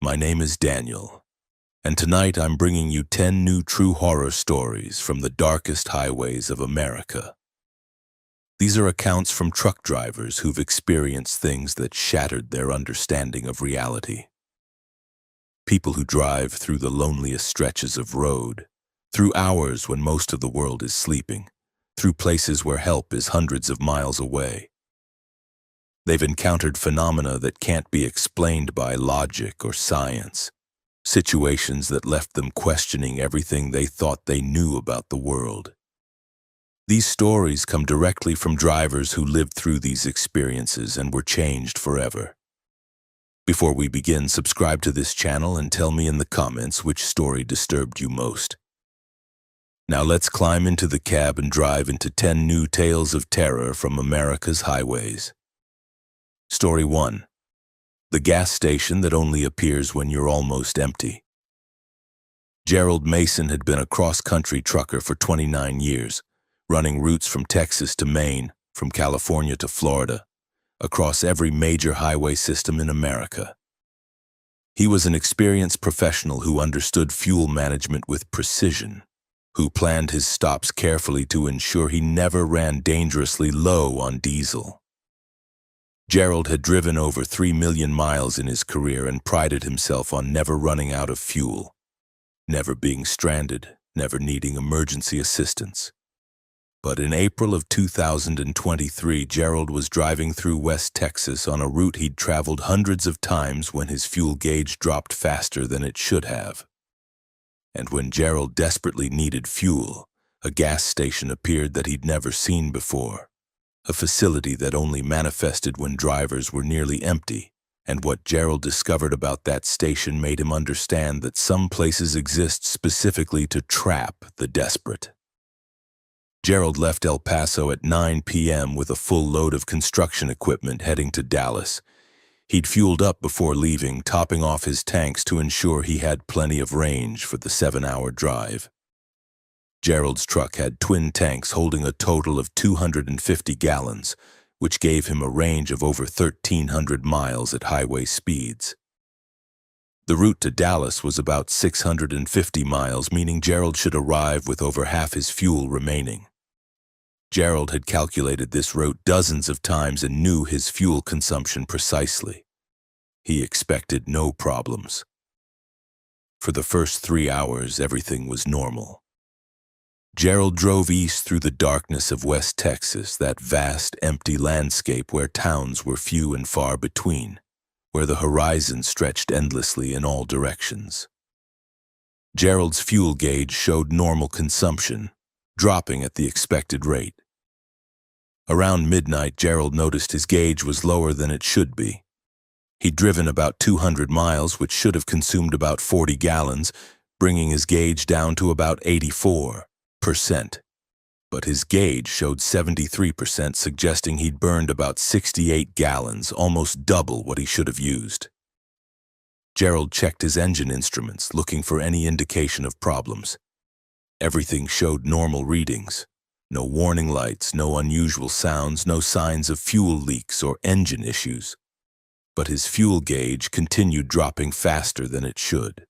My name is Daniel, and tonight I'm bringing you 10 new true horror stories from the darkest highways of America. These are accounts from truck drivers who've experienced things that shattered their understanding of reality. People who drive through the loneliest stretches of road, through hours when most of the world is sleeping, through places where help is hundreds of miles away. They've encountered phenomena that can't be explained by logic or science, situations that left them questioning everything they thought they knew about the world. These stories come directly from drivers who lived through these experiences and were changed forever. Before we begin, subscribe to this channel and tell me in the comments which story disturbed you most. Now let's climb into the cab and drive into 10 new tales of terror from America's highways. Story 1. The gas station that only appears when you're almost empty. Gerald Mason had been a cross-country trucker for 29 years, running routes from Texas to Maine, from California to Florida, across every major highway system in America. He was an experienced professional who understood fuel management with precision, who planned his stops carefully to ensure he never ran dangerously low on diesel. Gerald had driven over 3 million miles in his career and prided himself on never running out of fuel, never being stranded, never needing emergency assistance. But in April of 2023, Gerald was driving through West Texas on a route he'd traveled hundreds of times when his fuel gauge dropped faster than it should have. And when Gerald desperately needed fuel, a gas station appeared that he'd never seen before. A facility that only manifested when drivers were nearly empty, and what Gerald discovered about that station made him understand that some places exist specifically to trap the desperate. Gerald left El Paso at 9 p.m. with a full load of construction equipment heading to Dallas. He'd fueled up before leaving, topping off his tanks to ensure he had plenty of range for the 7-hour drive. Gerald's truck had twin tanks holding a total of 250 gallons, which gave him a range of over 1,300 miles at highway speeds. The route to Dallas was about 650 miles, meaning Gerald should arrive with over half his fuel remaining. Gerald had calculated this route dozens of times and knew his fuel consumption precisely. He expected no problems. For the first 3 hours, everything was normal. Gerald drove east through the darkness of West Texas, that vast, empty landscape where towns were few and far between, where the horizon stretched endlessly in all directions. Gerald's fuel gauge showed normal consumption, dropping at the expected rate. Around midnight, Gerald noticed his gauge was lower than it should be. He'd driven about 200 miles, which should have consumed about 40 gallons, bringing his gauge down to about 84%. But his gauge showed 73%, suggesting he'd burned about 68 gallons, almost double what he should have used. Gerald checked his engine instruments, looking for any indication of problems. Everything showed normal readings. No warning lights, no unusual sounds, no signs of fuel leaks or engine issues. But his fuel gauge continued dropping faster than it should.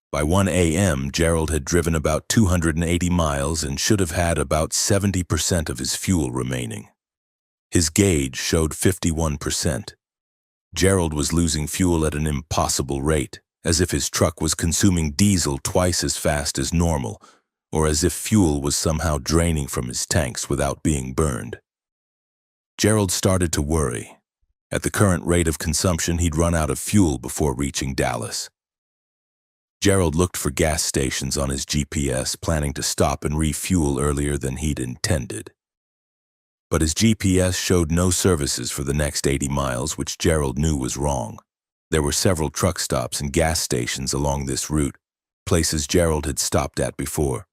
By 1 a.m., Gerald had driven about 280 miles and should have had about 70% of his fuel remaining. His gauge showed 51%. Gerald was losing fuel at an impossible rate, as if his truck was consuming diesel twice as fast as normal, or as if fuel was somehow draining from his tanks without being burned. Gerald started to worry. At the current rate of consumption, he'd run out of fuel before reaching Dallas. Gerald looked for gas stations on his GPS, planning to stop and refuel earlier than he'd intended. But his GPS showed no services for the next 80 miles, which Gerald knew was wrong. There were several truck stops and gas stations along this route, places Gerald had stopped at before.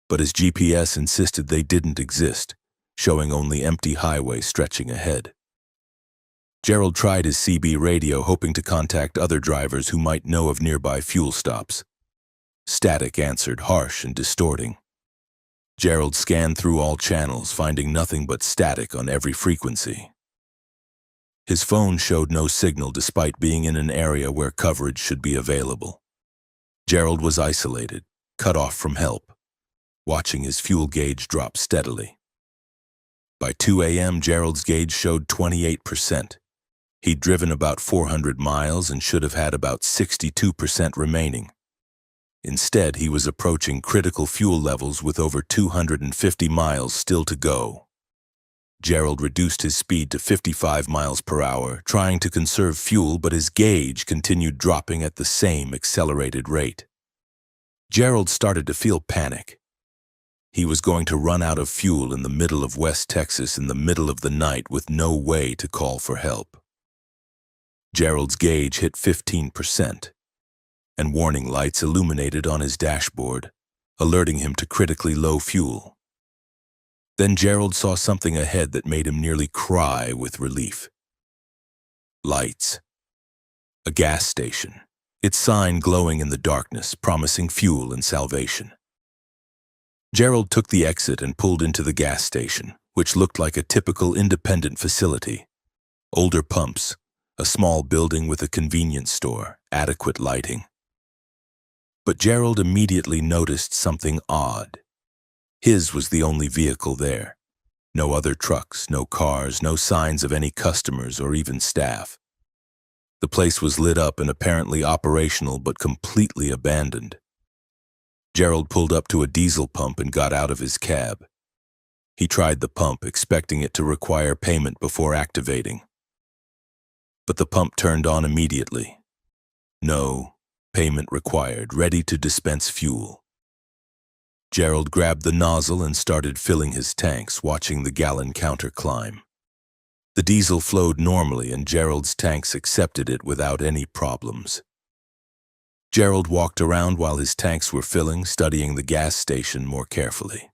But his GPS insisted they didn't exist, showing only empty highway stretching ahead. Gerald tried his CB radio, hoping to contact other drivers who might know of nearby fuel stops. Static answered, harsh and distorting. Gerald scanned through all channels, finding nothing but static on every frequency. His phone showed no signal despite being in an area where coverage should be available. Gerald was isolated, cut off from help, watching his fuel gauge drop steadily. By 2 a.m., Gerald's gauge showed 28%. He'd driven about 400 miles and should have had about 62% remaining. Instead, he was approaching critical fuel levels with over 250 miles still to go. Gerald reduced his speed to 55 miles per hour, trying to conserve fuel, but his gauge continued dropping at the same accelerated rate. Gerald started to feel panic. He was going to run out of fuel in the middle of West Texas in the middle of the night with no way to call for help. Gerald's gauge hit 15%, and warning lights illuminated on his dashboard, alerting him to critically low fuel. Then Gerald saw something ahead that made him nearly cry with relief. Lights. A gas station, its sign glowing in the darkness, promising fuel and salvation. Gerald took the exit and pulled into the gas station, which looked like a typical independent facility. Older pumps, a small building with a convenience store, adequate lighting. But Gerald immediately noticed something odd. His was the only vehicle there. No other trucks, no cars, no signs of any customers or even staff. The place was lit up and apparently operational but completely abandoned. Gerald pulled up to a diesel pump and got out of his cab. He tried the pump, expecting it to require payment before activating. But the pump turned on immediately. No payment required, ready to dispense fuel. Gerald grabbed the nozzle and started filling his tanks, watching the gallon counter climb. The diesel flowed normally and Gerald's tanks accepted it without any problems. Gerald walked around while his tanks were filling, studying the gas station more carefully.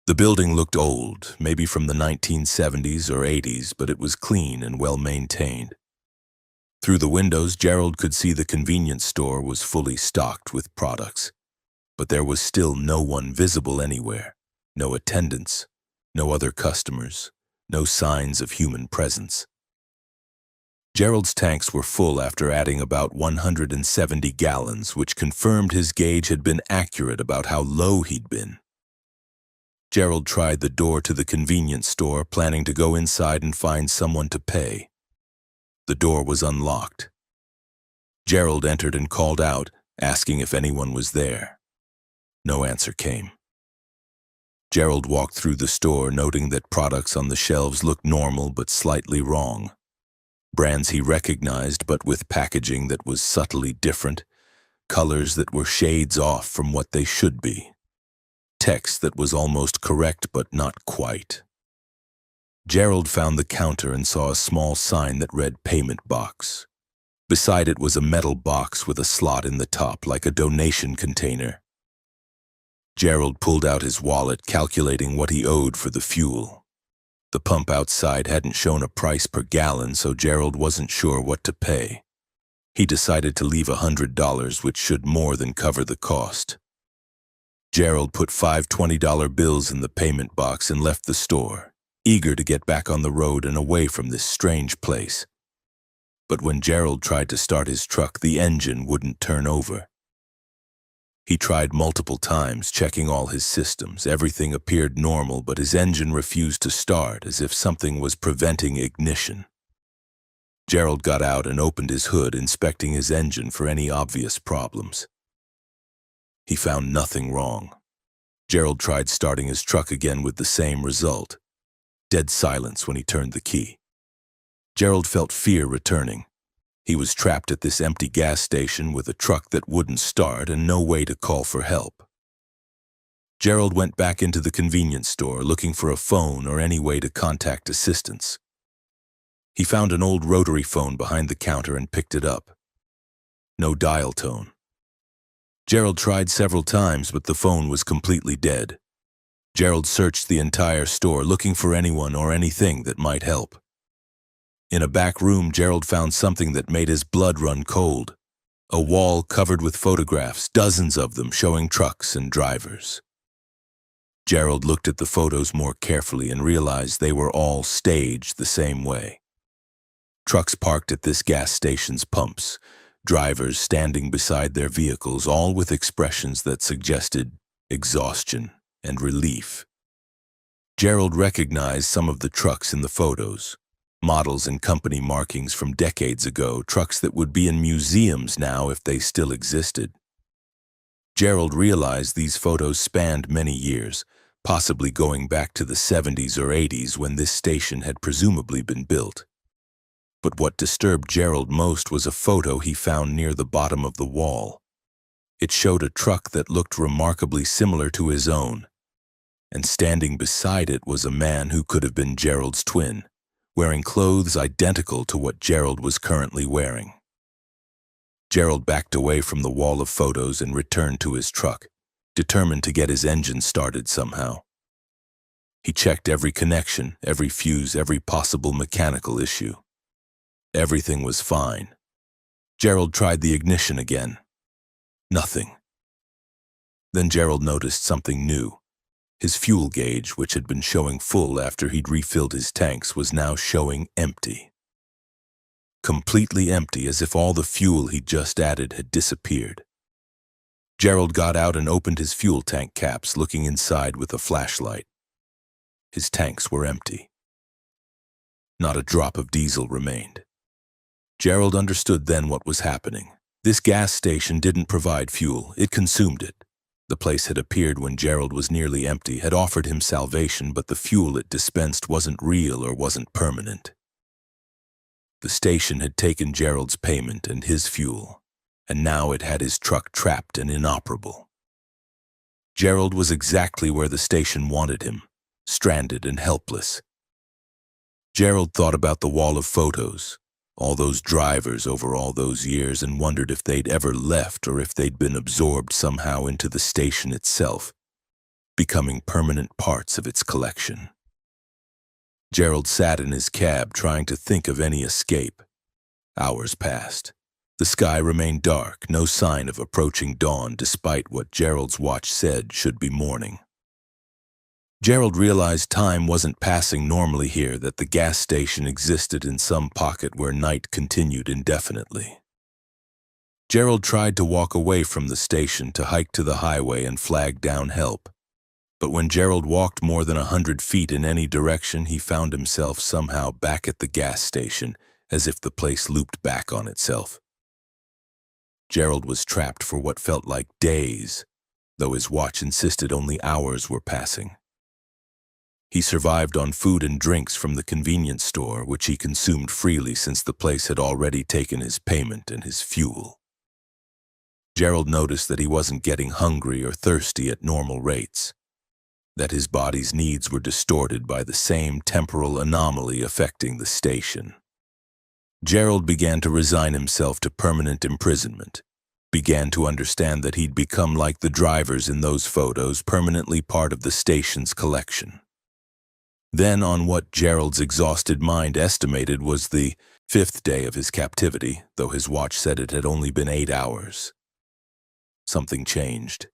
The building looked old, maybe from the 1970s or 80s, but it was clean and well maintained. Through the windows, Gerald could see the convenience store was fully stocked with products. But there was still no one visible anywhere, no attendants, no other customers, no signs of human presence. Gerald's tanks were full after adding about 170 gallons, which confirmed his gauge had been accurate about how low he'd been. Gerald tried the door to the convenience store, planning to go inside and find someone to pay. The door was unlocked. Gerald entered and called out, asking if anyone was there. No answer came. Gerald walked through the store, noting that products on the shelves looked normal but slightly wrong. Brands he recognized, but with packaging that was subtly different, colors that were shades off from what they should be, text that was almost correct but not quite. Gerald found the counter and saw a small sign that read "Payment Box." Beside it was a metal box with a slot in the top, like a donation container. Gerald pulled out his wallet, calculating what he owed for the fuel. The pump outside hadn't shown a price per gallon, so Gerald wasn't sure what to pay. He decided to leave $100, which should more than cover the cost. Gerald put 5 $20 bills in the payment box and left the store, eager to get back on the road and away from this strange place. But when Gerald tried to start his truck, the engine wouldn't turn over. He tried multiple times, checking all his systems. Everything appeared normal, but his engine refused to start, as if something was preventing ignition. Gerald got out and opened his hood, inspecting his engine for any obvious problems. He found nothing wrong. Gerald tried starting his truck again with the same result. Dead silence when he turned the key. Gerald felt fear returning. He was trapped at this empty gas station with a truck that wouldn't start and no way to call for help. Gerald went back into the convenience store, looking for a phone or any way to contact assistance. He found an old rotary phone behind the counter and picked it up. No dial tone. Gerald tried several times, but the phone was completely dead. Gerald searched the entire store, looking for anyone or anything that might help. In a back room, Gerald found something that made his blood run cold. A wall covered with photographs, dozens of them showing trucks and drivers. Gerald looked at the photos more carefully and realized they were all staged the same way. Trucks parked at this gas station's pumps, drivers standing beside their vehicles, all with expressions that suggested exhaustion and relief. Gerald recognized some of the trucks in the photos, models and company markings from decades ago, trucks that would be in museums now if they still existed. Gerald realized these photos spanned many years, possibly going back to the 70s or 80s when this station had presumably been built. But what disturbed Gerald most was a photo he found near the bottom of the wall. It showed a truck that looked remarkably similar to his own, and standing beside it was a man who could have been Gerald's twin, wearing clothes identical to what Gerald was currently wearing. Gerald backed away from the wall of photos and returned to his truck, determined to get his engine started somehow. He checked every connection, every fuse, every possible mechanical issue. Everything was fine. Gerald tried the ignition again. Nothing. Then Gerald noticed something new. His fuel gauge, which had been showing full after he'd refilled his tanks, was now showing empty. Completely empty, as if all the fuel he'd just added had disappeared. Gerald got out and opened his fuel tank caps, looking inside with a flashlight. His tanks were empty. Not a drop of diesel remained. Gerald understood then what was happening. This gas station didn't provide fuel, it consumed it. The place had appeared when Gerald was nearly empty, had offered him salvation, but the fuel it dispensed wasn't real or wasn't permanent. The station had taken Gerald's payment and his fuel, and now it had his truck trapped and inoperable. Gerald was exactly where the station wanted him, stranded and helpless. Gerald thought about the wall of photos, all those drivers over all those years, and wondered if they'd ever left or if they'd been absorbed somehow into the station itself, becoming permanent parts of its collection. Gerald sat in his cab trying to think of any escape. Hours passed. The sky remained dark, no sign of approaching dawn despite what Gerald's watch said should be morning. Gerald realized time wasn't passing normally here, that the gas station existed in some pocket where night continued indefinitely. Gerald tried to walk away from the station, to hike to the highway and flag down help. But when Gerald walked more than 100 feet in any direction, he found himself somehow back at the gas station, as if the place looped back on itself. Gerald was trapped for what felt like days, though his watch insisted only hours were passing. He survived on food and drinks from the convenience store, which he consumed freely since the place had already taken his payment and his fuel. Gerald noticed that he wasn't getting hungry or thirsty at normal rates, that his body's needs were distorted by the same temporal anomaly affecting the station. Gerald began to resign himself to permanent imprisonment, began to understand that he'd become like the drivers in those photos, permanently part of the station's collection. Then, on what Gerald's exhausted mind estimated was the 5th day of his captivity, though his watch said it had only been 8 hours, something changed.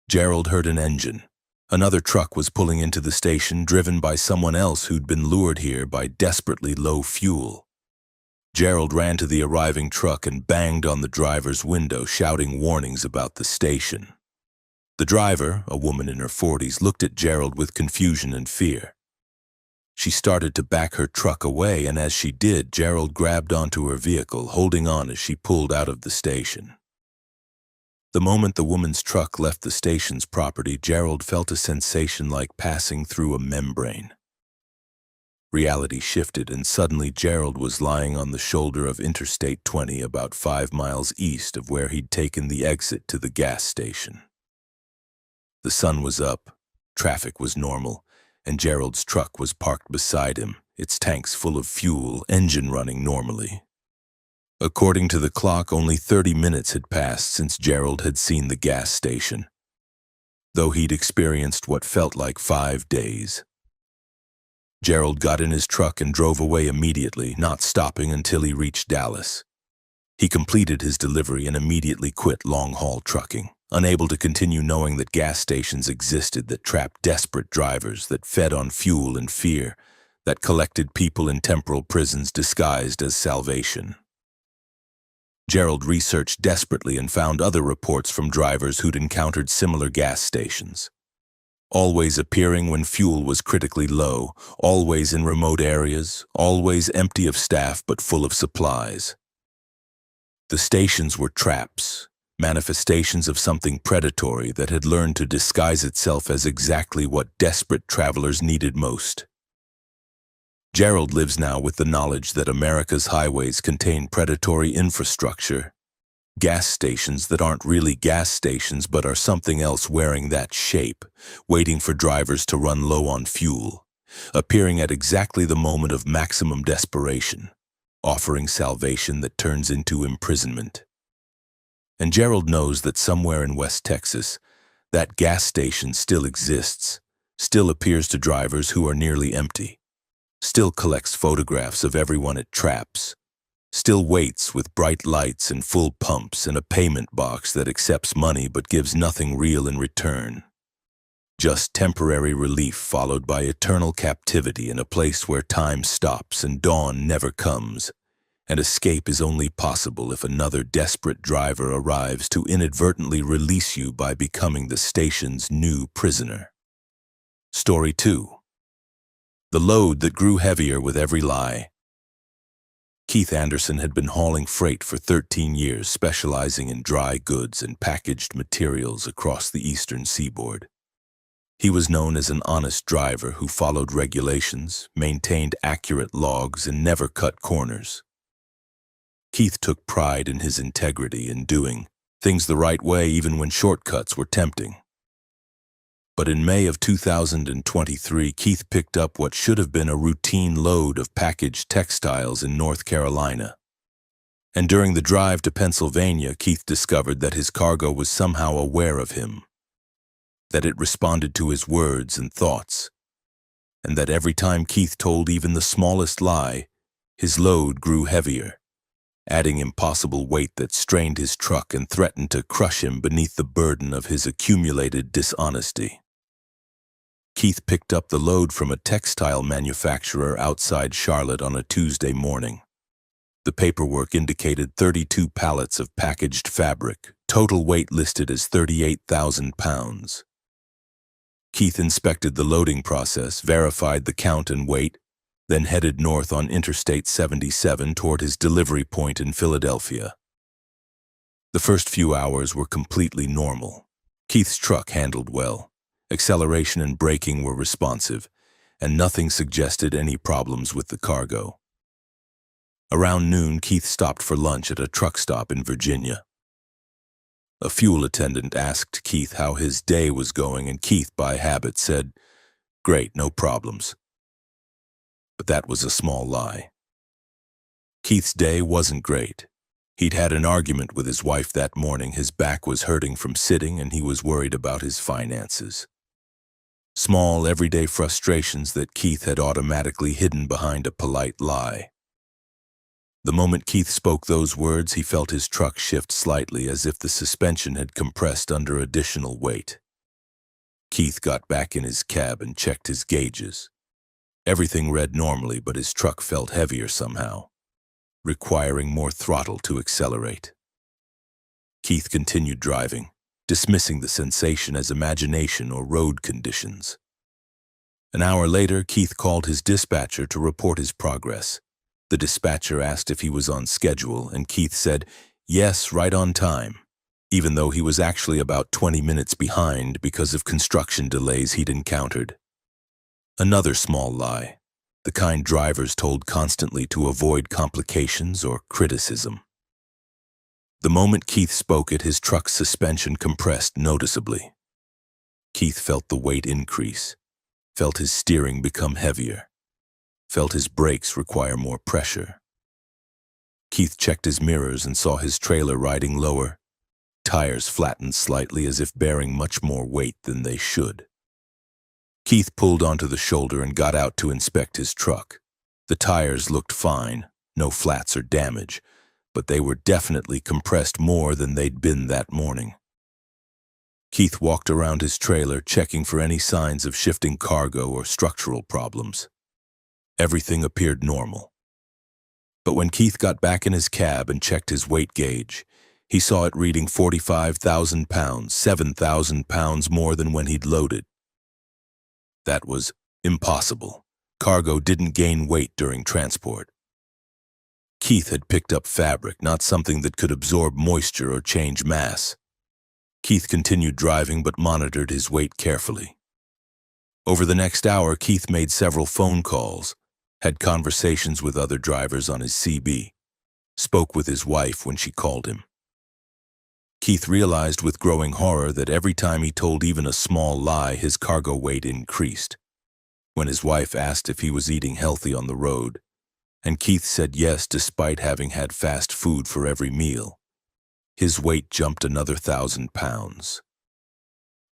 Gerald heard an engine. Another truck was pulling into the station, driven by someone else who'd been lured here by desperately low fuel. Gerald ran to the arriving truck and banged on the driver's window, shouting warnings about the station. The driver, a woman in her 40s, looked at Gerald with confusion and fear. She started to back her truck away, and as she did, Gerald grabbed onto her vehicle, holding on as she pulled out of the station. The moment the woman's truck left the station's property, Gerald felt a sensation like passing through a membrane. Reality shifted, and suddenly Gerald was lying on the shoulder of Interstate 20, about 5 miles east of where he'd taken the exit to the gas station. The sun was up, traffic was normal, and Gerald's truck was parked beside him, its tanks full of fuel, engine running normally. According to the clock, only 30 minutes had passed since Gerald had seen the gas station, though he'd experienced what felt like 5 days. Gerald got in his truck and drove away immediately, not stopping until he reached Dallas. He completed his delivery and immediately quit long-haul trucking, unable to continue knowing that gas stations existed that trapped desperate drivers, that fed on fuel and fear, that collected people in temporal prisons disguised as salvation. Gerald researched desperately and found other reports from drivers who'd encountered similar gas stations. Always appearing when fuel was critically low, always in remote areas, always empty of staff but full of supplies. The stations were traps, manifestations of something predatory that had learned to disguise itself as exactly what desperate travelers needed most. Gerald lives now with the knowledge that America's highways contain predatory infrastructure, gas stations that aren't really gas stations but are something else wearing that shape, waiting for drivers to run low on fuel, appearing at exactly the moment of maximum desperation, offering salvation that turns into imprisonment. And Gerald knows that somewhere in West Texas, that gas station still exists, still appears to drivers who are nearly empty, still collects photographs of everyone it traps, still waits with bright lights and full pumps and a payment box that accepts money but gives nothing real in return. Just temporary relief followed by eternal captivity in a place where time stops and dawn never comes, and escape is only possible if another desperate driver arrives to inadvertently release you by becoming the station's new prisoner. Story 2. The load that grew heavier with every lie. Keith Anderson had been hauling freight for 13 years, specializing in dry goods and packaged materials across the eastern seaboard. He was known as an honest driver who followed regulations, maintained accurate logs, and never cut corners. Keith took pride in his integrity in doing things the right way even when shortcuts were tempting. But in May of 2023, Keith picked up what should have been a routine load of packaged textiles in North Carolina. And during the drive to Pennsylvania, Keith discovered that his cargo was somehow aware of him, that it responded to his words and thoughts, and that every time Keith told even the smallest lie, his load grew heavier, adding impossible weight that strained his truck and threatened to crush him beneath the burden of his accumulated dishonesty. Keith picked up the load from a textile manufacturer outside Charlotte on a Tuesday morning. The paperwork indicated 32 pallets of packaged fabric, total weight listed as 38,000 pounds. Keith inspected the loading process, verified the count and weight, then headed north on Interstate 77 toward his delivery point in Philadelphia. The first few hours were completely normal. Keith's truck handled well. Acceleration and braking were responsive, and nothing suggested any problems with the cargo. Around noon, Keith stopped for lunch at a truck stop in Virginia. A fuel attendant asked Keith how his day was going, and Keith, by habit, said, "Great, no problems." But that was a small lie. Keith's day wasn't great. He'd had an argument with his wife that morning. His back was hurting from sitting, and he was worried about his finances. Small, everyday frustrations that Keith had automatically hidden behind a polite lie. The moment Keith spoke those words, he felt his truck shift slightly, as if the suspension had compressed under additional weight. Keith got back in his cab and checked his gauges. Everything read normally, but his truck felt heavier somehow, requiring more throttle to accelerate. Keith continued driving, dismissing the sensation as imagination or road conditions. An hour later, Keith called his dispatcher to report his progress. The dispatcher asked if he was on schedule, and Keith said, "Yes, right on time," even though he was actually about 20 minutes behind because of construction delays he'd encountered. Another small lie, the kind drivers told constantly to avoid complications or criticism. The moment Keith spoke it, his truck's suspension compressed noticeably. Keith felt the weight increase, felt his steering become heavier, felt his brakes require more pressure. Keith checked his mirrors and saw his trailer riding lower, tires flattened slightly as if bearing much more weight than they should. Keith pulled onto the shoulder and got out to inspect his truck. The tires looked fine, no flats or damage, but they were definitely compressed more than they'd been that morning. Keith walked around his trailer, checking for any signs of shifting cargo or structural problems. Everything appeared normal. But when Keith got back in his cab and checked his weight gauge, he saw it reading 45,000 pounds, 7,000 pounds more than when he'd loaded. That was impossible. Cargo didn't gain weight during transport. Keith had picked up fabric, not something that could absorb moisture or change mass. Keith continued driving but monitored his weight carefully. Over the next hour, Keith made several phone calls, had conversations with other drivers on his CB, spoke with his wife when she called him. Keith realized with growing horror that every time he told even a small lie, his cargo weight increased. When his wife asked if he was eating healthy on the road, and Keith said yes despite having had fast food for every meal, his weight jumped another 1,000 pounds.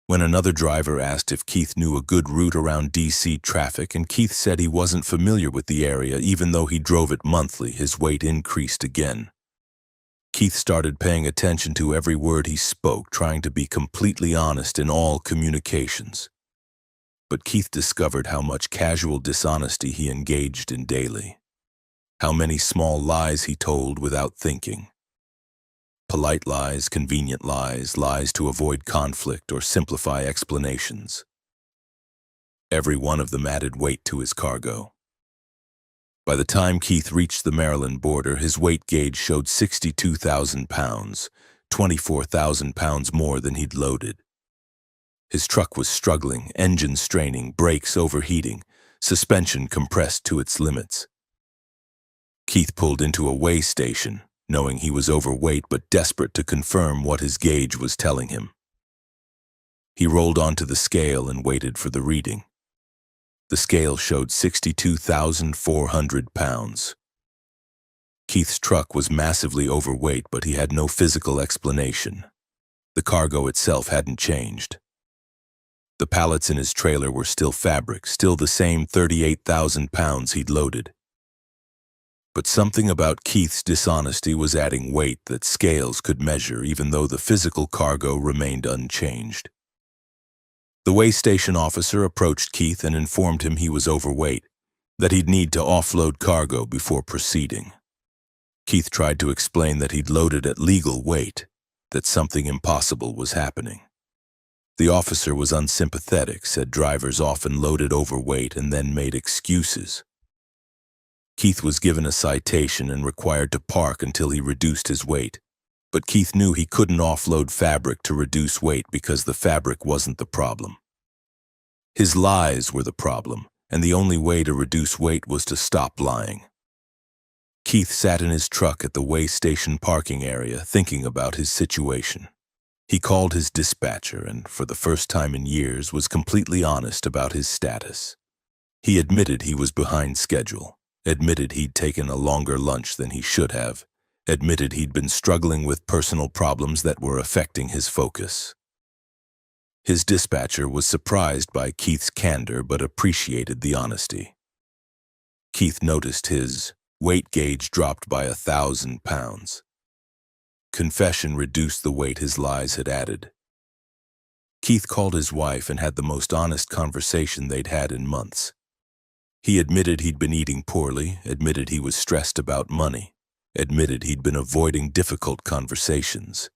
When another driver asked if Keith knew a good route around DC traffic, and Keith said he wasn't familiar with the area even though he drove it monthly, his weight increased again. Keith started paying attention to every word he spoke, trying to be completely honest in all communications. But Keith discovered how much casual dishonesty he engaged in daily. How many small lies he told without thinking. Polite lies, convenient lies, lies to avoid conflict or simplify explanations. Every one of them added weight to his cargo. By the time Keith reached the Maryland border, his weight gauge showed 62,000 pounds, 24,000 pounds more than he'd loaded. His truck was struggling, engine straining, brakes overheating, suspension compressed to its limits. Keith pulled into a weigh station, knowing he was overweight but desperate to confirm what his gauge was telling him. He rolled onto the scale and waited for the reading. The scale showed 62,400 pounds. Keith's truck was massively overweight, but he had no physical explanation. The cargo itself hadn't changed. The pallets in his trailer were still fabric, still the same 38,000 pounds he'd loaded. But something about Keith's dishonesty was adding weight that scales could measure, even though the physical cargo remained unchanged. The weigh station officer approached Keith and informed him he was overweight, that he'd need to offload cargo before proceeding. Keith tried to explain that he'd loaded at legal weight, that something impossible was happening. The officer was unsympathetic, said drivers often loaded overweight and then made excuses. Keith was given a citation and required to park until he reduced his weight. But Keith knew he couldn't offload fabric to reduce weight because the fabric wasn't the problem. His lies were the problem, and the only way to reduce weight was to stop lying. Keith sat in his truck at the weigh station parking area thinking about his situation. He called his dispatcher and, for the first time in years, was completely honest about his status. He admitted he was behind schedule. Admitted he'd taken a longer lunch than he should have, admitted he'd been struggling with personal problems that were affecting his focus. His dispatcher was surprised by Keith's candor but appreciated the honesty. Keith noticed his weight gauge dropped by 1,000 pounds. Confession reduced the weight his lies had added. Keith called his wife and had the most honest conversation they'd had in months. He admitted he'd been eating poorly, admitted he was stressed about money, admitted he'd been avoiding difficult conversations.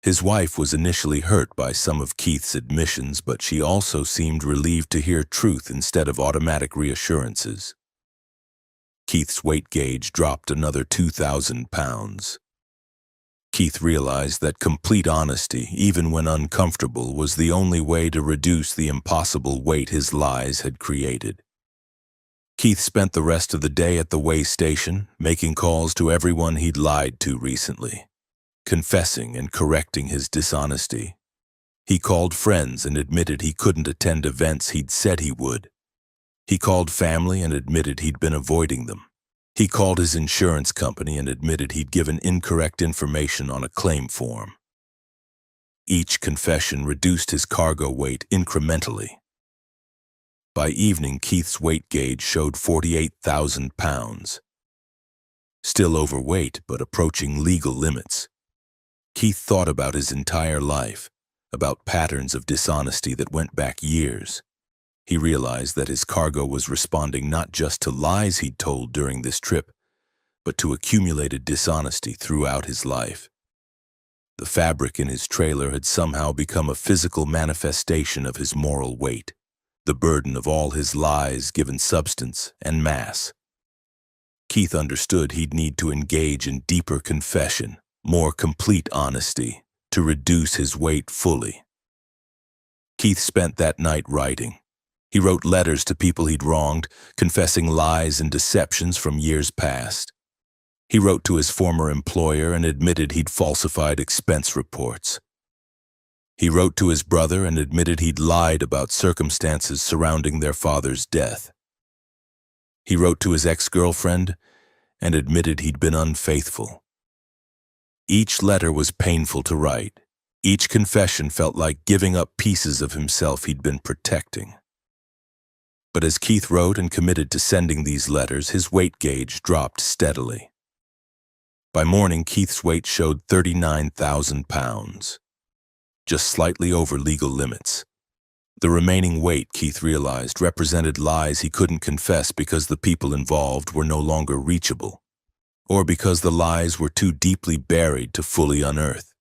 His wife was initially hurt by some of Keith's admissions, but she also seemed relieved to hear truth instead of automatic reassurances. Keith's weight gauge dropped another 2,000 pounds. Keith realized that complete honesty, even when uncomfortable, was the only way to reduce the impossible weight his lies had created. Keith spent the rest of the day at the weigh station, making calls to everyone he'd lied to recently, confessing and correcting his dishonesty. He called friends and admitted he couldn't attend events he'd said he would. He called family and admitted he'd been avoiding them. He called his insurance company and admitted he'd given incorrect information on a claim form. Each confession reduced his cargo weight incrementally. By evening, Keith's weight gauge showed 48,000 pounds. Still overweight, but approaching legal limits. Keith thought about his entire life, about patterns of dishonesty that went back years. He realized that his cargo was responding not just to lies he'd told during this trip, but to accumulated dishonesty throughout his life. The fabric in his trailer had somehow become a physical manifestation of his moral weight, the burden of all his lies given substance and mass. Keith understood he'd need to engage in deeper confession, more complete honesty, to reduce his weight fully. Keith spent that night writing. He wrote letters to people he'd wronged, confessing lies and deceptions from years past. He wrote to his former employer and admitted he'd falsified expense reports. He wrote to his brother and admitted he'd lied about circumstances surrounding their father's death. He wrote to his ex-girlfriend and admitted he'd been unfaithful. Each letter was painful to write. Each confession felt like giving up pieces of himself he'd been protecting. But as Keith wrote and committed to sending these letters, his weight gauge dropped steadily. By morning, Keith's weight showed 39,000 pounds, just slightly over legal limits. The remaining weight, Keith realized, represented lies he couldn't confess because the people involved were no longer reachable, or because the lies were too deeply buried to fully unearth.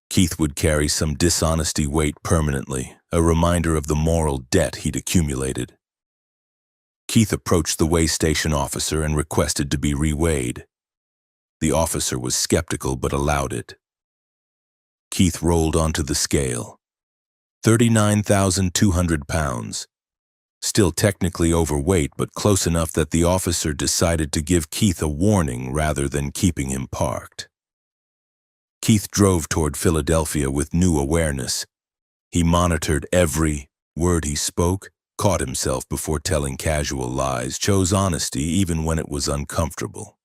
Keith would carry some dishonesty weight permanently, a reminder of the moral debt he'd accumulated. Keith approached the weigh station officer and requested to be reweighed. The officer was skeptical but allowed it. Keith rolled onto the scale. 39,200 pounds. Still technically overweight, but close enough that the officer decided to give Keith a warning rather than keeping him parked. Keith drove toward Philadelphia with new awareness. He monitored every word he spoke, caught himself before telling casual lies, chose honesty even when it was uncomfortable.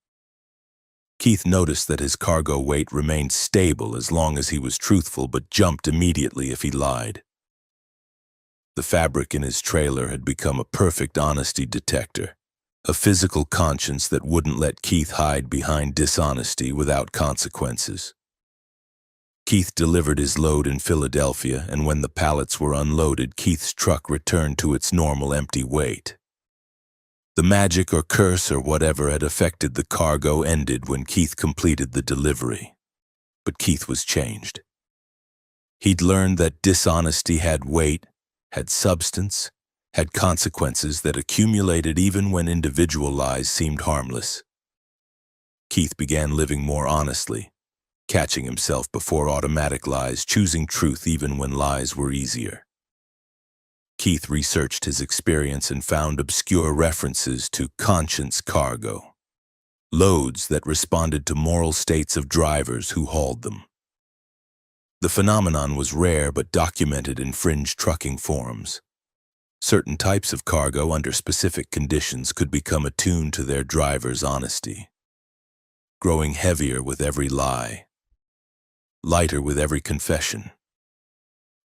Keith noticed that his cargo weight remained stable as long as he was truthful, but jumped immediately if he lied. The fabric in his trailer had become a perfect honesty detector, a physical conscience that wouldn't let Keith hide behind dishonesty without consequences. Keith delivered his load in Philadelphia, and when the pallets were unloaded, Keith's truck returned to its normal empty weight. The magic or curse or whatever had affected the cargo ended when Keith completed the delivery. But Keith was changed. He'd learned that dishonesty had weight, had substance, had consequences that accumulated even when individual lies seemed harmless. Keith began living more honestly, catching himself before automatic lies, choosing truth even when lies were easier. Keith researched his experience and found obscure references to conscience cargo, loads that responded to moral states of drivers who hauled them. The phenomenon was rare but documented in fringe trucking forums. Certain types of cargo under specific conditions could become attuned to their driver's honesty, growing heavier with every lie, lighter with every confession.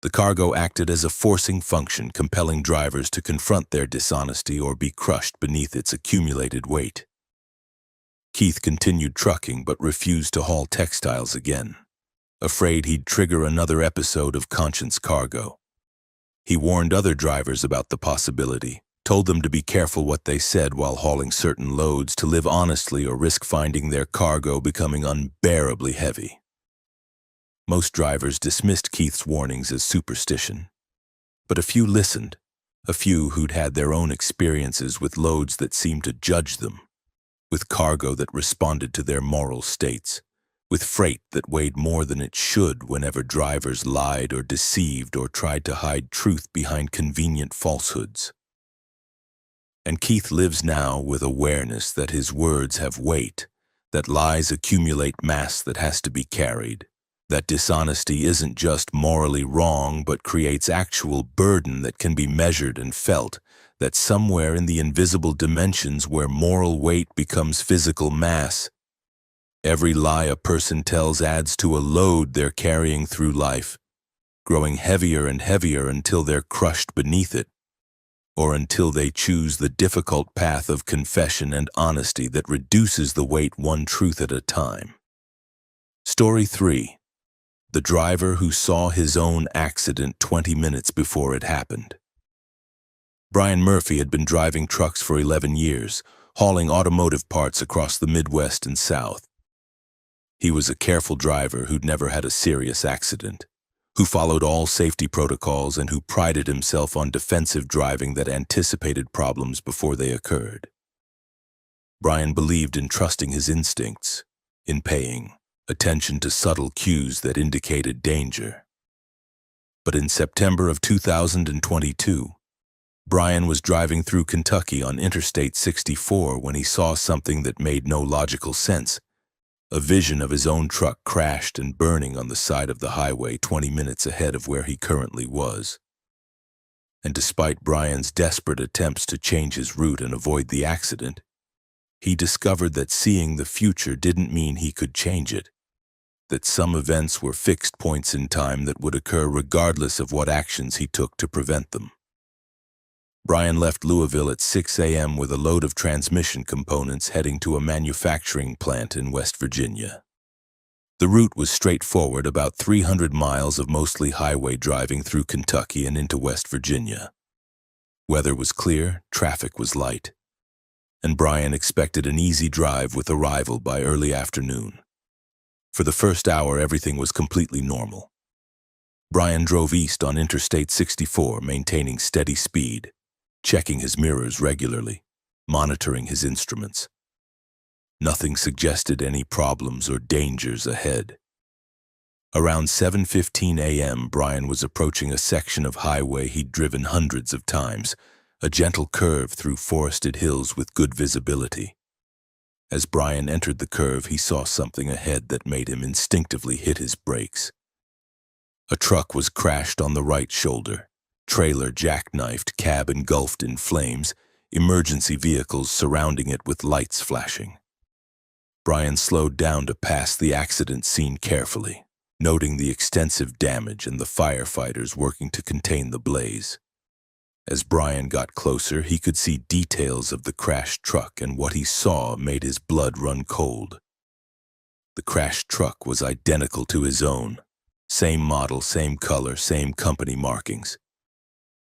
The cargo acted as a forcing function, compelling drivers to confront their dishonesty or be crushed beneath its accumulated weight. Keith continued trucking but refused to haul textiles again, afraid he'd trigger another episode of conscience cargo. He warned other drivers about the possibility, told them to be careful what they said while hauling certain loads, to live honestly or risk finding their cargo becoming unbearably heavy. Most drivers dismissed Keith's warnings as superstition, but a few listened, a few who'd had their own experiences with loads that seemed to judge them, with cargo that responded to their moral states, with freight that weighed more than it should whenever drivers lied or deceived or tried to hide truth behind convenient falsehoods. And Keith lives now with awareness that his words have weight, that lies accumulate mass that has to be carried, that dishonesty isn't just morally wrong but creates actual burden that can be measured and felt, that somewhere in the invisible dimensions where moral weight becomes physical mass, every lie a person tells adds to a load they're carrying through life, growing heavier and heavier until they're crushed beneath it, or until they choose the difficult path of confession and honesty that reduces the weight one truth at a time. Story 3. The driver who saw his own accident 20 minutes before it happened. Brian Murphy had been driving trucks for 11 years, hauling automotive parts across the Midwest and South. He was a careful driver who'd never had a serious accident, who followed all safety protocols and who prided himself on defensive driving that anticipated problems before they occurred. Brian believed in trusting his instincts, in paying attention to subtle cues that indicated danger. But in September of 2022, Brian was driving through Kentucky on Interstate 64 when he saw something that made no logical sense. A vision of his own truck crashed and burning on the side of the highway 20 minutes ahead of where he currently was. And despite Brian's desperate attempts to change his route and avoid the accident, he discovered that seeing the future didn't mean he could change it, that some events were fixed points in time that would occur regardless of what actions he took to prevent them. Brian left Louisville at 6 a.m. with a load of transmission components heading to a manufacturing plant in West Virginia. The route was straightforward, about 300 miles of mostly highway driving through Kentucky and into West Virginia. Weather was clear, traffic was light, and Brian expected an easy drive with arrival by early afternoon. For the first hour, everything was completely normal. Brian drove east on Interstate 64, maintaining steady speed, checking his mirrors regularly, monitoring his instruments. Nothing suggested any problems or dangers ahead. Around 7:15 a.m., Brian was approaching a section of highway he'd driven hundreds of times, a gentle curve through forested hills with good visibility. As Brian entered the curve, he saw something ahead that made him instinctively hit his brakes. A truck was crashed on the right shoulder. Trailer jackknifed, cab engulfed in flames, emergency vehicles surrounding it with lights flashing. Brian slowed down to pass the accident scene carefully, noting the extensive damage and the firefighters working to contain the blaze. As Brian got closer, he could see details of the crashed truck, and what he saw made his blood run cold. The crashed truck was identical to his own. Same model, same color, same company markings.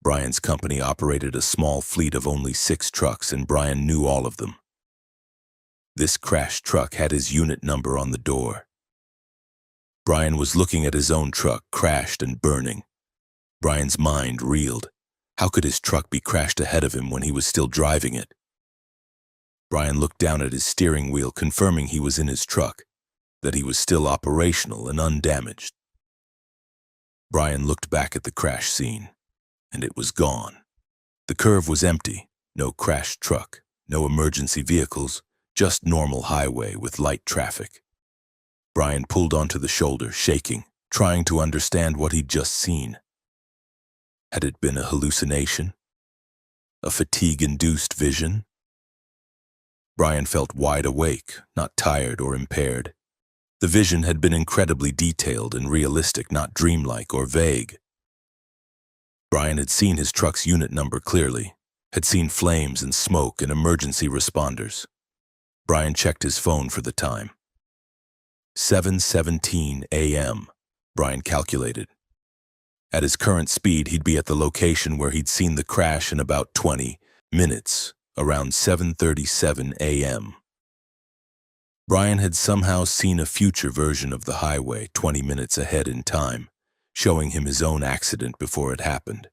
Brian's company operated a small fleet of only 6 trucks, and Brian knew all of them. This crashed truck had his unit number on the door. Brian was looking at his own truck, crashed and burning. Brian's mind reeled. How could his truck be crashed ahead of him when he was still driving it? Brian looked down at his steering wheel, confirming he was in his truck, that he was still operational and undamaged. Brian looked back at the crash scene, and it was gone. The curve was empty, no crashed truck, no emergency vehicles, just normal highway with light traffic. Brian pulled onto the shoulder, shaking, trying to understand what he'd just seen. Had it been a hallucination? A fatigue-induced vision? Brian felt wide awake, not tired or impaired. The vision had been incredibly detailed and realistic, not dreamlike or vague. Brian had seen his truck's unit number clearly, had seen flames and smoke and emergency responders. Brian checked his phone for the time. 7:17 a.m., Brian calculated. At his current speed, he'd be at the location where he'd seen the crash in about 20 minutes, around 7:37 a.m. Brian had somehow seen a future version of the highway 20 minutes ahead in time, showing him his own accident before it happened.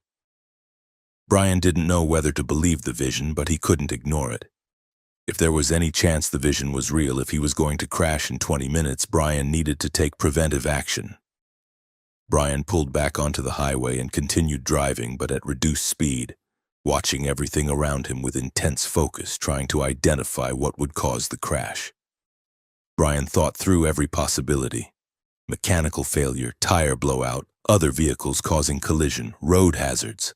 Brian didn't know whether to believe the vision, but he couldn't ignore it. If there was any chance the vision was real, if he was going to crash in 20 minutes, Brian needed to take preventive action. Brian pulled back onto the highway and continued driving, but at reduced speed, watching everything around him with intense focus, trying to identify what would cause the crash. Brian thought through every possibility. Mechanical failure, tire blowout, other vehicles causing collision, road hazards.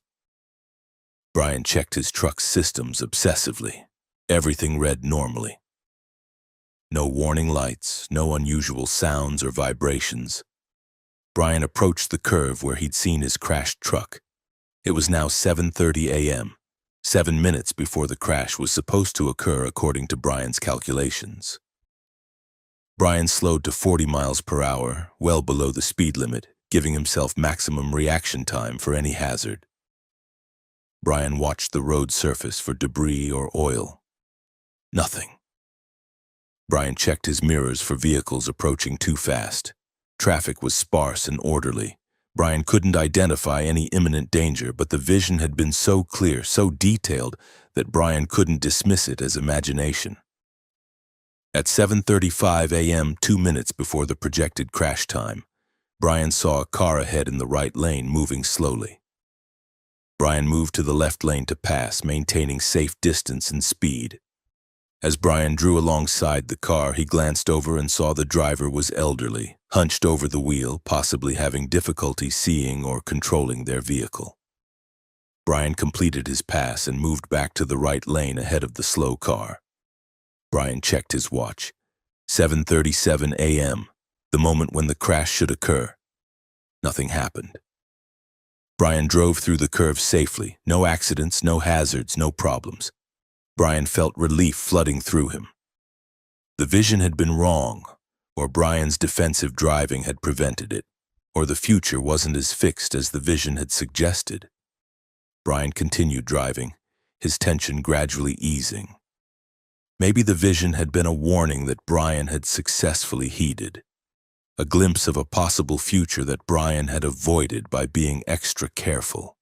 Brian checked his truck's systems obsessively. Everything read normally. No warning lights, no unusual sounds or vibrations. Brian approached the curve where he'd seen his crashed truck. It was now 7:30 a.m., 7 minutes before the crash was supposed to occur according to Brian's calculations. Brian slowed to 40 miles per hour, well below the speed limit, giving himself maximum reaction time for any hazard. Brian watched the road surface for debris or oil. Nothing. Brian checked his mirrors for vehicles approaching too fast. Traffic was sparse and orderly. Brian couldn't identify any imminent danger, but the vision had been so clear, so detailed, that Brian couldn't dismiss it as imagination. At 7:35 a.m., 2 minutes before the projected crash time, Brian saw a car ahead in the right lane moving slowly. Brian moved to the left lane to pass, maintaining safe distance and speed. As Brian drew alongside the car, he glanced over and saw the driver was elderly, hunched over the wheel, possibly having difficulty seeing or controlling their vehicle. Brian completed his pass and moved back to the right lane ahead of the slow car. Brian checked his watch. 7:37 a.m., the moment when the crash should occur. Nothing happened. Brian drove through the curve safely. No accidents, no hazards, no problems. Brian felt relief flooding through him. The vision had been wrong, or Brian's defensive driving had prevented it, or the future wasn't as fixed as the vision had suggested. Brian continued driving, his tension gradually easing. Maybe the vision had been a warning that Brian had successfully heeded, a glimpse of a possible future that Brian had avoided by being extra careful.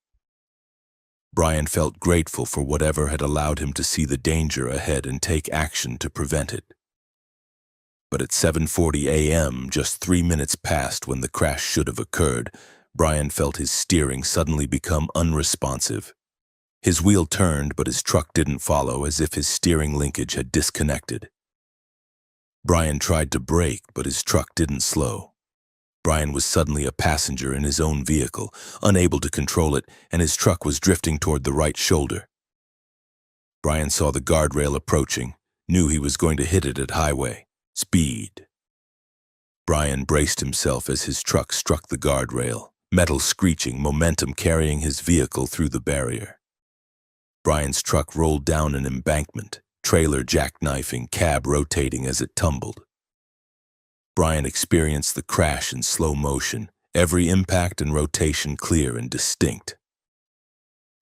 Brian felt grateful for whatever had allowed him to see the danger ahead and take action to prevent it. But at 7:40 a.m., just 3 minutes past when the crash should have occurred, Brian felt his steering suddenly become unresponsive. His wheel turned, but his truck didn't follow, as if his steering linkage had disconnected. Brian tried to brake, but his truck didn't slow. Brian was suddenly a passenger in his own vehicle, unable to control it, and his truck was drifting toward the right shoulder. Brian saw the guardrail approaching, knew he was going to hit it at highway speed. Brian braced himself as his truck struck the guardrail, metal screeching, momentum carrying his vehicle through the barrier. Brian's truck rolled down an embankment, trailer jackknifing, cab rotating as it tumbled. Brian experienced the crash in slow motion, every impact and rotation clear and distinct.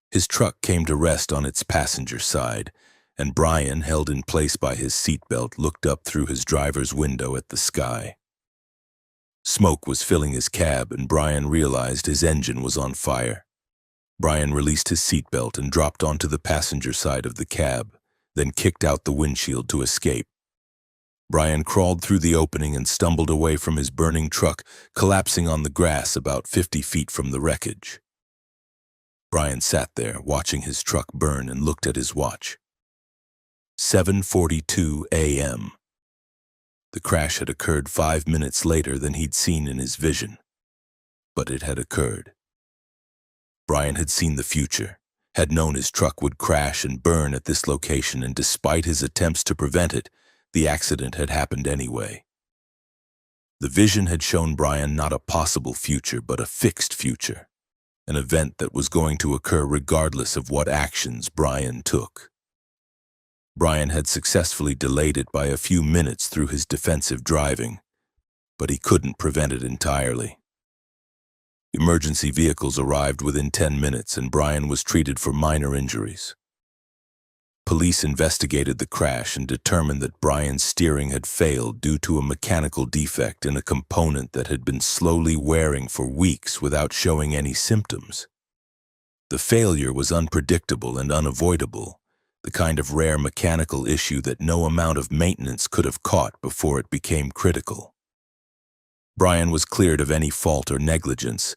His truck came to rest on its passenger side, and Brian, held in place by his seatbelt, looked up through his driver's window at the sky. Smoke was filling his cab, and Brian realized his engine was on fire. Brian released his seatbelt and dropped onto the passenger side of the cab, then kicked out the windshield to escape. Brian crawled through the opening and stumbled away from his burning truck, collapsing on the grass about 50 feet from the wreckage. Brian sat there, watching his truck burn, and looked at his watch. 7:42 a.m. The crash had occurred 5 minutes later than he'd seen in his vision. But it had occurred. Brian had seen the future, had known his truck would crash and burn at this location, and despite his attempts to prevent it, the accident had happened anyway. The vision had shown Brian not a possible future, but a fixed future, an event that was going to occur regardless of what actions Brian took. Brian had successfully delayed it by a few minutes through his defensive driving, but he couldn't prevent it entirely. Emergency vehicles arrived within 10 minutes, and Brian was treated for minor injuries. Police investigated the crash and determined that Brian's steering had failed due to a mechanical defect in a component that had been slowly wearing for weeks without showing any symptoms. The failure was unpredictable and unavoidable, the kind of rare mechanical issue that no amount of maintenance could have caught before it became critical. Brian was cleared of any fault or negligence.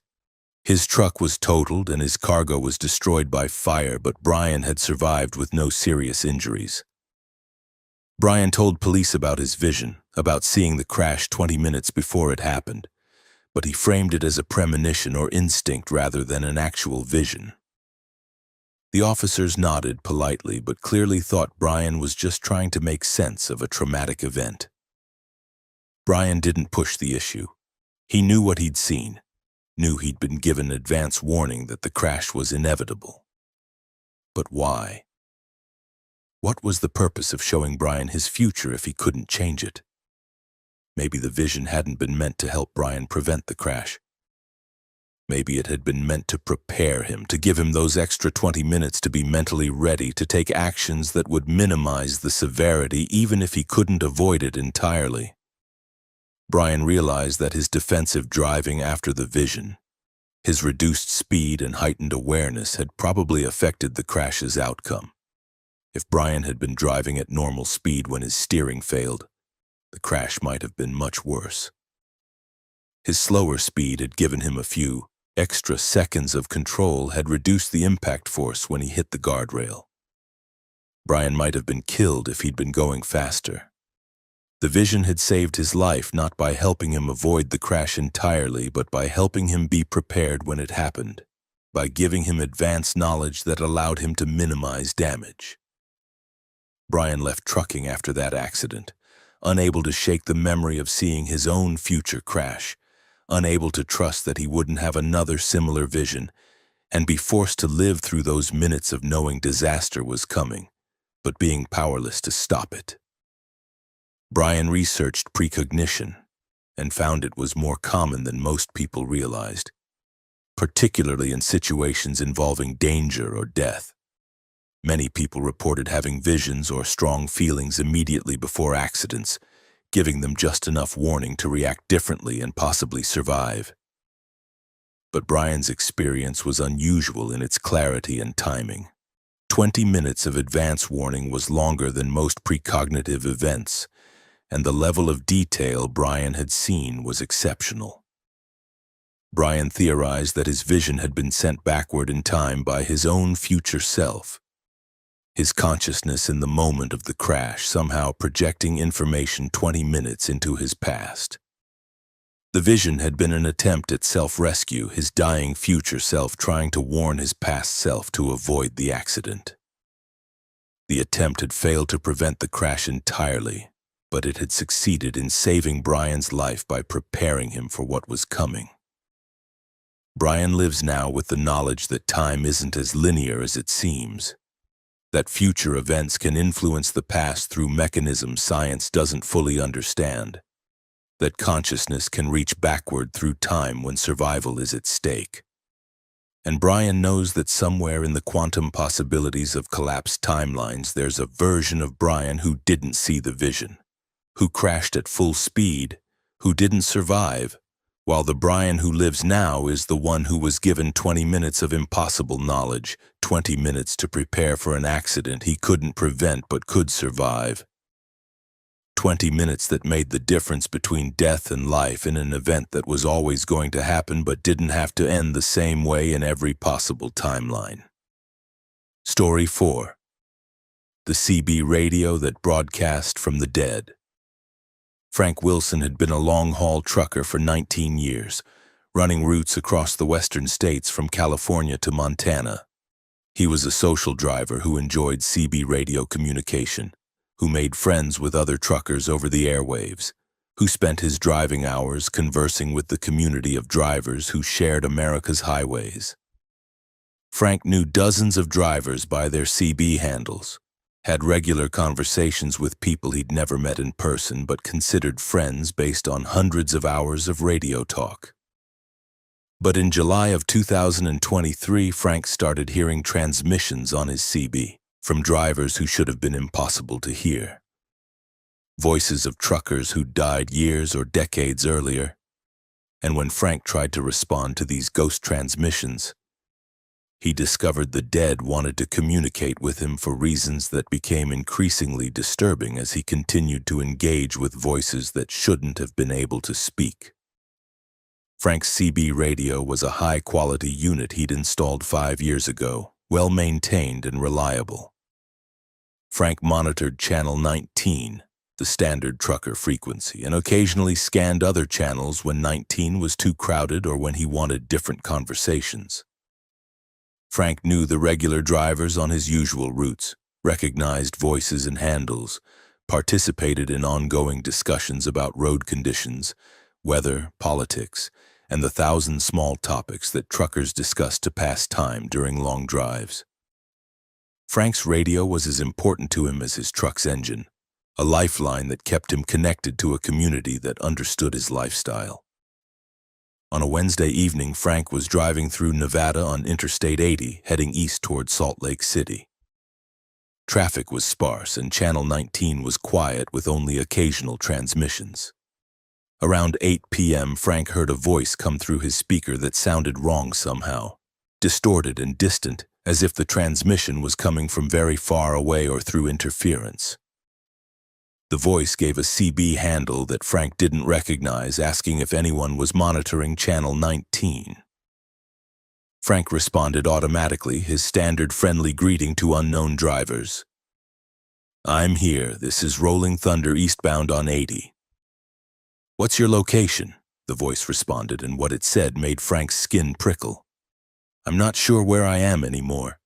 His truck was totaled and his cargo was destroyed by fire, but Brian had survived with no serious injuries. Brian told police about his vision, about seeing the crash 20 minutes before it happened, but he framed it as a premonition or instinct rather than an actual vision. The officers nodded politely, but clearly thought Brian was just trying to make sense of a traumatic event. Brian didn't push the issue. He knew what he'd seen, knew he'd been given advance warning that the crash was inevitable. But why? What was the purpose of showing Brian his future if he couldn't change it? Maybe the vision hadn't been meant to help Brian prevent the crash. Maybe it had been meant to prepare him, to give him those extra 20 minutes to be mentally ready to take actions that would minimize the severity even if he couldn't avoid it entirely. Brian realized that his defensive driving after the vision, his reduced speed and heightened awareness had probably affected the crash's outcome. If Brian had been driving at normal speed when his steering failed, the crash might have been much worse. His slower speed had given him a few extra seconds of control, had reduced the impact force when he hit the guardrail. Brian might have been killed if he'd been going faster. The vision had saved his life not by helping him avoid the crash entirely, but by helping him be prepared when it happened, by giving him advanced knowledge that allowed him to minimize damage. Brian left trucking after that accident, unable to shake the memory of seeing his own future crash, unable to trust that he wouldn't have another similar vision, and be forced to live through those minutes of knowing disaster was coming, but being powerless to stop it. Brian researched precognition and found it was more common than most people realized, particularly in situations involving danger or death. Many people reported having visions or strong feelings immediately before accidents, giving them just enough warning to react differently and possibly survive. But Brian's experience was unusual in its clarity and timing. 20 minutes of advance warning was longer than most precognitive events, and the level of detail Brian had seen was exceptional. Brian theorized that his vision had been sent backward in time by his own future self, his consciousness in the moment of the crash somehow projecting information 20 minutes into his past. The vision had been an attempt at self-rescue, his dying future self trying to warn his past self to avoid the accident. The attempt had failed to prevent the crash entirely, but it had succeeded in saving Brian's life by preparing him for what was coming. Brian lives now with the knowledge that time isn't as linear as it seems, that future events can influence the past through mechanisms science doesn't fully understand, that consciousness can reach backward through time when survival is at stake. And Brian knows that somewhere in the quantum possibilities of collapsed timelines there's a version of Brian who didn't see the vision, who crashed at full speed, who didn't survive, while the Brian who lives now is the one who was given 20 minutes of impossible knowledge, 20 minutes to prepare for an accident he couldn't prevent but could survive. 20 minutes that made the difference between death and life in an event that was always going to happen but didn't have to end the same way in every possible timeline. Story 4. The CB radio that broadcast from the dead. Frank Wilson had been a long-haul trucker for 19 years, running routes across the western states from California to Montana. He was a social driver who enjoyed CB radio communication, who made friends with other truckers over the airwaves, who spent his driving hours conversing with the community of drivers who shared America's highways. Frank knew dozens of drivers by their CB handles, had regular conversations with people he'd never met in person but considered friends based on hundreds of hours of radio talk. But in July of 2023, Frank started hearing transmissions on his CB from drivers who should have been impossible to hear. Voices of truckers who died years or decades earlier. And when Frank tried to respond to these ghost transmissions, he discovered the dead wanted to communicate with him for reasons that became increasingly disturbing as he continued to engage with voices that shouldn't have been able to speak. Frank's CB radio was a high-quality unit he'd installed 5 years ago, well-maintained and reliable. Frank monitored Channel 19, the standard trucker frequency, and occasionally scanned other channels when 19 was too crowded or when he wanted different conversations. Frank knew the regular drivers on his usual routes, recognized voices and handles, participated in ongoing discussions about road conditions, weather, politics, and the 1,000 small topics that truckers discussed to pass time during long drives. Frank's radio was as important to him as his truck's engine, a lifeline that kept him connected to a community that understood his lifestyle. On a Wednesday evening, Frank was driving through Nevada on Interstate 80, heading east toward Salt Lake City. Traffic was sparse and Channel 19 was quiet with only occasional transmissions. Around 8 p.m., Frank heard a voice come through his speaker that sounded wrong somehow, distorted and distant, as if the transmission was coming from very far away or through interference. The voice gave a CB handle that Frank didn't recognize, asking if anyone was monitoring Channel 19. Frank responded automatically, his standard friendly greeting to unknown drivers. "I'm here. This is Rolling Thunder eastbound on 80. "What's your location?" the voice responded, and what it said made Frank's skin prickle. "I'm not sure where I am anymore.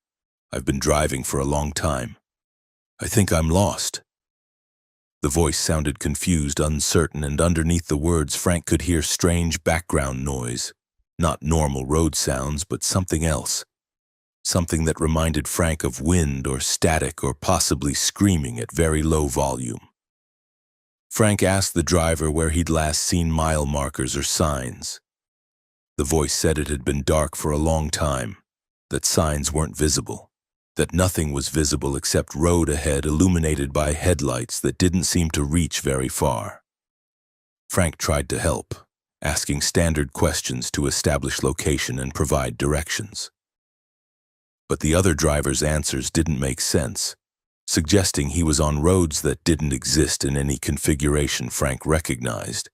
I've been driving for a long time. I think I'm lost." The voice sounded confused, uncertain, and underneath the words Frank could hear strange background noise. Not normal road sounds, but something else. Something that reminded Frank of wind or static or possibly screaming at very low volume. Frank asked the driver where he'd last seen mile markers or signs. The voice said it had been dark for a long time, that signs weren't visible, that nothing was visible except road ahead illuminated by headlights that didn't seem to reach very far. Frank tried to help, asking standard questions to establish location and provide directions. But the other driver's answers didn't make sense, suggesting he was on roads that didn't exist in any configuration Frank recognized.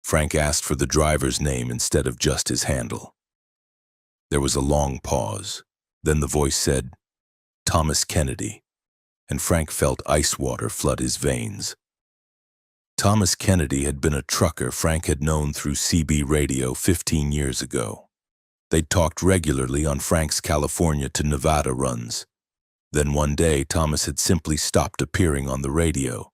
Frank asked for the driver's name instead of just his handle. There was a long pause. Then the voice said, "Thomas Kennedy," and Frank felt ice water flood his veins. Thomas Kennedy had been a trucker Frank had known through CB radio 15 years ago. They'd talked regularly on Frank's California to Nevada runs. Then one day, Thomas had simply stopped appearing on the radio.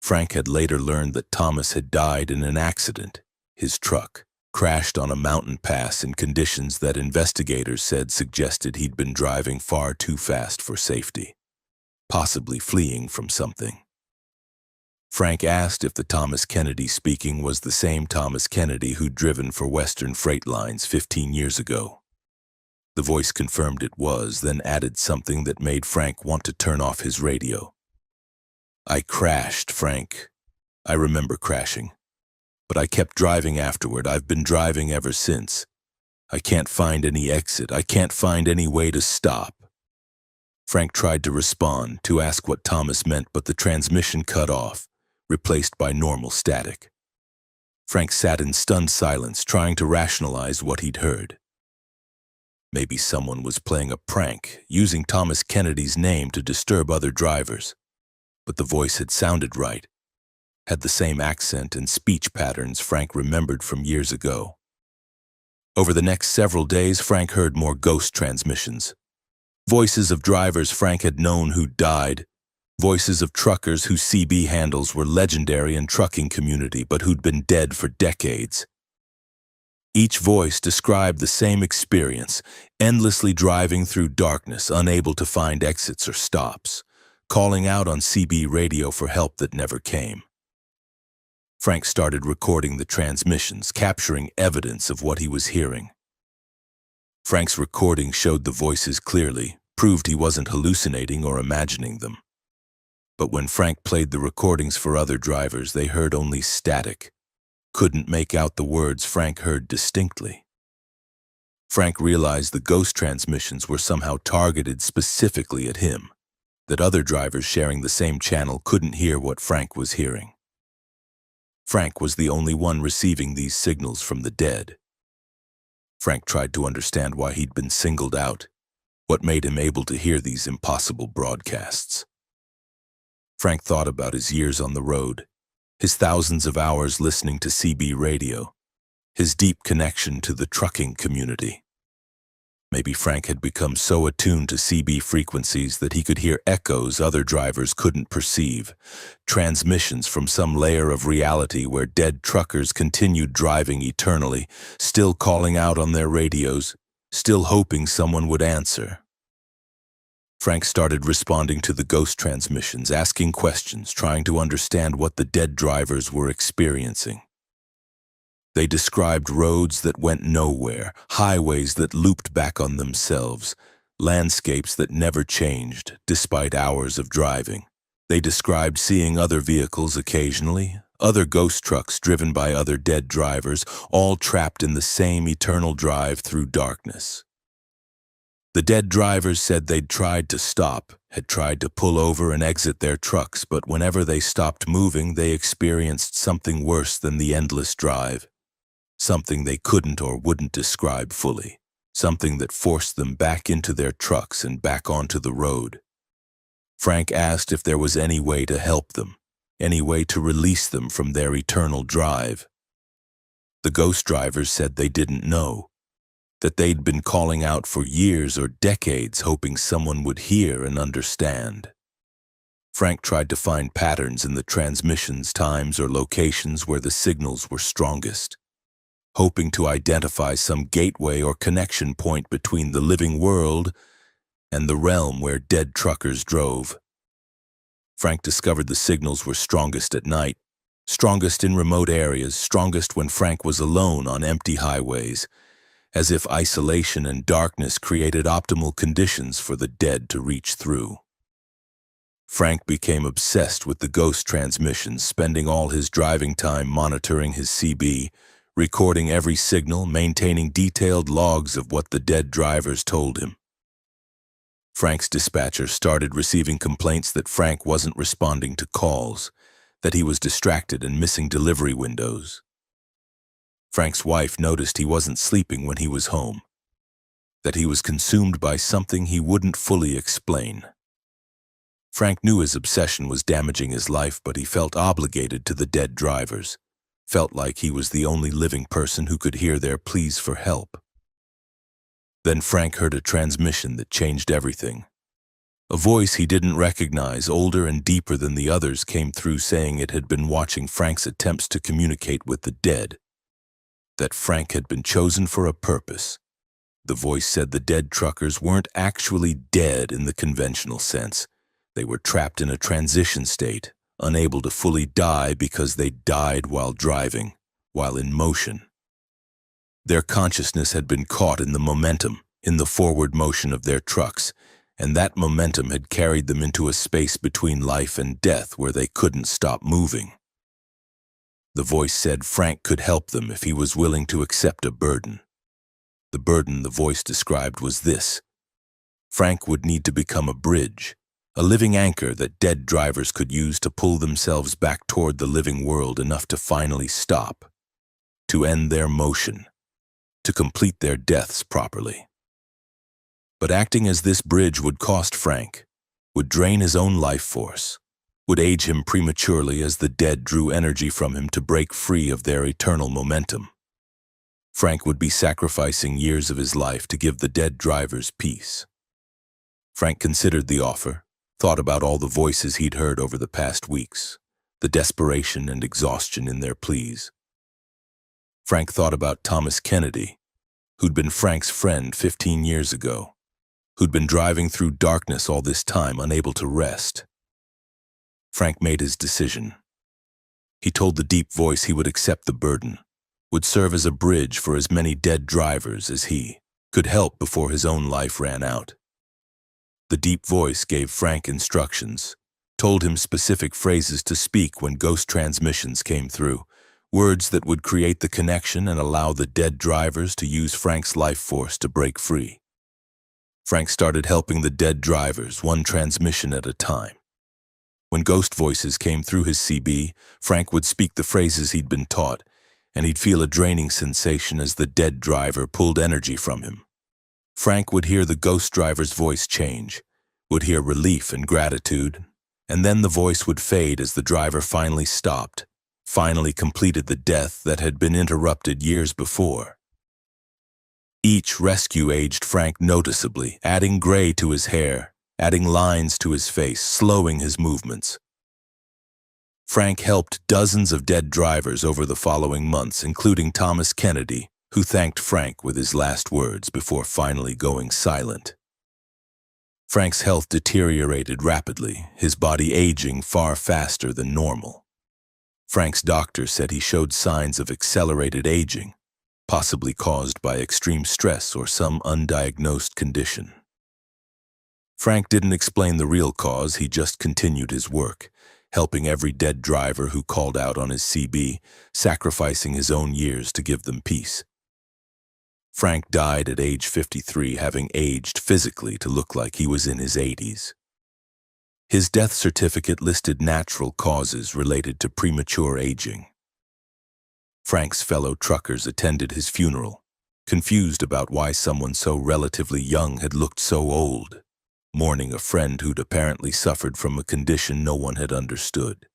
Frank had later learned that Thomas had died in an accident. His truck crashed on a mountain pass in conditions that investigators said suggested he'd been driving far too fast for safety, possibly fleeing from something. Frank asked if the Thomas Kennedy speaking was the same Thomas Kennedy who'd driven for Western Freight Lines 15 years ago. The voice confirmed it was, then added something that made Frank want to turn off his radio. "I crashed, Frank. I remember crashing. But I kept driving afterward. I've been driving ever since. I can't find any exit. I can't find any way to stop." Frank tried to respond, to ask what Thomas meant, but the transmission cut off, replaced by normal static. Frank sat in stunned silence, trying to rationalize what he'd heard. Maybe someone was playing a prank, using Thomas Kennedy's name to disturb other drivers. But the voice had sounded right, had the same accent and speech patterns Frank remembered from years ago. Over the next several days, Frank heard more ghost transmissions. Voices of drivers Frank had known who died, voices of truckers whose CB handles were legendary in trucking community but who'd been dead for decades. Each voice described the same experience, endlessly driving through darkness, unable to find exits or stops, calling out on CB radio for help that never came. Frank started recording the transmissions, capturing evidence of what he was hearing. Frank's recording showed the voices clearly, proved he wasn't hallucinating or imagining them. But when Frank played the recordings for other drivers, they heard only static, couldn't make out the words Frank heard distinctly. Frank realized the ghost transmissions were somehow targeted specifically at him, that other drivers sharing the same channel couldn't hear what Frank was hearing. Frank was the only one receiving these signals from the dead. Frank tried to understand why he'd been singled out, what made him able to hear these impossible broadcasts. Frank thought about his years on the road, his thousands of hours listening to CB radio, his deep connection to the trucking community. Maybe Frank had become so attuned to CB frequencies that he could hear echoes other drivers couldn't perceive, transmissions from some layer of reality where dead truckers continued driving eternally, still calling out on their radios, still hoping someone would answer. Frank started responding to the ghost transmissions, asking questions, trying to understand what the dead drivers were experiencing. They described roads that went nowhere, highways that looped back on themselves, landscapes that never changed despite hours of driving. They described seeing other vehicles occasionally, other ghost trucks driven by other dead drivers, all trapped in the same eternal drive through darkness. The dead drivers said they'd tried to stop, had tried to pull over and exit their trucks, but whenever they stopped moving, they experienced something worse than the endless drive. Something they couldn't or wouldn't describe fully. Something that forced them back into their trucks and back onto the road. Frank asked if there was any way to help them, any way to release them from their eternal drive. The ghost drivers said they didn't know, that they'd been calling out for years or decades hoping someone would hear and understand. Frank tried to find patterns in the transmissions, times, or locations where the signals were strongest, hoping to identify some gateway or connection point between the living world and the realm where dead truckers drove. Frank discovered the signals were strongest at night, strongest in remote areas, strongest when Frank was alone on empty highways, as if isolation and darkness created optimal conditions for the dead to reach through. Frank became obsessed with the ghost transmissions, spending all his driving time monitoring his CB, recording every signal, maintaining detailed logs of what the dead drivers told him. Frank's dispatcher started receiving complaints that Frank wasn't responding to calls, that he was distracted and missing delivery windows. Frank's wife noticed he wasn't sleeping when he was home, that he was consumed by something he wouldn't fully explain. Frank knew his obsession was damaging his life, but he felt obligated to the dead drivers, felt like he was the only living person who could hear their pleas for help. Then Frank heard a transmission that changed everything. A voice he didn't recognize, older and deeper than the others, came through saying it had been watching Frank's attempts to communicate with the dead, that Frank had been chosen for a purpose. The voice said the dead truckers weren't actually dead in the conventional sense. They were trapped in a transition state, unable to fully die because they died while driving, while in motion. Their consciousness had been caught in the momentum, in the forward motion of their trucks, and that momentum had carried them into a space between life and death where they couldn't stop moving. The voice said Frank could help them if he was willing to accept a burden. The burden the voice described was this: Frank would need to become a bridge, a living anchor that dead drivers could use to pull themselves back toward the living world enough to finally stop, to end their motion, to complete their deaths properly. But acting as this bridge would cost Frank, would drain his own life force, would age him prematurely as the dead drew energy from him to break free of their eternal momentum. Frank would be sacrificing years of his life to give the dead drivers peace. Frank considered the offer, thought about all the voices he'd heard over the past weeks, the desperation and exhaustion in their pleas. Frank thought about Thomas Kennedy, who'd been Frank's friend 15 years ago, who'd been driving through darkness all this time, unable to rest. Frank made his decision. He told the deep voice he would accept the burden, would serve as a bridge for as many dead drivers as he could help before his own life ran out. The deep voice gave Frank instructions, told him specific phrases to speak when ghost transmissions came through, words that would create the connection and allow the dead drivers to use Frank's life force to break free. Frank started helping the dead drivers, one transmission at a time. When ghost voices came through his CB, Frank would speak the phrases he'd been taught, and he'd feel a draining sensation as the dead driver pulled energy from him. Frank would hear the ghost driver's voice change, would hear relief and gratitude, and then the voice would fade as the driver finally stopped, finally completed the death that had been interrupted years before. Each rescue aged Frank noticeably, adding gray to his hair, adding lines to his face, slowing his movements. Frank helped dozens of dead drivers over the following months, including Thomas Kennedy, who thanked Frank with his last words before finally going silent. Frank's health deteriorated rapidly, his body aging far faster than normal. Frank's doctor said he showed signs of accelerated aging, possibly caused by extreme stress or some undiagnosed condition. Frank didn't explain the real cause, he just continued his work, helping every dead driver who called out on his CB, sacrificing his own years to give them peace. Frank died at age 53, having aged physically to look like he was in his 80s. His death certificate listed natural causes related to premature aging. Frank's fellow truckers attended his funeral, confused about why someone so relatively young had looked so old, mourning a friend who'd apparently suffered from a condition no one had understood.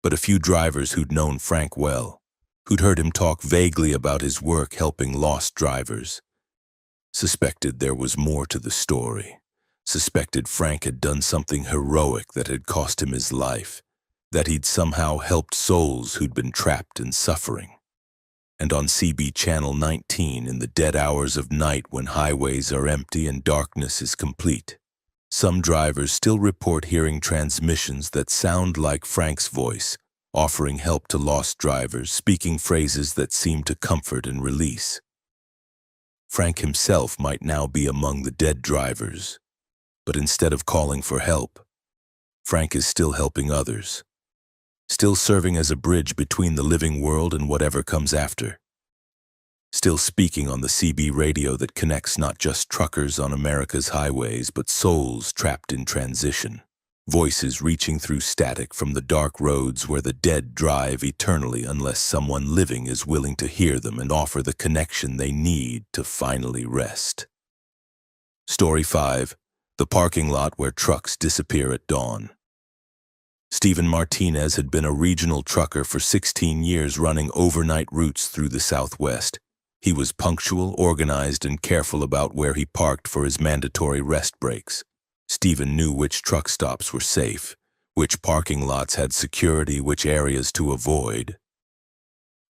But a few drivers who'd known Frank well, who'd heard him talk vaguely about his work helping lost drivers, suspected there was more to the story, suspected Frank had done something heroic that had cost him his life, that he'd somehow helped souls who'd been trapped in suffering. And on CB Channel 19, in the dead hours of night when highways are empty and darkness is complete, some drivers still report hearing transmissions that sound like Frank's voice, offering help to lost drivers, speaking phrases that seem to comfort and release. Frank himself might now be among the dead drivers, but instead of calling for help, Frank is still helping others, still serving as a bridge between the living world and whatever comes after, still speaking on the CB radio that connects not just truckers on America's highways, but souls trapped in transition, voices reaching through static from the dark roads where the dead drive eternally unless someone living is willing to hear them and offer the connection they need to finally rest. Story 5. The parking lot where trucks disappear at dawn. Stephen Martinez had been a regional trucker for 16 years running overnight routes through the Southwest. He was punctual, organized, and careful about where he parked for his mandatory rest breaks. Stephen knew which truck stops were safe, which parking lots had security, which areas to avoid.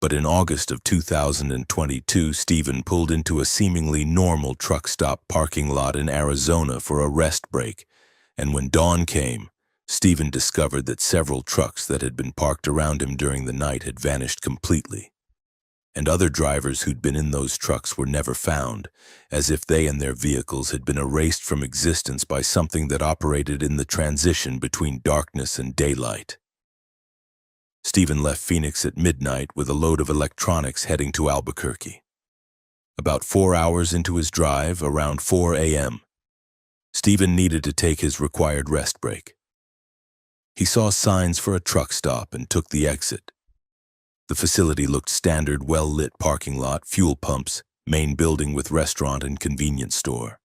But in August of 2022, Stephen pulled into a seemingly normal truck stop parking lot in Arizona for a rest break, and when dawn came, Stephen discovered that several trucks that had been parked around him during the night had vanished completely, and other drivers who'd been in those trucks were never found, as if they and their vehicles had been erased from existence by something that operated in the transition between darkness and daylight. Stephen left Phoenix at midnight with a load of electronics heading to Albuquerque. About 4 hours into his drive, around 4 a.m., Stephen needed to take his required rest break. He saw signs for a truck stop and took the exit. The facility looked standard, well-lit parking lot, fuel pumps, main building with restaurant and convenience store.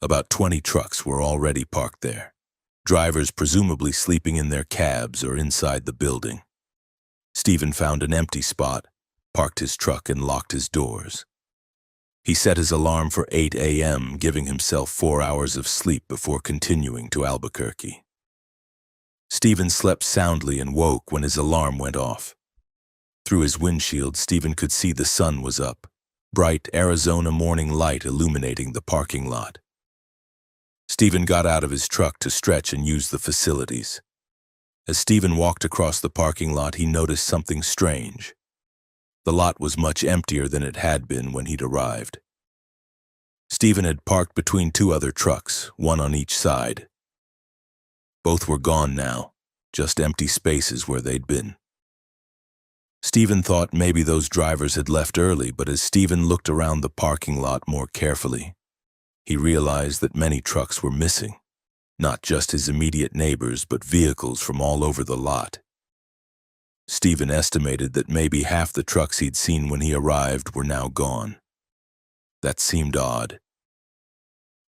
About 20 trucks were already parked there, drivers presumably sleeping in their cabs or inside the building. Stephen found an empty spot, parked his truck, and locked his doors. He set his alarm for 8 a.m., giving himself 4 hours of sleep before continuing to Albuquerque. Stephen slept soundly and woke when his alarm went off. Through his windshield, Stephen could see the sun was up, bright Arizona morning light illuminating the parking lot. Stephen got out of his truck to stretch and use the facilities. As Stephen walked across the parking lot, he noticed something strange. The lot was much emptier than it had been when he'd arrived. Stephen had parked between 2 other trucks, one on each side. Both were gone now, just empty spaces where they'd been. Stephen thought maybe those drivers had left early, but as Stephen looked around the parking lot more carefully, he realized that many trucks were missing, not just his immediate neighbors, but vehicles from all over the lot. Stephen estimated that maybe half the trucks he'd seen when he arrived were now gone. That seemed odd.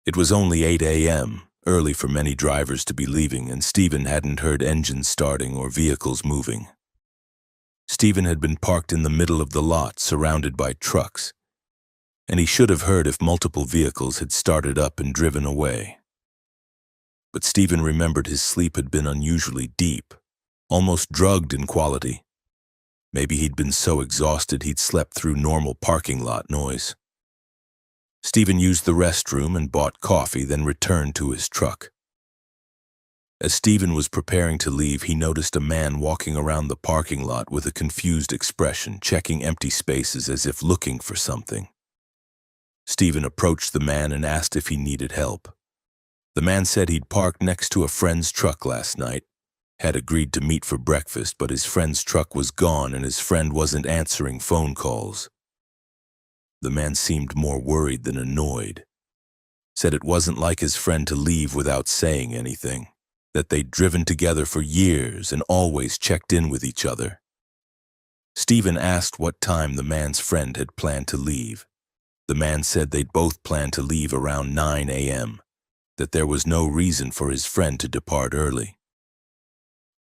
It was only 8 a.m., early for many drivers to be leaving, and Stephen hadn't heard engines starting or vehicles moving. Stephen had been parked in the middle of the lot, surrounded by trucks, and he should have heard if multiple vehicles had started up and driven away. But Stephen remembered his sleep had been unusually deep, almost drugged in quality. Maybe he'd been so exhausted he'd slept through normal parking lot noise. Stephen used the restroom and bought coffee, then returned to his truck. As Stephen was preparing to leave, he noticed a man walking around the parking lot with a confused expression, checking empty spaces as if looking for something. Stephen approached the man and asked if he needed help. The man said he'd parked next to a friend's truck last night, had agreed to meet for breakfast, but his friend's truck was gone and his friend wasn't answering phone calls. The man seemed more worried than annoyed. Said it wasn't like his friend to leave without saying anything, that they'd driven together for years and always checked in with each other. Stephen asked what time the man's friend had planned to leave. The man said they'd both planned to leave around 9 a.m., that there was no reason for his friend to depart early.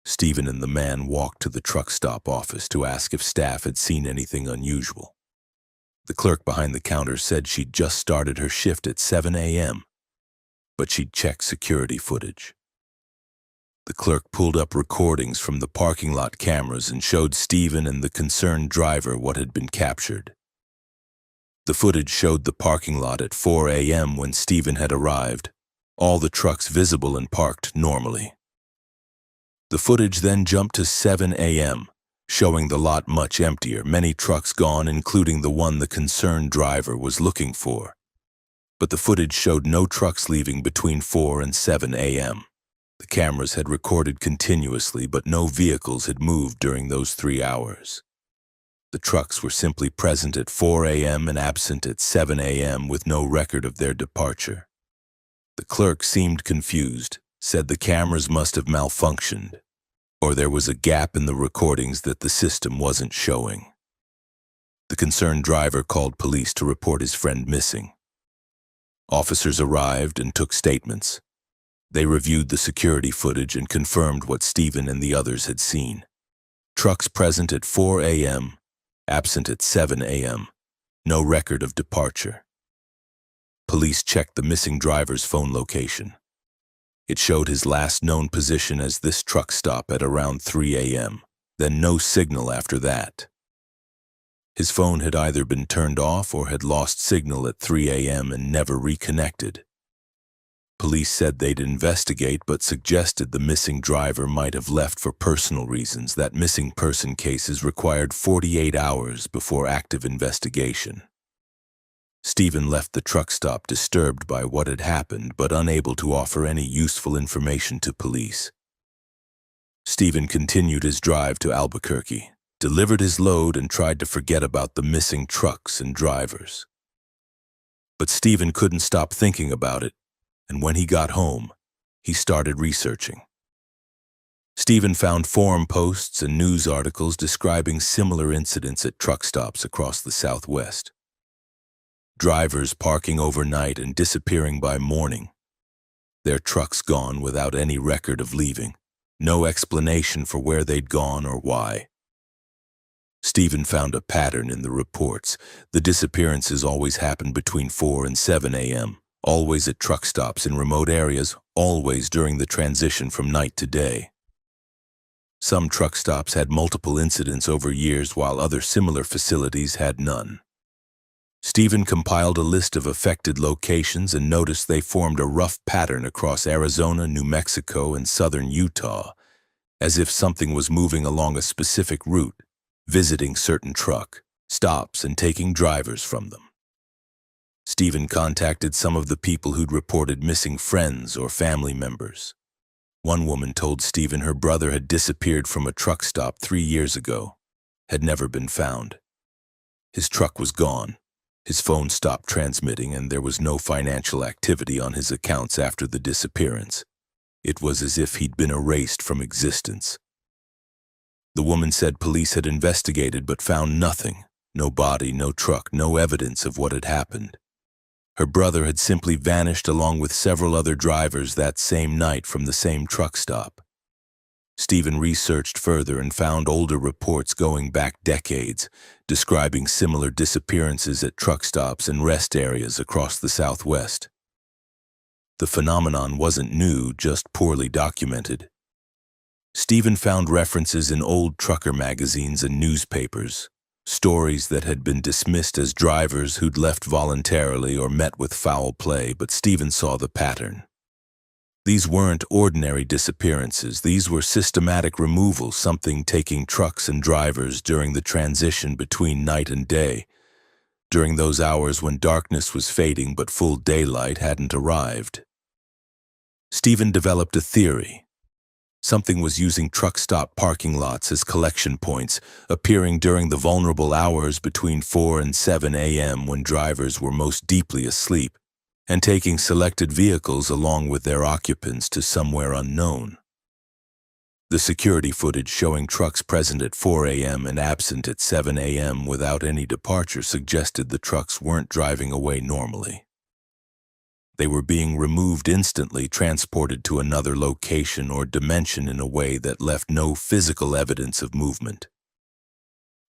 Stephen and the man walked to the truck stop office to ask if staff had seen anything unusual. The clerk behind the counter said she'd just started her shift at 7 a.m., but she'd checked security footage. The clerk pulled up recordings from the parking lot cameras and showed Stephen and the concerned driver what had been captured. The footage showed the parking lot at 4 a.m. when Stephen had arrived, all the trucks visible and parked normally. The footage then jumped to 7 a.m., showing the lot much emptier, many trucks gone, including the one the concerned driver was looking for. But the footage showed no trucks leaving between 4 and 7 a.m. The cameras had recorded continuously, but no vehicles had moved during those 3 hours. The trucks were simply present at 4 a.m. and absent at 7 a.m. with no record of their departure. The clerk seemed confused, said the cameras must have malfunctioned, or there was a gap in the recordings that the system wasn't showing. The concerned driver called police to report his friend missing. Officers arrived and took statements. They reviewed the security footage and confirmed what Stephen and the others had seen. Trucks present at 4 a.m., absent at 7 a.m., no record of departure. Police checked the missing driver's phone location. It showed his last known position as this truck stop at around 3 a.m., then no signal after that. His phone had either been turned off or had lost signal at 3 a.m. and never reconnected. Police said they'd investigate, but suggested the missing driver might have left for personal reasons, that missing person cases required 48 hours before active investigation. Stephen left the truck stop disturbed by what had happened, but unable to offer any useful information to police. Stephen continued his drive to Albuquerque, delivered his load, and tried to forget about the missing trucks and drivers. But Stephen couldn't stop thinking about it, and when he got home, he started researching. Stephen found forum posts and news articles describing similar incidents at truck stops across the Southwest. Drivers parking overnight and disappearing by morning. Their trucks gone without any record of leaving. No explanation for where they'd gone or why. Stephen found a pattern in the reports. The disappearances always happened between 4 and 7 a.m., always at truck stops in remote areas, always during the transition from night to day. Some truck stops had multiple incidents over years, while other similar facilities had none. Stephen compiled a list of affected locations and noticed they formed a rough pattern across Arizona, New Mexico, and southern Utah, as if something was moving along a specific route, visiting certain truck stops and taking drivers from them. Stephen contacted some of the people who'd reported missing friends or family members. One woman told Stephen her brother had disappeared from a truck stop 3 years ago, had never been found. His truck was gone. His phone stopped transmitting, and there was no financial activity on his accounts after the disappearance. It was as if he'd been erased from existence. The woman said police had investigated but found nothing. No body, no truck, no evidence of what had happened. Her brother had simply vanished along with several other drivers that same night from the same truck stop. Stephen researched further and found older reports going back decades, describing similar disappearances at truck stops and rest areas across the Southwest. The phenomenon wasn't new, just poorly documented. Stephen found references in old trucker magazines and newspapers, stories that had been dismissed as drivers who'd left voluntarily or met with foul play, but Stephen saw the pattern. These weren't ordinary disappearances. These were systematic removals, something taking trucks and drivers during the transition between night and day, during those hours when darkness was fading but full daylight hadn't arrived. Stephen developed a theory. Something was using truck stop parking lots as collection points, appearing during the vulnerable hours between 4 and 7 a.m. when drivers were most deeply asleep, and taking selected vehicles along with their occupants to somewhere unknown. The security footage showing trucks present at 4 a.m. and absent at 7 a.m. without any departure suggested the trucks weren't driving away normally. They were being removed instantly, transported to another location or dimension in a way that left no physical evidence of movement.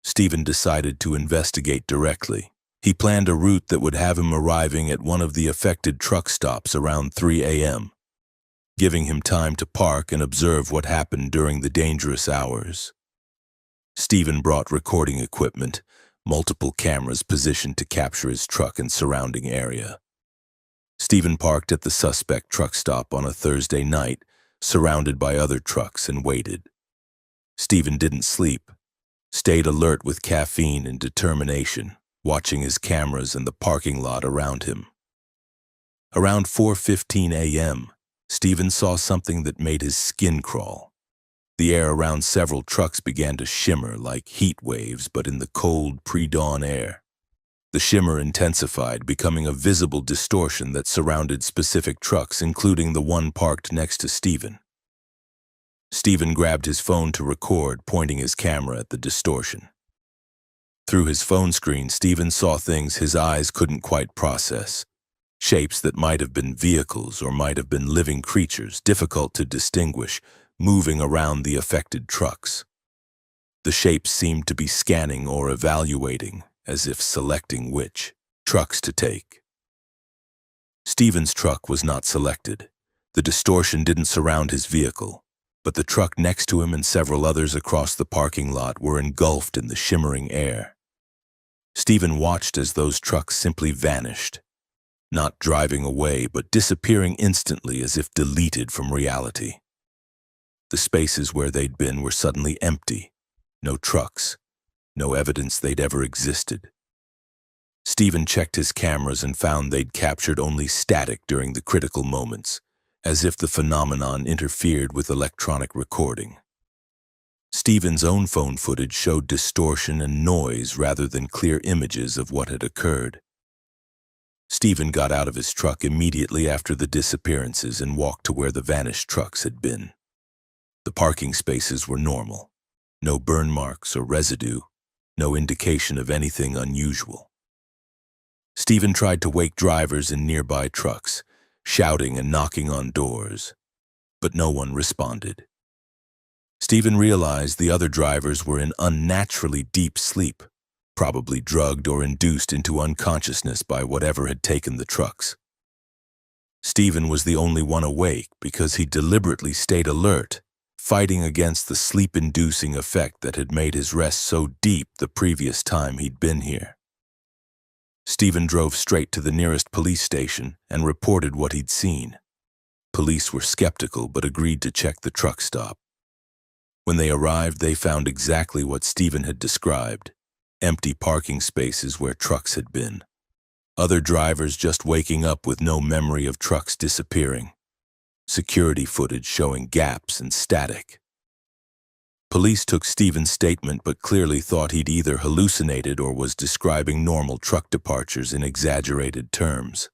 Stephen decided to investigate directly. He planned a route that would have him arriving at one of the affected truck stops around 3 a.m., giving him time to park and observe what happened during the dangerous hours. Stephen brought recording equipment, multiple cameras positioned to capture his truck and surrounding area. Stephen parked at the suspect truck stop on a Thursday night, surrounded by other trucks, and waited. Stephen didn't sleep, stayed alert with caffeine and determination, watching his cameras and the parking lot around him. Around 4:15 a.m., Stephen saw something that made his skin crawl. The air around several trucks began to shimmer like heat waves, but in the cold, pre-dawn air. The shimmer intensified, becoming a visible distortion that surrounded specific trucks, including the one parked next to Stephen. Stephen grabbed his phone to record, pointing his camera at the distortion. Through his phone screen, Stephen saw things his eyes couldn't quite process. Shapes that might have been vehicles or might have been living creatures, difficult to distinguish, moving around the affected trucks. The shapes seemed to be scanning or evaluating, as if selecting which trucks to take. Stephen's truck was not selected. The distortion didn't surround his vehicle, but the truck next to him and several others across the parking lot were engulfed in the shimmering air. Stephen watched as those trucks simply vanished, not driving away, but disappearing instantly as if deleted from reality. The spaces where they'd been were suddenly empty. No trucks, no evidence they'd ever existed. Stephen checked his cameras and found they'd captured only static during the critical moments, as if the phenomenon interfered with electronic recording. Stephen's own phone footage showed distortion and noise rather than clear images of what had occurred. Stephen got out of his truck immediately after the disappearances and walked to where the vanished trucks had been. The parking spaces were normal. No burn marks or residue, no indication of anything unusual. Stephen tried to wake drivers in nearby trucks, shouting and knocking on doors, but no one responded. Stephen realized the other drivers were in unnaturally deep sleep, probably drugged or induced into unconsciousness by whatever had taken the trucks. Stephen was the only one awake because he deliberately stayed alert, fighting against the sleep-inducing effect that had made his rest so deep the previous time he'd been here. Stephen drove straight to the nearest police station and reported what he'd seen. Police were skeptical but agreed to check the truck stop. When they arrived, they found exactly what Stephen had described: empty parking spaces where trucks had been. Other drivers just waking up with no memory of trucks disappearing. Security footage showing gaps and static. Police took Stephen's statement but clearly thought he'd either hallucinated or was describing normal truck departures in exaggerated terms.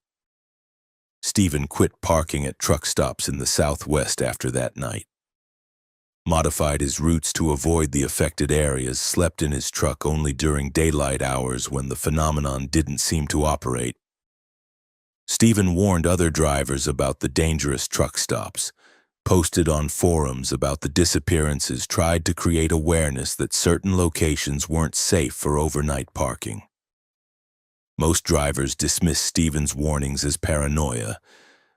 Stephen quit parking at truck stops in the Southwest after that night. Modified his routes to avoid the affected areas, slept in his truck only during daylight hours when the phenomenon didn't seem to operate. Stephen warned other drivers about the dangerous truck stops, posted on forums about the disappearances, tried to create awareness that certain locations weren't safe for overnight parking. Most drivers dismissed Stephen's warnings as paranoia,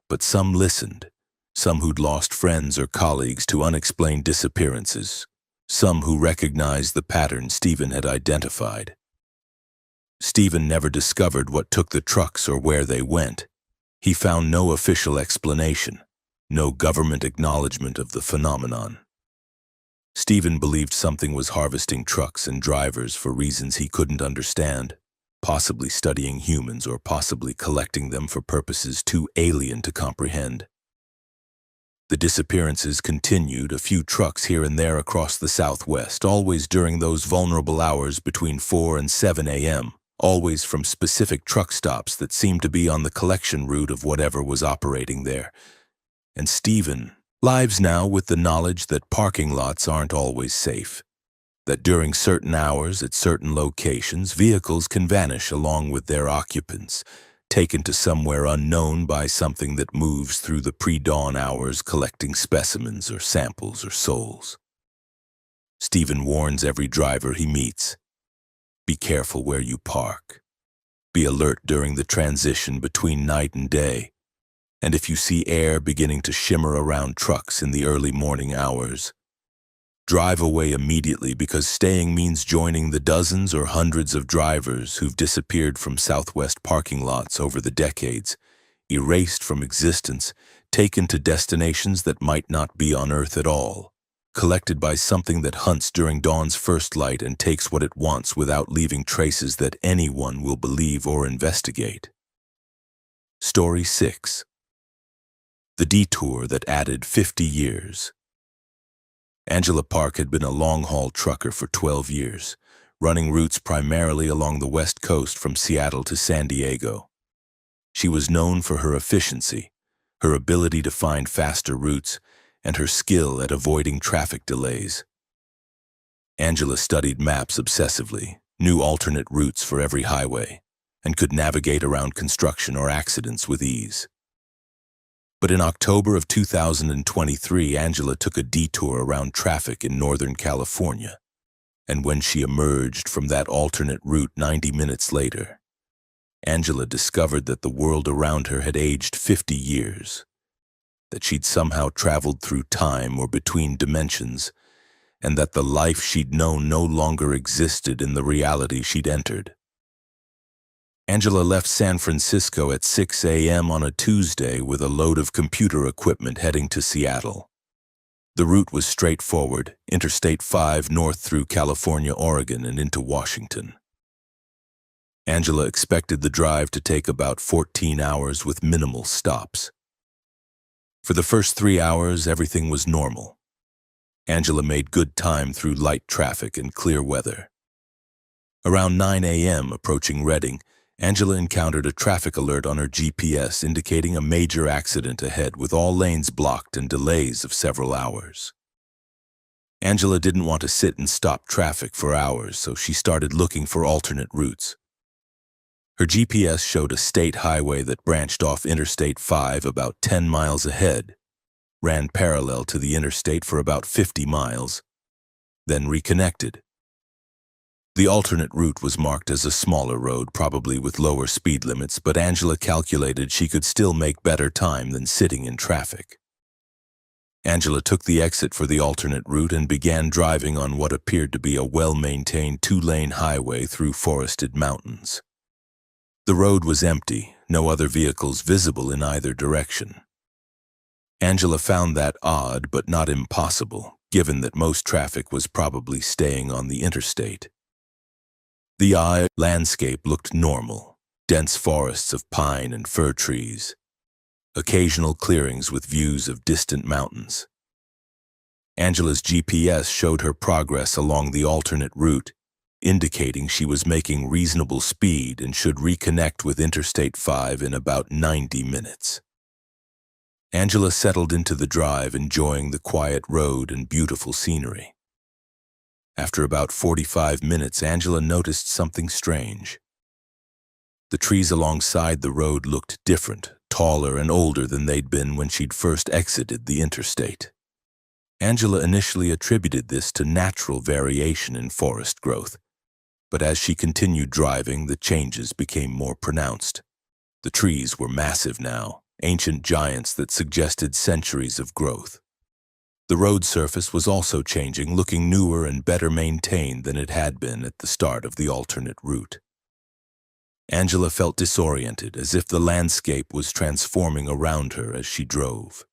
but some listened. Some who'd lost friends or colleagues to unexplained disappearances, some who recognized the pattern Stephen had identified. Stephen never discovered what took the trucks or where they went. He found no official explanation, No government acknowledgement of the phenomenon. Stephen believed something was harvesting trucks and drivers for reasons he couldn't understand, possibly studying humans or possibly collecting them for purposes too alien to comprehend. The disappearances continued, a few trucks here and there across the Southwest, always during those vulnerable hours between 4 and 7 a.m., always from specific truck stops that seemed to be on the collection route of whatever was operating there. And Stephen lives now with the knowledge that parking lots aren't always safe, that during certain hours at certain locations, vehicles can vanish along with their occupants, taken to somewhere unknown by something that moves through the pre-dawn hours collecting specimens or samples or souls. Stephen warns every driver he meets, be careful where you park. Be alert during the transition between night and day. And if you see air beginning to shimmer around trucks in the early morning hours, drive away immediately, because staying means joining the dozens or hundreds of drivers who've disappeared from Southwest parking lots over the decades, erased from existence, taken to destinations that might not be on Earth at all, collected by something that hunts during dawn's first light and takes what it wants without leaving traces that anyone will believe or investigate. Story 6. The detour that added 50 years. Angela Park had been a long-haul trucker for 12 years, running routes primarily along the West Coast from Seattle to San Diego. She was known for her efficiency, her ability to find faster routes, and her skill at avoiding traffic delays. Angela studied maps obsessively, knew alternate routes for every highway, and could navigate around construction or accidents with ease. But in October of 2023, Angela took a detour around traffic in Northern California, and when she emerged from that alternate route 90 minutes later, Angela discovered that the world around her had aged 50 years, that she'd somehow traveled through time or between dimensions, and that the life she'd known no longer existed in the reality she'd entered. Angela left San Francisco at 6 a.m. on a Tuesday with a load of computer equipment heading to Seattle. The route was straightforward, Interstate 5 north through California, Oregon, and into Washington. Angela expected the drive to take about 14 hours with minimal stops. For the first 3 hours, everything was normal. Angela made good time through light traffic and clear weather. Around 9 a.m., approaching Redding, Angela encountered a traffic alert on her GPS indicating a major accident ahead with all lanes blocked and delays of several hours. Angela didn't want to sit and stop traffic for hours, so she started looking for alternate routes. Her GPS showed a state highway that branched off Interstate 5 about 10 miles ahead, ran parallel to the interstate for about 50 miles, then reconnected. The alternate route was marked as a smaller road, probably with lower speed limits, but Angela calculated she could still make better time than sitting in traffic. Angela took the exit for the alternate route and began driving on what appeared to be a well-maintained 2-lane highway through forested mountains. The road was empty, no other vehicles visible in either direction. Angela found that odd but not impossible, given that most traffic was probably staying on the interstate. The landscape looked normal, dense forests of pine and fir trees, occasional clearings with views of distant mountains. Angela's GPS showed her progress along the alternate route, indicating she was making reasonable speed and should reconnect with Interstate 5 in about 90 minutes. Angela settled into the drive, enjoying the quiet road and beautiful scenery. After about 45 minutes, Angela noticed something strange. The trees alongside the road looked different, taller and older than they'd been when she'd first exited the interstate. Angela initially attributed this to natural variation in forest growth, but as she continued driving, the changes became more pronounced. The trees were massive now, ancient giants that suggested centuries of growth. The road surface was also changing, looking newer and better maintained than it had been at the start of the alternate route. Angela felt disoriented, as if the landscape was transforming around her as she drove.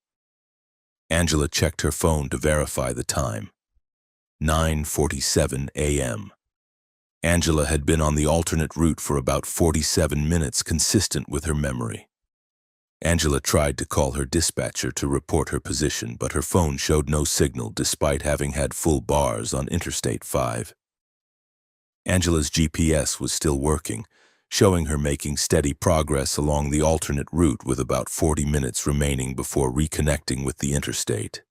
Angela checked her phone to verify the time. 9:47 a.m. Angela had been on the alternate route for about 47 minutes, consistent with her memory. Angela tried to call her dispatcher to report her position, but her phone showed no signal despite having had full bars on Interstate 5. Angela's GPS was still working, showing her making steady progress along the alternate route with about 40 minutes remaining before reconnecting with the interstate.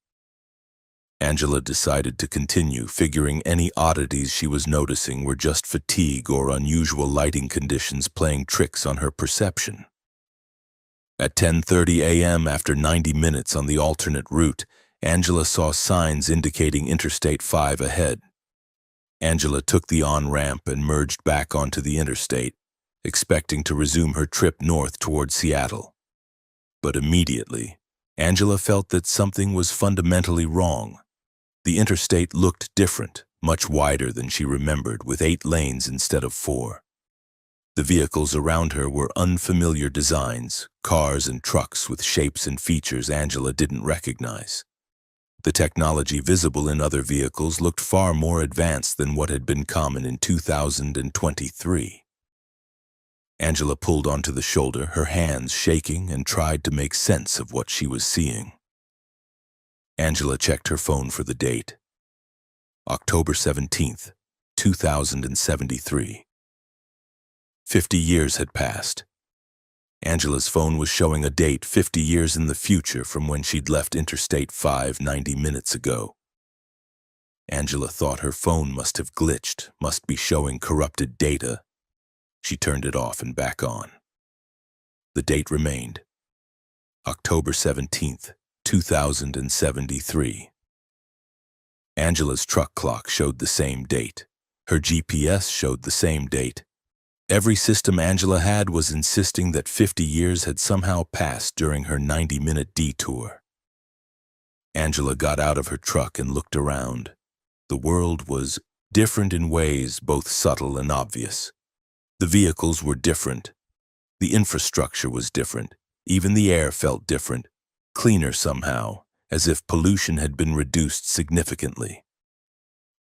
Angela decided to continue, figuring any oddities she was noticing were just fatigue or unusual lighting conditions playing tricks on her perception. At 10:30 a.m., after 90 minutes on the alternate route, Angela saw signs indicating Interstate 5 ahead. Angela took the on-ramp and merged back onto the interstate, expecting to resume her trip north toward Seattle. But immediately, Angela felt that something was fundamentally wrong. The interstate looked different, much wider than she remembered, with 8 lanes instead of 4. The vehicles around her were unfamiliar designs, cars and trucks with shapes and features Angela didn't recognize. The technology visible in other vehicles looked far more advanced than what had been common in 2023. Angela pulled onto the shoulder, her hands shaking, and tried to make sense of what she was seeing. Angela checked her phone for the date. October 17th, 2073. 50 years had passed. Angela's phone was showing a date 50 years in the future from when she'd left Interstate 5 90 minutes ago. Angela thought her phone must have glitched, must be showing corrupted data. She turned it off and back on. The date remained. October 17th, 2073. Angela's truck clock showed the same date. Her GPS showed the same date. Every system Angela had was insisting that 50 years had somehow passed during her 90-minute detour. Angela got out of her truck and looked around. The world was different in ways both subtle and obvious. The vehicles were different. The infrastructure was different. Even the air felt different, cleaner somehow, as if pollution had been reduced significantly.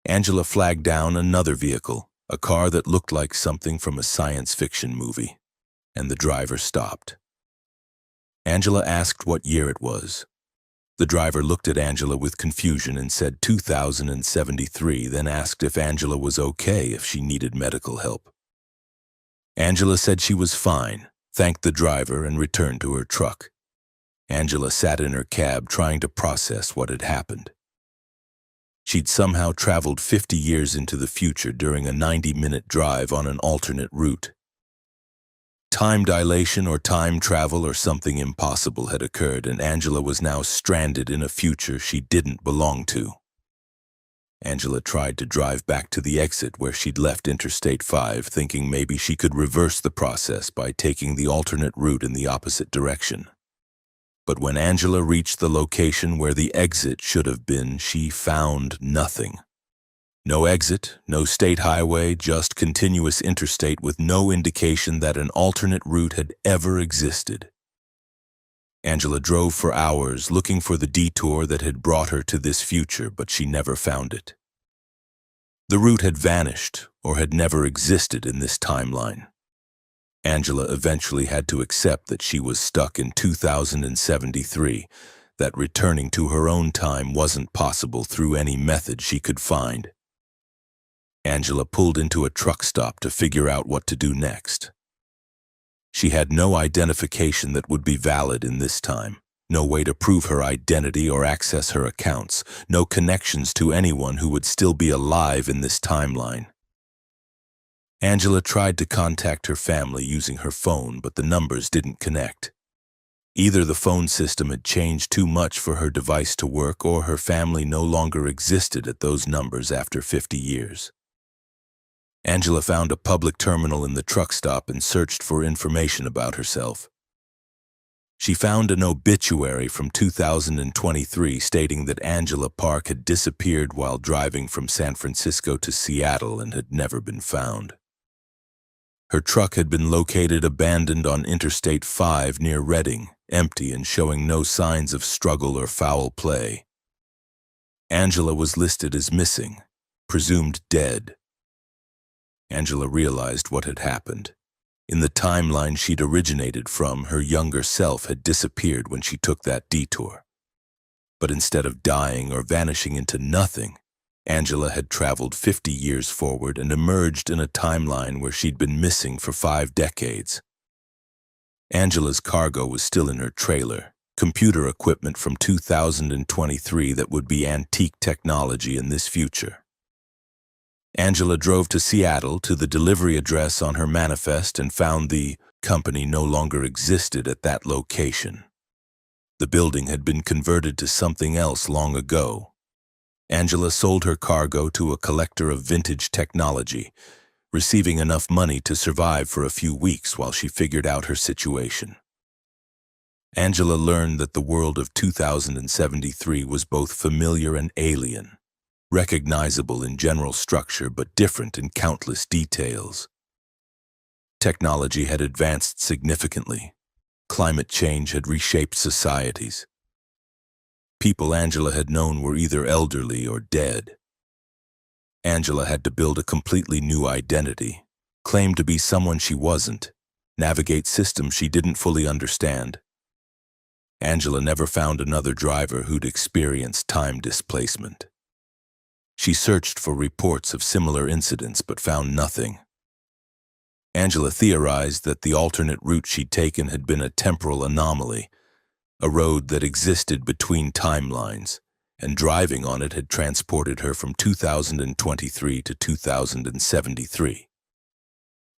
Angela flagged down another vehicle, a car that looked like something from a science fiction movie, and the driver stopped. Angela asked what year it was. The driver looked at Angela with confusion and said 2073, then asked if Angela was okay if she needed medical help. Angela said she was fine, thanked the driver, and returned to her truck. Angela sat in her cab trying to process what had happened. She'd somehow traveled 50 years into the future during a 90-minute drive on an alternate route. Time dilation or time travel or something impossible had occurred, and Angela was now stranded in a future she didn't belong to. Angela tried to drive back to the exit where she'd left Interstate 5, thinking maybe she could reverse the process by taking the alternate route in the opposite direction. But when Angela reached the location where the exit should have been, she found nothing. No exit, no state highway, just continuous interstate with no indication that an alternate route had ever existed. Angela drove for hours looking for the detour that had brought her to this future, but she never found it. The route had vanished or had never existed in this timeline. Angela eventually had to accept that she was stuck in 2073, that returning to her own time wasn't possible through any method she could find. Angela pulled into a truck stop to figure out what to do next. She had no identification that would be valid in this time, no way to prove her identity or access her accounts, no connections to anyone who would still be alive in this timeline. Angela tried to contact her family using her phone, but the numbers didn't connect. Either the phone system had changed too much for her device to work, or her family no longer existed at those numbers after 50 years. Angela found a public terminal in the truck stop and searched for information about herself. She found an obituary from 2023 stating that Angela Park had disappeared while driving from San Francisco to Seattle and had never been found. Her truck had been located abandoned on Interstate 5 near Redding, empty and showing no signs of struggle or foul play. Angela was listed as missing, presumed dead. Angela realized what had happened. In the timeline she'd originated from, her younger self had disappeared when she took that detour. But instead of dying or vanishing into nothing, Angela had traveled 50 years forward and emerged in a timeline where she'd been missing for 5 decades. Angela's cargo was still in her trailer, computer equipment from 2023 that would be antique technology in this future. Angela drove to Seattle to the delivery address on her manifest and found the company no longer existed at that location. The building had been converted to something else long ago. Angela sold her cargo to a collector of vintage technology, receiving enough money to survive for a few weeks while she figured out her situation. Angela learned that the world of 2073 was both familiar and alien, recognizable in general structure but different in countless details. Technology had advanced significantly. Climate change had reshaped societies. People Angela had known were either elderly or dead. Angela had to build a completely new identity, claim to be someone she wasn't, navigate systems she didn't fully understand. Angela never found another driver who'd experienced time displacement. She searched for reports of similar incidents but found nothing. Angela theorized that the alternate route she'd taken had been a temporal anomaly, a road that existed between timelines, and driving on it had transported her from 2023 to 2073.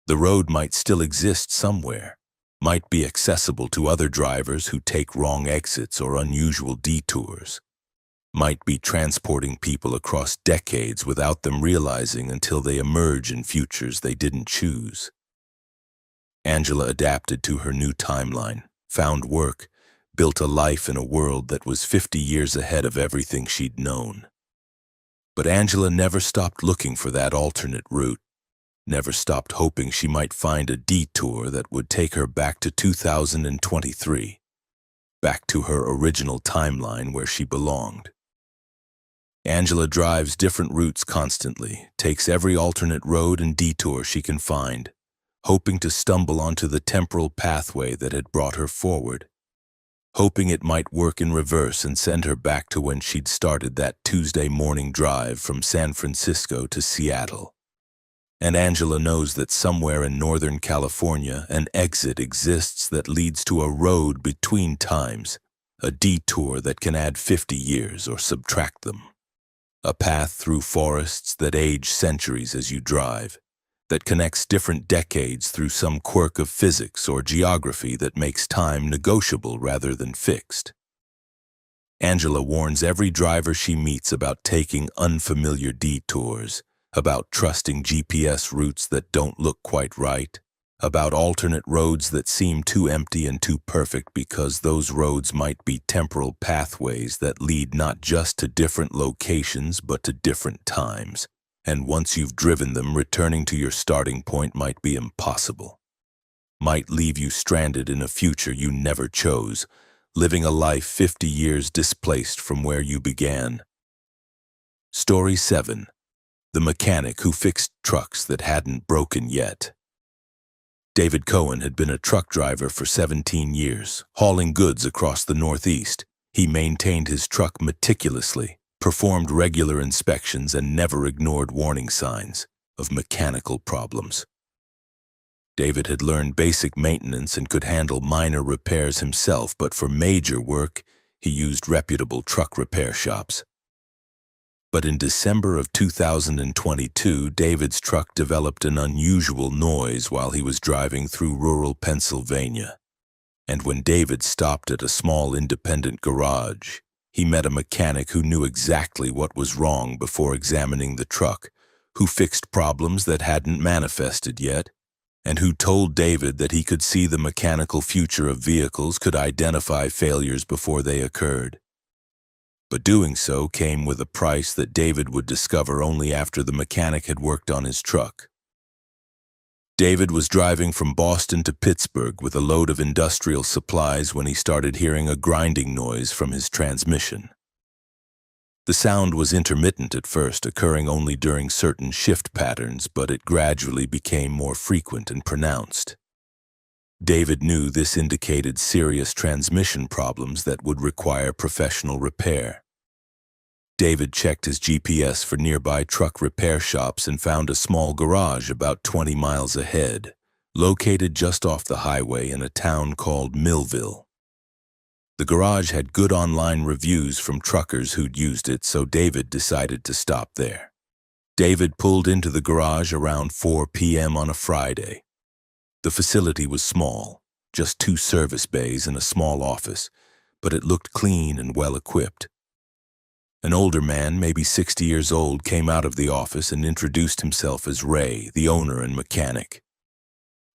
The road might still exist somewhere, might be accessible to other drivers who take wrong exits or unusual detours, might be transporting people across decades without them realizing until they emerge in futures they didn't choose. Angela adapted to her new timeline, found work, built a life in a world that was 50 years ahead of everything she'd known. But Angela never stopped looking for that alternate route, never stopped hoping she might find a detour that would take her back to 2023, back to her original timeline where she belonged. Angela drives different routes constantly, takes every alternate road and detour she can find, hoping to stumble onto the temporal pathway that had brought her forward, hoping it might work in reverse and send her back to when she'd started that Tuesday morning drive from San Francisco to Seattle. And Angela knows that somewhere in Northern California an exit exists that leads to a road between times, a detour that can add 50 years or subtract them. A path through forests that age centuries as you drive, that connects different decades through some quirk of physics or geography that makes time negotiable rather than fixed. Angela warns every driver she meets about taking unfamiliar detours, about trusting GPS routes that don't look quite right, about alternate roads that seem too empty and too perfect because those roads might be temporal pathways that lead not just to different locations but to different times. And once you've driven them, returning to your starting point might be impossible. Might leave you stranded in a future you never chose, living a life 50 years displaced from where you began. Story 7. The mechanic who fixed trucks that hadn't broken yet. David Cohen had been a truck driver for 17 years, hauling goods across the Northeast. He maintained his truck meticulously, performed regular inspections, and never ignored warning signs of mechanical problems. David had learned basic maintenance and could handle minor repairs himself, but for major work, he used reputable truck repair shops. But in December of 2022, David's truck developed an unusual noise while he was driving through rural Pennsylvania. And when David stopped at a small independent garage, he met a mechanic who knew exactly what was wrong before examining the truck, who fixed problems that hadn't manifested yet, and who told David that he could see the mechanical future of vehicles, could identify failures before they occurred. But doing so came with a price that David would discover only after the mechanic had worked on his truck. David was driving from Boston to Pittsburgh with a load of industrial supplies when he started hearing a grinding noise from his transmission. The sound was intermittent at first, occurring only during certain shift patterns, but it gradually became more frequent and pronounced. David knew this indicated serious transmission problems that would require professional repair. David checked his GPS for nearby truck repair shops and found a small garage about 20 miles ahead, located just off the highway in a town called Millville. The garage had good online reviews from truckers who'd used it, so David decided to stop there. David pulled into the garage around 4 p.m. on a Friday. The facility was small, just 2 service bays and a small office, but it looked clean and well-equipped. An older man, maybe 60 years old, came out of the office and introduced himself as Ray, the owner and mechanic.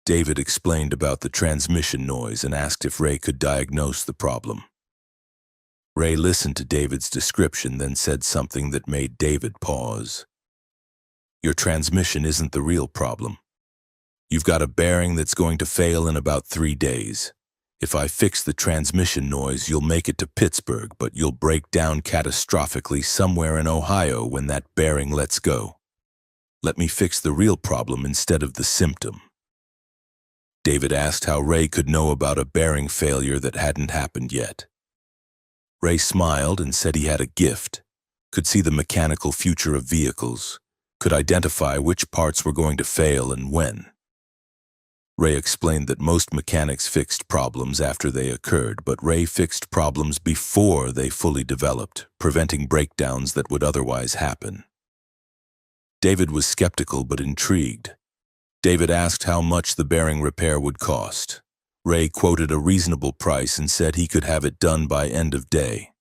David explained about the transmission noise and asked if Ray could diagnose the problem. Ray listened to David's description, then said something that made David pause. "Your transmission isn't the real problem. You've got a bearing that's going to fail in about 3 days. If I fix the transmission noise, you'll make it to Pittsburgh, but you'll break down catastrophically somewhere in Ohio when that bearing lets go. Let me fix the real problem instead of the symptom." David asked how Ray could know about a bearing failure that hadn't happened yet. Ray smiled and said he had a gift, could see the mechanical future of vehicles, could identify which parts were going to fail and when. Ray explained that most mechanics fixed problems after they occurred, but Ray fixed problems before they fully developed, preventing breakdowns that would otherwise happen. David was skeptical but intrigued. David asked how much the bearing repair would cost. Ray quoted a reasonable price and said he could have it done by end of day.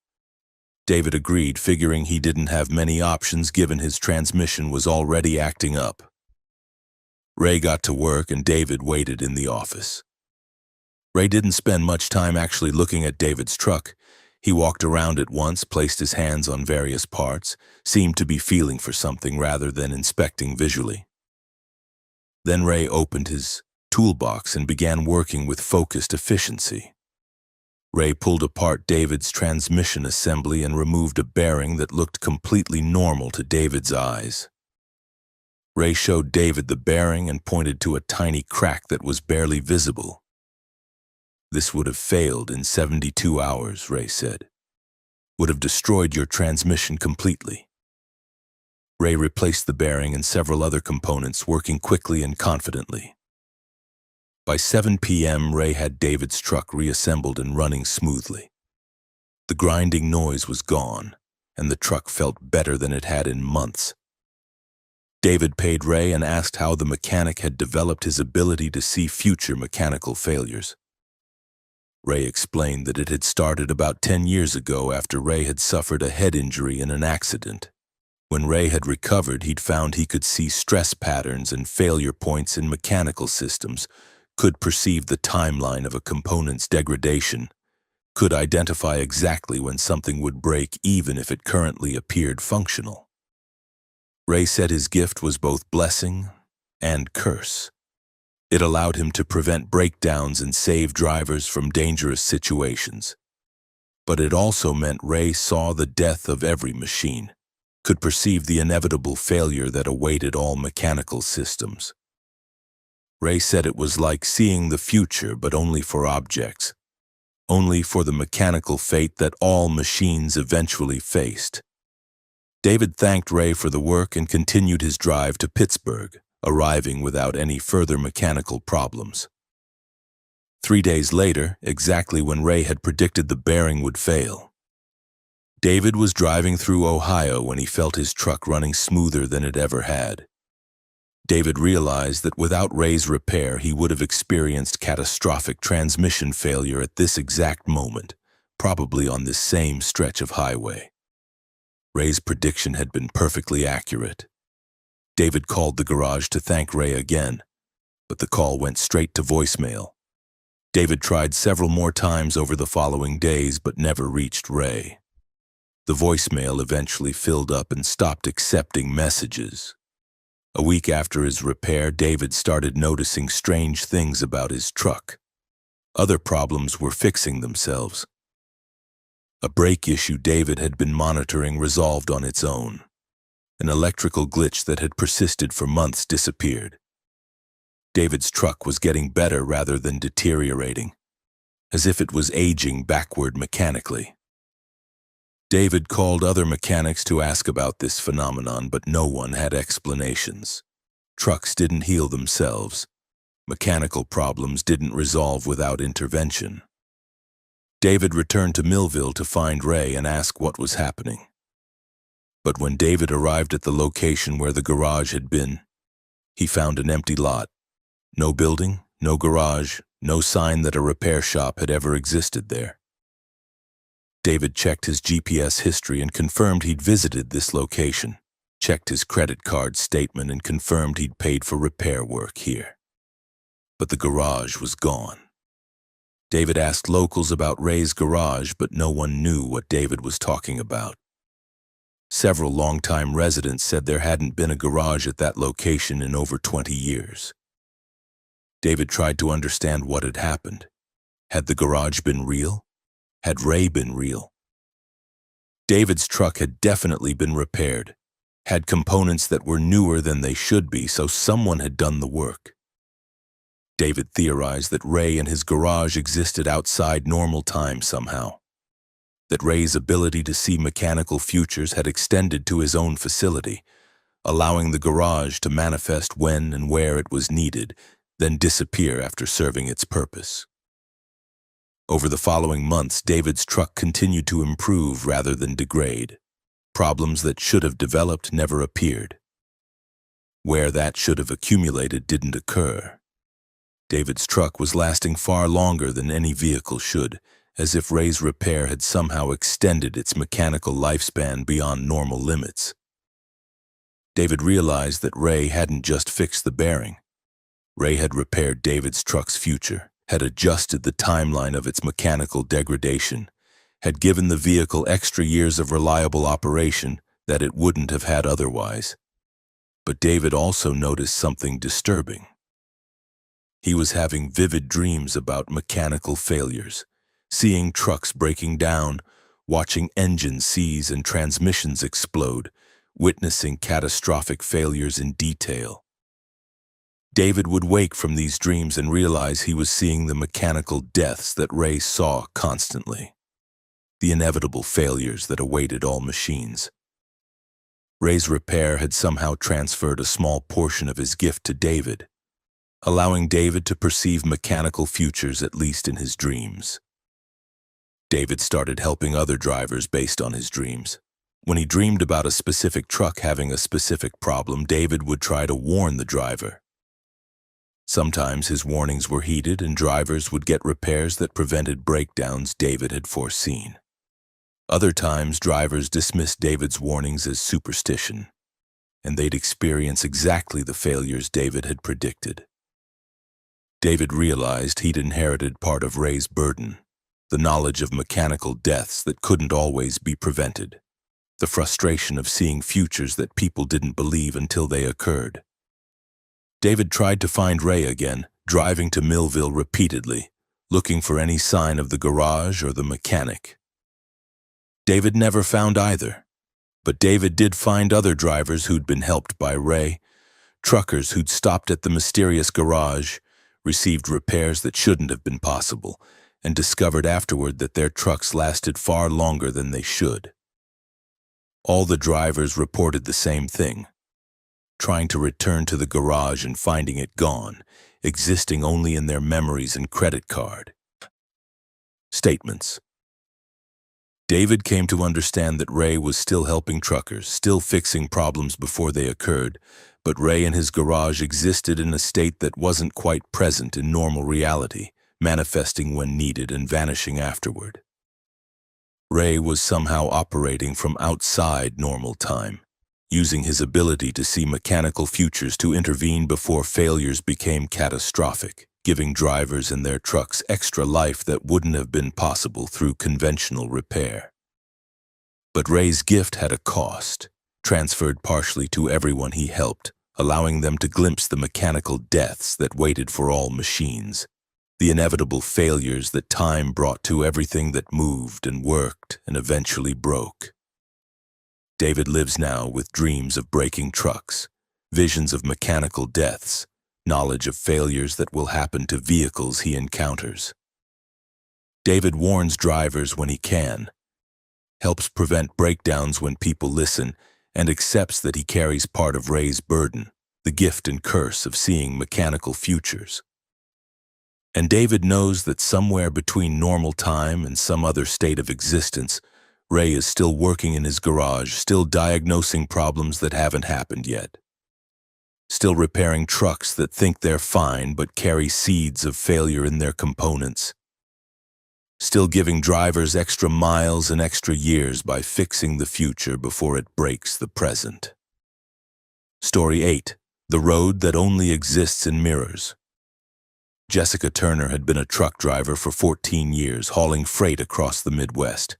David agreed, figuring he didn't have many options given his transmission was already acting up. Ray got to work and David waited in the office. Ray didn't spend much time actually looking at David's truck. He walked around it once, placed his hands on various parts, seemed to be feeling for something rather than inspecting visually. Then Ray opened his toolbox and began working with focused efficiency. Ray pulled apart David's transmission assembly and removed a bearing that looked completely normal to David's eyes. Ray showed David the bearing and pointed to a tiny crack that was barely visible. "This would have failed in 72 hours, Ray said. Would have destroyed your transmission completely." Ray replaced the bearing and several other components, working quickly and confidently. By 7 p.m., Ray had David's truck reassembled and running smoothly. The grinding noise was gone, and the truck felt better than it had in months. David paid Ray and asked how the mechanic had developed his ability to see future mechanical failures. Ray explained that it had started about 10 years ago after Ray had suffered a head injury in an accident. When Ray had recovered, he'd found he could see stress patterns and failure points in mechanical systems, could perceive the timeline of a component's degradation, could identify exactly when something would break even if it currently appeared functional. Ray said his gift was both blessing and curse. It allowed him to prevent breakdowns and save drivers from dangerous situations. But it also meant Ray saw the death of every machine, could perceive the inevitable failure that awaited all mechanical systems. Ray said it was like seeing the future, but only for objects, only for the mechanical fate that all machines eventually faced. David thanked Ray for the work and continued his drive to Pittsburgh, arriving without any further mechanical problems. 3 days later, exactly when Ray had predicted the bearing would fail, David was driving through Ohio when he felt his truck running smoother than it ever had. David realized that without Ray's repair, he would have experienced catastrophic transmission failure at this exact moment, probably on this same stretch of highway. Ray's prediction had been perfectly accurate. David called the garage to thank Ray again, but the call went straight to voicemail. David tried several more times over the following days, but never reached Ray. The voicemail eventually filled up and stopped accepting messages. A week after his repair, David started noticing strange things about his truck. Other problems were fixing themselves. A brake issue David had been monitoring resolved on its own. An electrical glitch that had persisted for months disappeared. David's truck was getting better rather than deteriorating, as if it was aging backward mechanically. David called other mechanics to ask about this phenomenon, but no one had explanations. Trucks didn't heal themselves. Mechanical problems didn't resolve without intervention. David returned to Millville to find Ray and ask what was happening. But when David arrived at the location where the garage had been, he found an empty lot. No building, no garage, no sign that a repair shop had ever existed there. David checked his GPS history and confirmed he'd visited this location, checked his credit card statement and confirmed he'd paid for repair work here. But the garage was gone. David asked locals about Ray's garage, but no one knew what David was talking about. Several longtime residents said there hadn't been a garage at that location in over 20 years. David tried to understand what had happened. Had the garage been real? Had Ray been real? David's truck had definitely been repaired, had components that were newer than they should be, so someone had done the work. David theorized that Ray and his garage existed outside normal time somehow, that Ray's ability to see mechanical futures had extended to his own facility, allowing the garage to manifest when and where it was needed, then disappear after serving its purpose. Over the following months, David's truck continued to improve rather than degrade. Problems that should have developed never appeared. Where that should have accumulated didn't occur. David's truck was lasting far longer than any vehicle should, as if Ray's repair had somehow extended its mechanical lifespan beyond normal limits. David realized that Ray hadn't just fixed the bearing. Ray had repaired David's truck's future, had adjusted the timeline of its mechanical degradation, had given the vehicle extra years of reliable operation that it wouldn't have had otherwise. But David also noticed something disturbing. He was having vivid dreams about mechanical failures, seeing trucks breaking down, watching engines seize and transmissions explode, witnessing catastrophic failures in detail. David would wake from these dreams and realize he was seeing the mechanical deaths that Ray saw constantly, the inevitable failures that awaited all machines. Ray's repair had somehow transferred a small portion of his gift to David, allowing David to perceive mechanical futures at least in his dreams. David started helping other drivers based on his dreams. When he dreamed about a specific truck having a specific problem, David would try to warn the driver. Sometimes his warnings were heeded and drivers would get repairs that prevented breakdowns David had foreseen. Other times, drivers dismissed David's warnings as superstition, and they'd experience exactly the failures David had predicted. David realized he'd inherited part of Ray's burden, the knowledge of mechanical deaths that couldn't always be prevented, the frustration of seeing futures that people didn't believe until they occurred. David tried to find Ray again, driving to Millville repeatedly, looking for any sign of the garage or the mechanic. David never found either, but David did find other drivers who'd been helped by Ray, truckers who'd stopped at the mysterious garage, received repairs that shouldn't have been possible, and discovered afterward that their trucks lasted far longer than they should. All the drivers reported the same thing. Trying to return to the garage and finding it gone, existing only in their memories and credit card. Statements. David came to understand that Ray was still helping truckers, still fixing problems before they occurred, but Ray and his garage existed in a state that wasn't quite present in normal reality, manifesting when needed and vanishing afterward. Ray was somehow operating from outside normal time, using his ability to see mechanical futures to intervene before failures became catastrophic, giving drivers and their trucks extra life that wouldn't have been possible through conventional repair. But Ray's gift had a cost, transferred partially to everyone he helped, allowing them to glimpse the mechanical deaths that waited for all machines, the inevitable failures that time brought to everything that moved and worked and eventually broke. David lives now with dreams of breaking trucks, visions of mechanical deaths, knowledge of failures that will happen to vehicles he encounters. David warns drivers when he can, helps prevent breakdowns when people listen, and accepts that he carries part of Ray's burden, the gift and curse of seeing mechanical futures. And David knows that somewhere between normal time and some other state of existence, Ray is still working in his garage, still diagnosing problems that haven't happened yet. Still repairing trucks that think they're fine but carry seeds of failure in their components. Still giving drivers extra miles and extra years by fixing the future before it breaks the present. Story 8. The Road That Only Exists in Mirrors. Jessica Turner had been a truck driver for 14 years, hauling freight across the Midwest.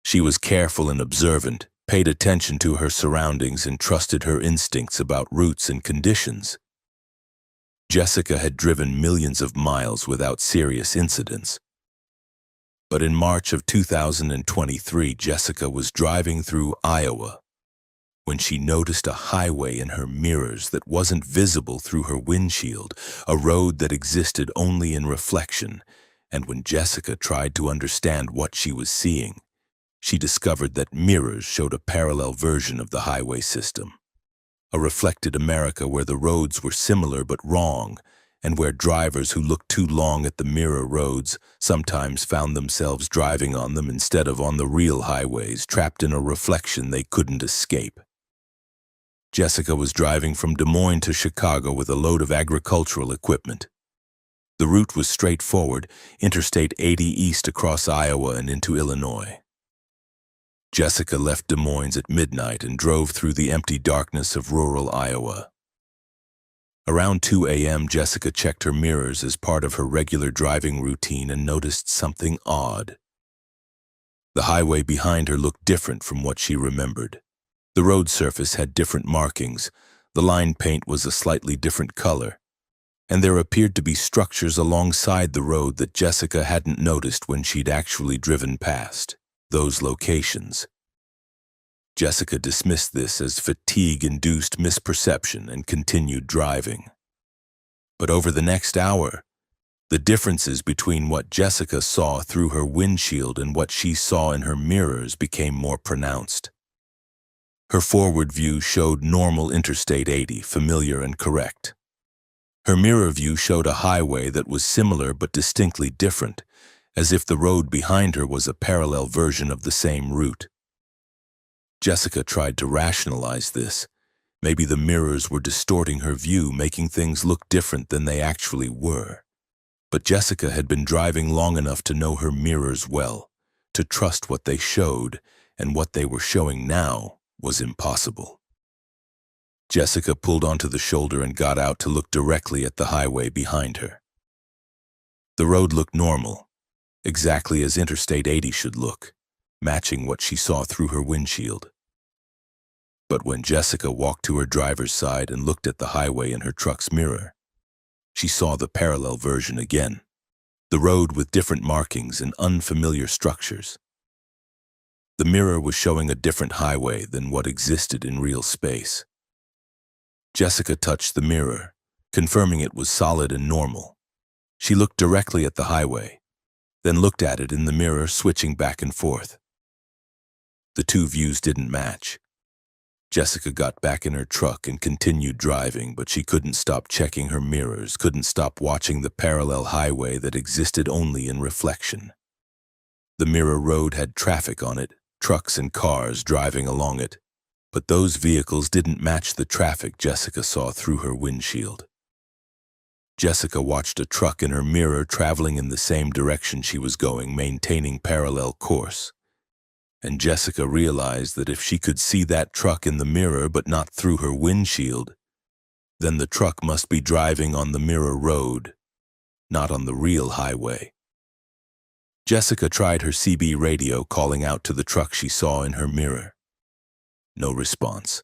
She was careful and observant, paid attention to her surroundings, and trusted her instincts about routes and conditions. Jessica had driven millions of miles without serious incidents. But in March of 2023, Jessica was driving through Iowa when she noticed a highway in her mirrors that wasn't visible through her windshield, a road that existed only in reflection. And when Jessica tried to understand what she was seeing, she discovered that mirrors showed a parallel version of the highway system, a reflected America where the roads were similar but wrong, and where drivers who looked too long at the mirror roads sometimes found themselves driving on them instead of on the real highways, trapped in a reflection they couldn't escape. Jessica was driving from Des Moines to Chicago with a load of agricultural equipment. The route was straightforward, Interstate 80 east across Iowa and into Illinois. Jessica left Des Moines at midnight and drove through the empty darkness of rural Iowa. Around 2 a.m., Jessica checked her mirrors as part of her regular driving routine and noticed something odd. The highway behind her looked different from what she remembered. The road surface had different markings, the line paint was a slightly different color, and there appeared to be structures alongside the road that Jessica hadn't noticed when she'd actually driven past those locations. Jessica dismissed this as fatigue-induced misperception and continued driving. But over the next hour, the differences between what Jessica saw through her windshield and what she saw in her mirrors became more pronounced. Her forward view showed normal Interstate 80, familiar and correct. Her mirror view showed a highway that was similar but distinctly different, as if the road behind her was a parallel version of the same route. Jessica tried to rationalize this. Maybe the mirrors were distorting her view, making things look different than they actually were. But Jessica had been driving long enough to know her mirrors well, to trust what they showed, and what they were showing now was impossible. Jessica pulled onto the shoulder and got out to look directly at the highway behind her. The road looked normal, exactly as Interstate 80 should look, matching what she saw through her windshield. But when Jessica walked to her driver's side and looked at the highway in her truck's mirror, she saw the parallel version again, the road with different markings and unfamiliar structures. The mirror was showing a different highway than what existed in real space. Jessica touched the mirror, confirming it was solid and normal. She looked directly at the highway, then looked at it in the mirror, switching back and forth. The two views didn't match. Jessica got back in her truck and continued driving, but she couldn't stop checking her mirrors, couldn't stop watching the parallel highway that existed only in reflection. The mirror road had traffic on it, trucks and cars driving along it, but those vehicles didn't match the traffic Jessica saw through her windshield. Jessica watched a truck in her mirror traveling in the same direction she was going, maintaining parallel course. And Jessica realized that if she could see that truck in the mirror but not through her windshield, then the truck must be driving on the mirror road, not on the real highway. Jessica tried her CB radio, calling out to the truck she saw in her mirror. No response.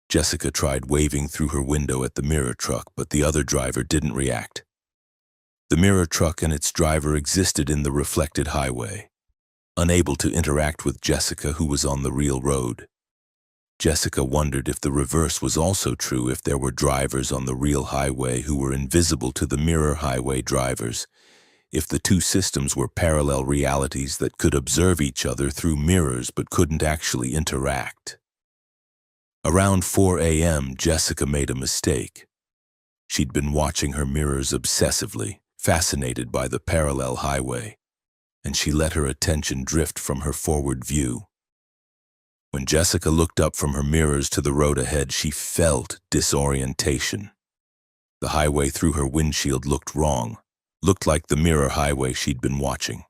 Jessica tried waving through her window at the mirror truck, but the other driver didn't react. The mirror truck and its driver existed in the reflected highway, unable to interact with Jessica, who was on the real road. Jessica wondered if the reverse was also true, if there were drivers on the real highway who were invisible to the mirror highway drivers, if the two systems were parallel realities that could observe each other through mirrors but couldn't actually interact. Around 4 a.m., Jessica made a mistake. She'd been watching her mirrors obsessively, fascinated by the parallel highway, and she let her attention drift from her forward view. When Jessica looked up from her mirrors to the road ahead, she felt disorientation. The highway through her windshield looked wrong, looked like the mirror highway she'd been watching.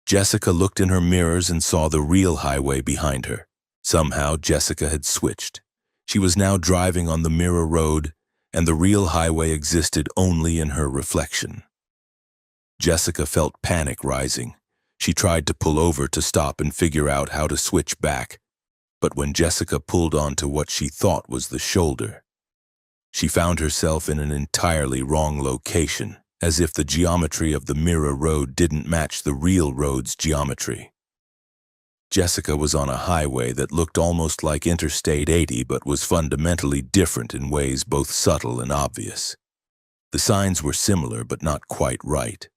Jessica looked in her mirrors and saw the real highway behind her. Somehow, Jessica had switched. She was now driving on the mirror road, and the real highway existed only in her reflection. Jessica felt panic rising. She tried to pull over to stop and figure out how to switch back, but when Jessica pulled onto what she thought was the shoulder, she found herself in an entirely wrong location, as if the geometry of the mirror road didn't match the real road's geometry. Jessica was on a highway that looked almost like Interstate 80 but was fundamentally different in ways both subtle and obvious. The signs were similar but not quite right.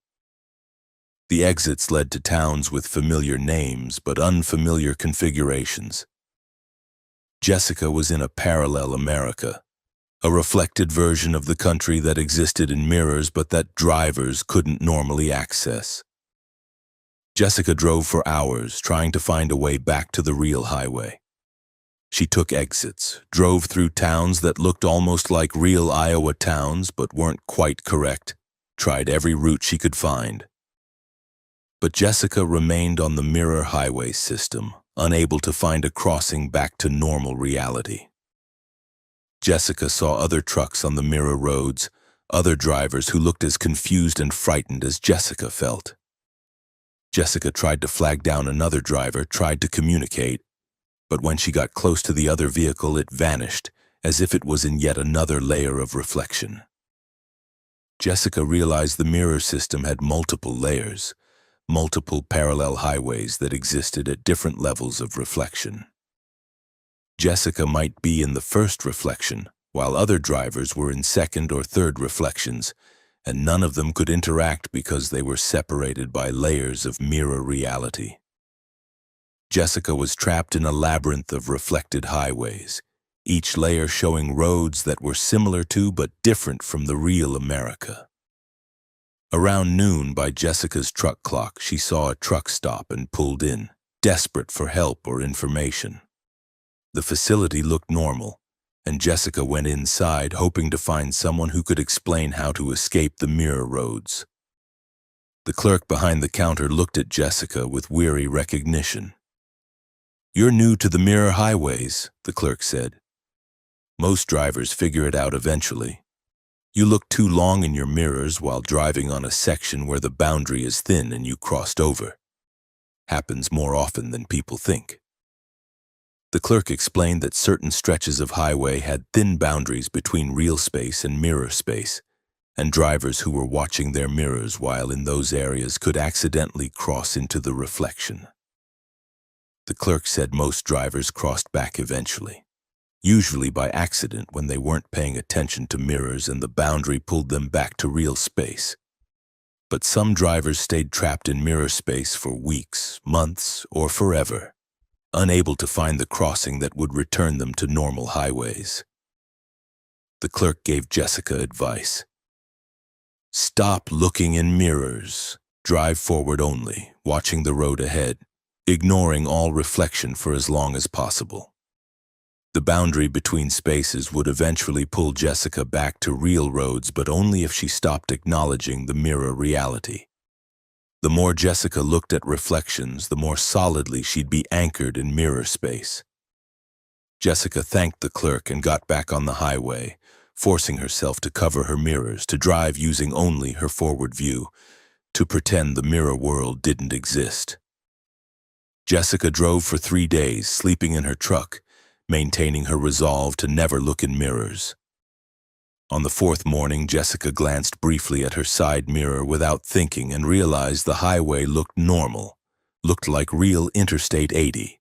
The exits led to towns with familiar names but unfamiliar configurations. Jessica was in a parallel America, a reflected version of the country that existed in mirrors but that drivers couldn't normally access. Jessica drove for hours, trying to find a way back to the real highway. She took exits, drove through towns that looked almost like real Iowa towns but weren't quite correct, tried every route she could find. But Jessica remained on the mirror highway system, unable to find a crossing back to normal reality. Jessica saw other trucks on the mirror roads, other drivers who looked as confused and frightened as Jessica felt. Jessica tried to flag down another driver, tried to communicate, but when she got close to the other vehicle, it vanished, as if it was in yet another layer of reflection. Jessica realized the mirror system had multiple layers, multiple parallel highways that existed at different levels of reflection. Jessica might be in the first reflection, while other drivers were in second or third reflections, and none of them could interact because they were separated by layers of mirror reality. Jessica was trapped in a labyrinth of reflected highways, each layer showing roads that were similar to but different from the real America. Around noon, by Jessica's truck clock, she saw a truck stop and pulled in, desperate for help or information. The facility looked normal, and Jessica went inside, hoping to find someone who could explain how to escape the mirror roads. The clerk behind the counter looked at Jessica with weary recognition. "You're new to the mirror highways," the clerk said. "Most drivers figure it out eventually. You look too long in your mirrors while driving on a section where the boundary is thin and you crossed over. Happens more often than people think." The clerk explained that certain stretches of highway had thin boundaries between real space and mirror space, and drivers who were watching their mirrors while in those areas could accidentally cross into the reflection. The clerk said most drivers crossed back eventually, usually by accident when they weren't paying attention to mirrors and the boundary pulled them back to real space. But some drivers stayed trapped in mirror space for weeks, months, or forever, unable to find the crossing that would return them to normal highways. The clerk gave Jessica advice. "Stop looking in mirrors. Drive forward only, watching the road ahead, ignoring all reflection for as long as possible." The boundary between spaces would eventually pull Jessica back to real roads, but only if she stopped acknowledging the mirror reality. The more Jessica looked at reflections, the more solidly she'd be anchored in mirror space. Jessica thanked the clerk and got back on the highway, forcing herself to cover her mirrors, to drive using only her forward view, to pretend the mirror world didn't exist. Jessica drove for 3 days, sleeping in her truck, maintaining her resolve to never look in mirrors. On the fourth morning, Jessica glanced briefly at her side mirror without thinking and realized the highway looked normal, looked like real Interstate 80.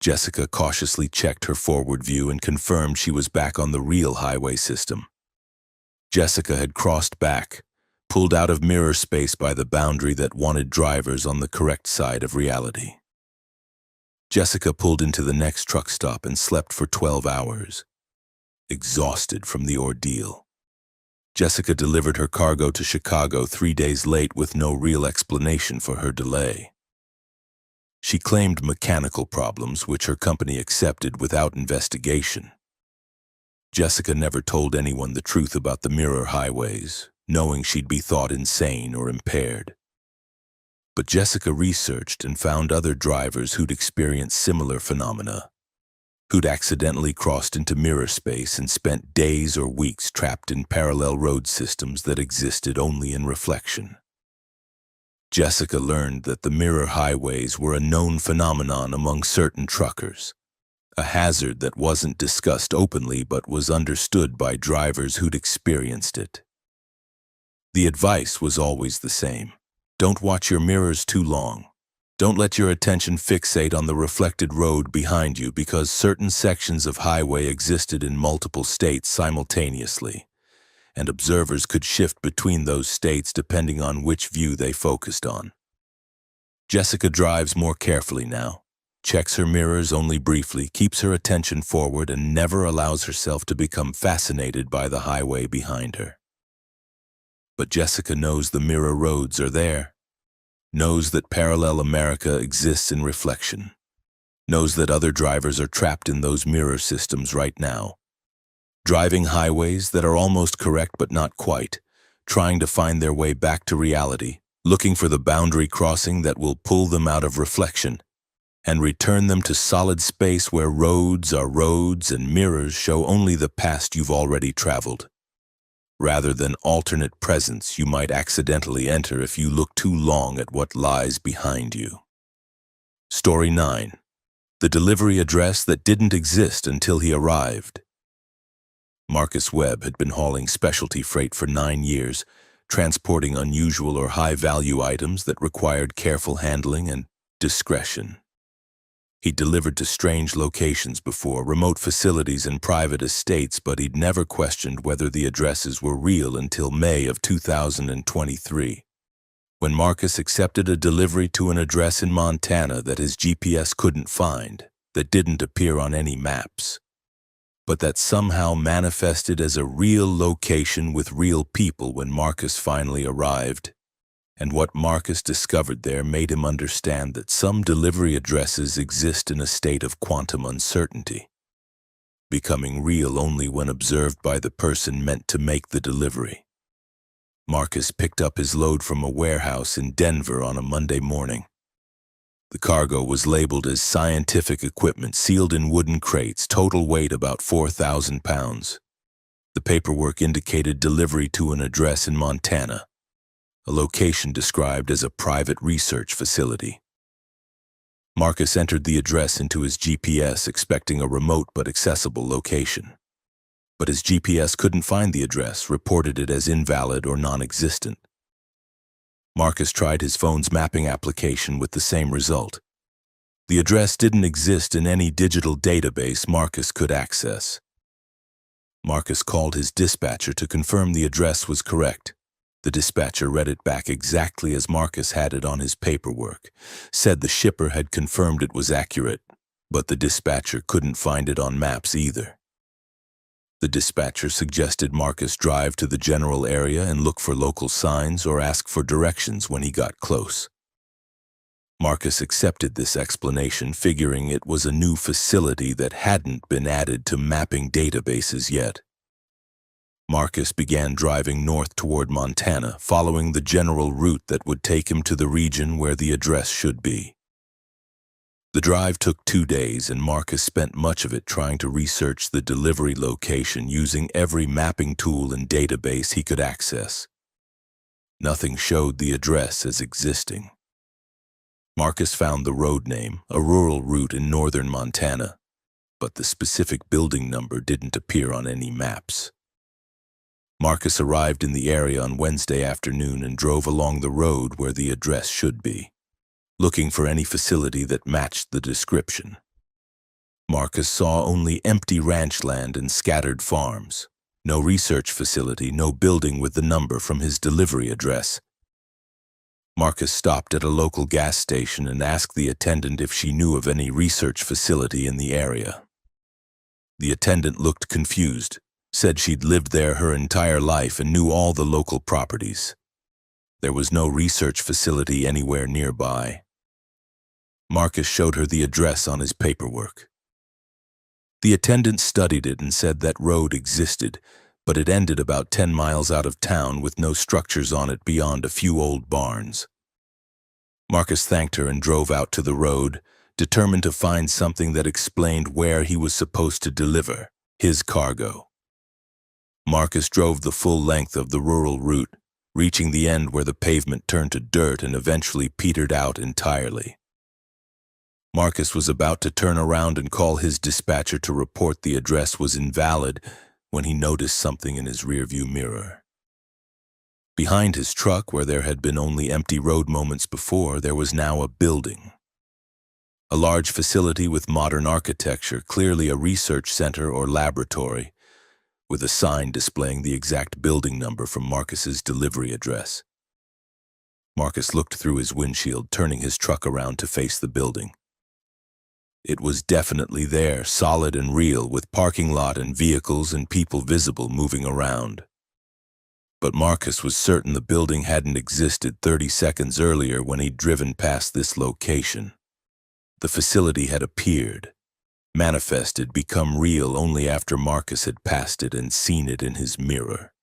Jessica cautiously checked her forward view and confirmed she was back on the real highway system. Jessica had crossed back, pulled out of mirror space by the boundary that wanted drivers on the correct side of reality. Jessica pulled into the next truck stop and slept for 12 hours, exhausted from the ordeal. Jessica delivered her cargo to Chicago 3 days late with no real explanation for her delay. She claimed mechanical problems, which her company accepted without investigation. Jessica never told anyone the truth about the mirror highways, knowing she'd be thought insane or impaired. But Jessica researched and found other drivers who'd experienced similar phenomena, who'd accidentally crossed into mirror space and spent days or weeks trapped in parallel road systems that existed only in reflection. Jessica learned that the mirror highways were a known phenomenon among certain truckers, a hazard that wasn't discussed openly but was understood by drivers who'd experienced it. The advice was always the same. Don't watch your mirrors too long. Don't let your attention fixate on the reflected road behind you because certain sections of highway existed in multiple states simultaneously, and observers could shift between those states depending on which view they focused on. Jessica drives more carefully now, checks her mirrors only briefly, keeps her attention forward, and never allows herself to become fascinated by the highway behind her. But Jessica knows the mirror roads are there, knows that parallel America exists in reflection, knows that other drivers are trapped in those mirror systems right now, driving highways that are almost correct but not quite, trying to find their way back to reality, looking for the boundary crossing that will pull them out of reflection and return them to solid space where roads are roads and mirrors show only the past you've already traveled, rather than alternate presents you might accidentally enter if you look too long at what lies behind you. Story 9. The delivery address that didn't exist until he arrived. Marcus Webb had been hauling specialty freight for 9 years, transporting unusual or high-value items that required careful handling and discretion. He'd delivered to strange locations before, remote facilities and private estates, but he'd never questioned whether the addresses were real until May of 2023, when Marcus accepted a delivery to an address in Montana that his GPS couldn't find, that didn't appear on any maps, but that somehow manifested as a real location with real people when Marcus finally arrived. And what Marcus discovered there made him understand that some delivery addresses exist in a state of quantum uncertainty, becoming real only when observed by the person meant to make the delivery. Marcus picked up his load from a warehouse in Denver on a Monday morning. The cargo was labeled as scientific equipment sealed in wooden crates, total weight about 4,000 pounds. The paperwork indicated delivery to an address in Montana, a location described as a private research facility. Marcus entered the address into his GPS expecting a remote but accessible location. But his GPS couldn't find the address, reported it as invalid or non-existent. Marcus tried his phone's mapping application with the same result. The address didn't exist in any digital database Marcus could access. Marcus called his dispatcher to confirm the address was correct. The dispatcher read it back exactly as Marcus had it on his paperwork, said the shipper had confirmed it was accurate, but the dispatcher couldn't find it on maps either. The dispatcher suggested Marcus drive to the general area and look for local signs or ask for directions when he got close. Marcus accepted this explanation, figuring it was a new facility that hadn't been added to mapping databases yet. Marcus began driving north toward Montana, following the general route that would take him to the region where the address should be. The drive took 2 days, and Marcus spent much of it trying to research the delivery location using every mapping tool and database he could access. Nothing showed the address as existing. Marcus found the road name, a rural route in northern Montana, but the specific building number didn't appear on any maps. Marcus arrived in the area on Wednesday afternoon and drove along the road where the address should be, looking for any facility that matched the description. Marcus saw only empty ranch land and scattered farms. No research facility, no building with the number from his delivery address. Marcus stopped at a local gas station and asked the attendant if she knew of any research facility in the area. The attendant looked confused, said she'd lived there her entire life and knew all the local properties. There was no research facility anywhere nearby. Marcus showed her the address on his paperwork. The attendant studied it and said that road existed, but it ended about 10 miles out of town with no structures on it beyond a few old barns. Marcus thanked her and drove out to the road, determined to find something that explained where he was supposed to deliver his cargo. Marcus drove the full length of the rural route, reaching the end where the pavement turned to dirt and eventually petered out entirely. Marcus was about to turn around and call his dispatcher to report the address was invalid when he noticed something in his rearview mirror. Behind his truck, where there had been only empty road moments before, there was now a building. A large facility with modern architecture, clearly a research center or laboratory, with a sign displaying the exact building number from Marcus's delivery address. Marcus looked through his windshield, turning his truck around to face the building. It was definitely there, solid and real, with parking lot and vehicles and people visible moving around. But Marcus was certain the building hadn't existed 30 seconds earlier when he'd driven past this location. The facility had appeared, manifested, become real only after Marcus had passed it and seen it in his mirror.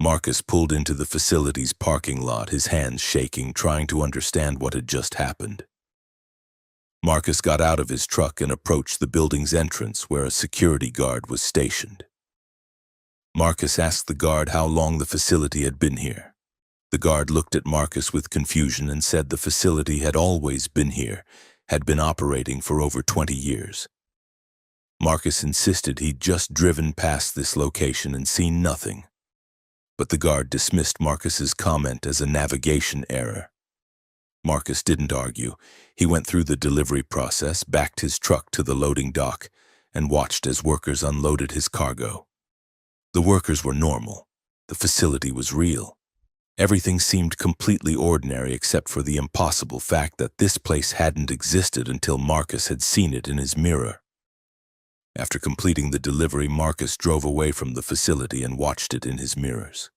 Marcus pulled into the facility's parking lot, his hands shaking, trying to understand what had just happened. Marcus got out of his truck and approached the building's entrance where a security guard was stationed. Marcus asked the guard how long the facility had been here. The guard looked at Marcus with confusion and said the facility had always been here, had been operating for over 20 years. Marcus insisted he'd just driven past this location and seen nothing. But the guard dismissed Marcus's comment as a navigation error. Marcus didn't argue. He went through the delivery process, backed his truck to the loading dock, and watched as workers unloaded his cargo. The workers were normal. The facility was real. Everything seemed completely ordinary except for the impossible fact that this place hadn't existed until Marcus had seen it in his mirror. After completing the delivery, Marcus drove away from the facility and watched it in his mirrors.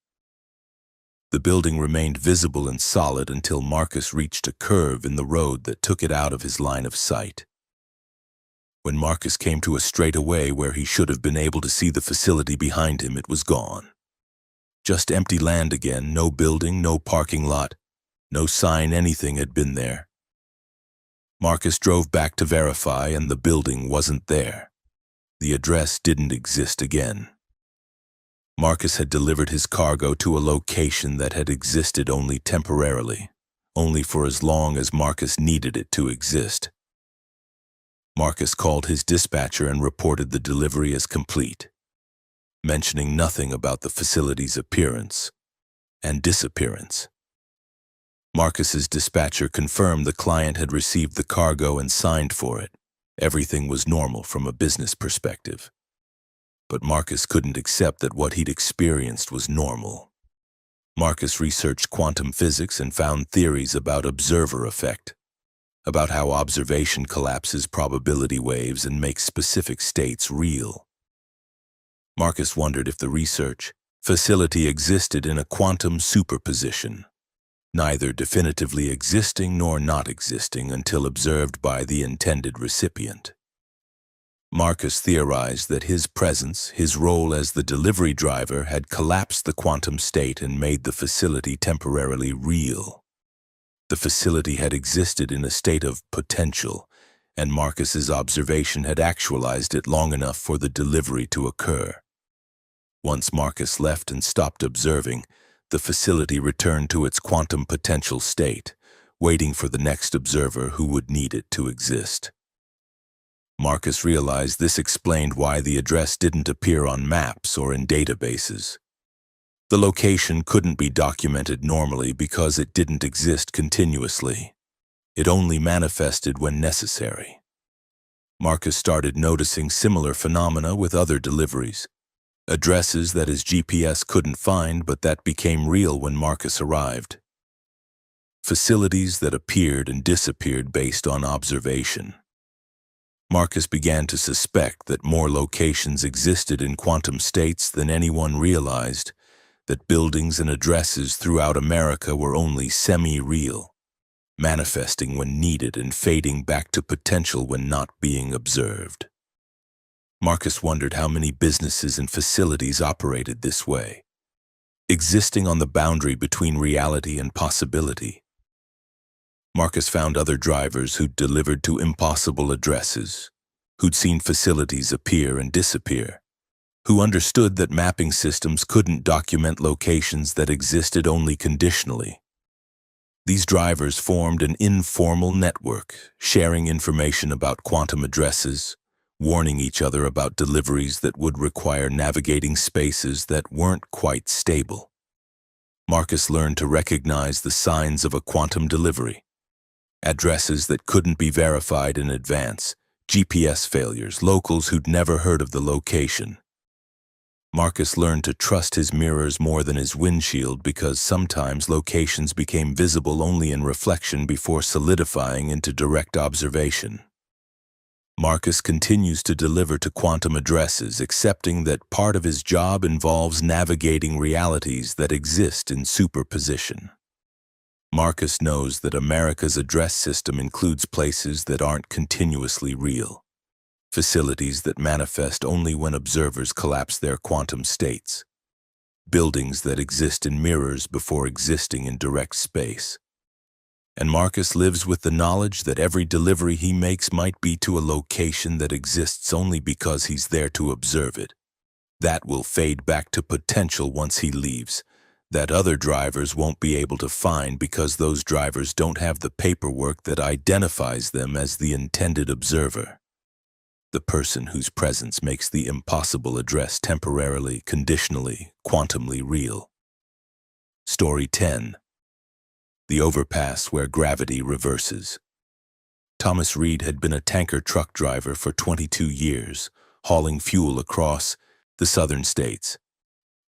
The building remained visible and solid until Marcus reached a curve in the road that took it out of his line of sight. When Marcus came to a straightaway where he should have been able to see the facility behind him, it was gone. Just empty land again, no building, no parking lot, no sign anything had been there. Marcus drove back to verify, and the building wasn't there. The address didn't exist again. Marcus had delivered his cargo to a location that had existed only temporarily, only for as long as Marcus needed it to exist. Marcus called his dispatcher and reported the delivery as complete, mentioning nothing about the facility's appearance and disappearance. Marcus's dispatcher confirmed the client had received the cargo and signed for it. Everything was normal from a business perspective. But Marcus couldn't accept that what he'd experienced was normal. Marcus researched quantum physics and found theories about observer effect, about how observation collapses probability waves and makes specific states real. Marcus wondered if the research facility existed in a quantum superposition, neither definitively existing nor not existing until observed by the intended recipient. Marcus theorized that his presence, his role as the delivery driver, had collapsed the quantum state and made the facility temporarily real. The facility had existed in a state of potential, and Marcus's observation had actualized it long enough for the delivery to occur. Once Marcus left and stopped observing, the facility returned to its quantum potential state, waiting for the next observer who would need it to exist. Marcus realized this explained why the address didn't appear on maps or in databases. The location couldn't be documented normally because it didn't exist continuously. It only manifested when necessary. Marcus started noticing similar phenomena with other deliveries. Addresses that his GPS couldn't find but that became real when Marcus arrived. Facilities that appeared and disappeared based on observation. Marcus began to suspect that more locations existed in quantum states than anyone realized, that buildings and addresses throughout America were only semi-real, manifesting when needed and fading back to potential when not being observed. Marcus wondered how many businesses and facilities operated this way, existing on the boundary between reality and possibility. Marcus found other drivers who'd delivered to impossible addresses, who'd seen facilities appear and disappear, who understood that mapping systems couldn't document locations that existed only conditionally. These drivers formed an informal network, sharing information about quantum addresses, warning each other about deliveries that would require navigating spaces that weren't quite stable. Marcus learned to recognize the signs of a quantum delivery: addresses that couldn't be verified in advance, GPS failures, locals who'd never heard of the location. Marcus learned to trust his mirrors more than his windshield because sometimes locations became visible only in reflection before solidifying into direct observation. Marcus continues to deliver to quantum addresses, accepting that part of his job involves navigating realities that exist in superposition. Marcus knows that America's address system includes places that aren't continuously real, facilities that manifest only when observers collapse their quantum states, buildings that exist in mirrors before existing in direct space. And Marcus lives with the knowledge that every delivery he makes might be to a location that exists only because he's there to observe it. That will fade back to potential once he leaves, that other drivers won't be able to find because those drivers don't have the paperwork that identifies them as the intended observer. The person whose presence makes the impossible address temporarily, conditionally, quantumly real. Story 10. The overpass where gravity reverses. Thomas Reed had been a tanker truck driver for 22 years, hauling fuel across the southern states.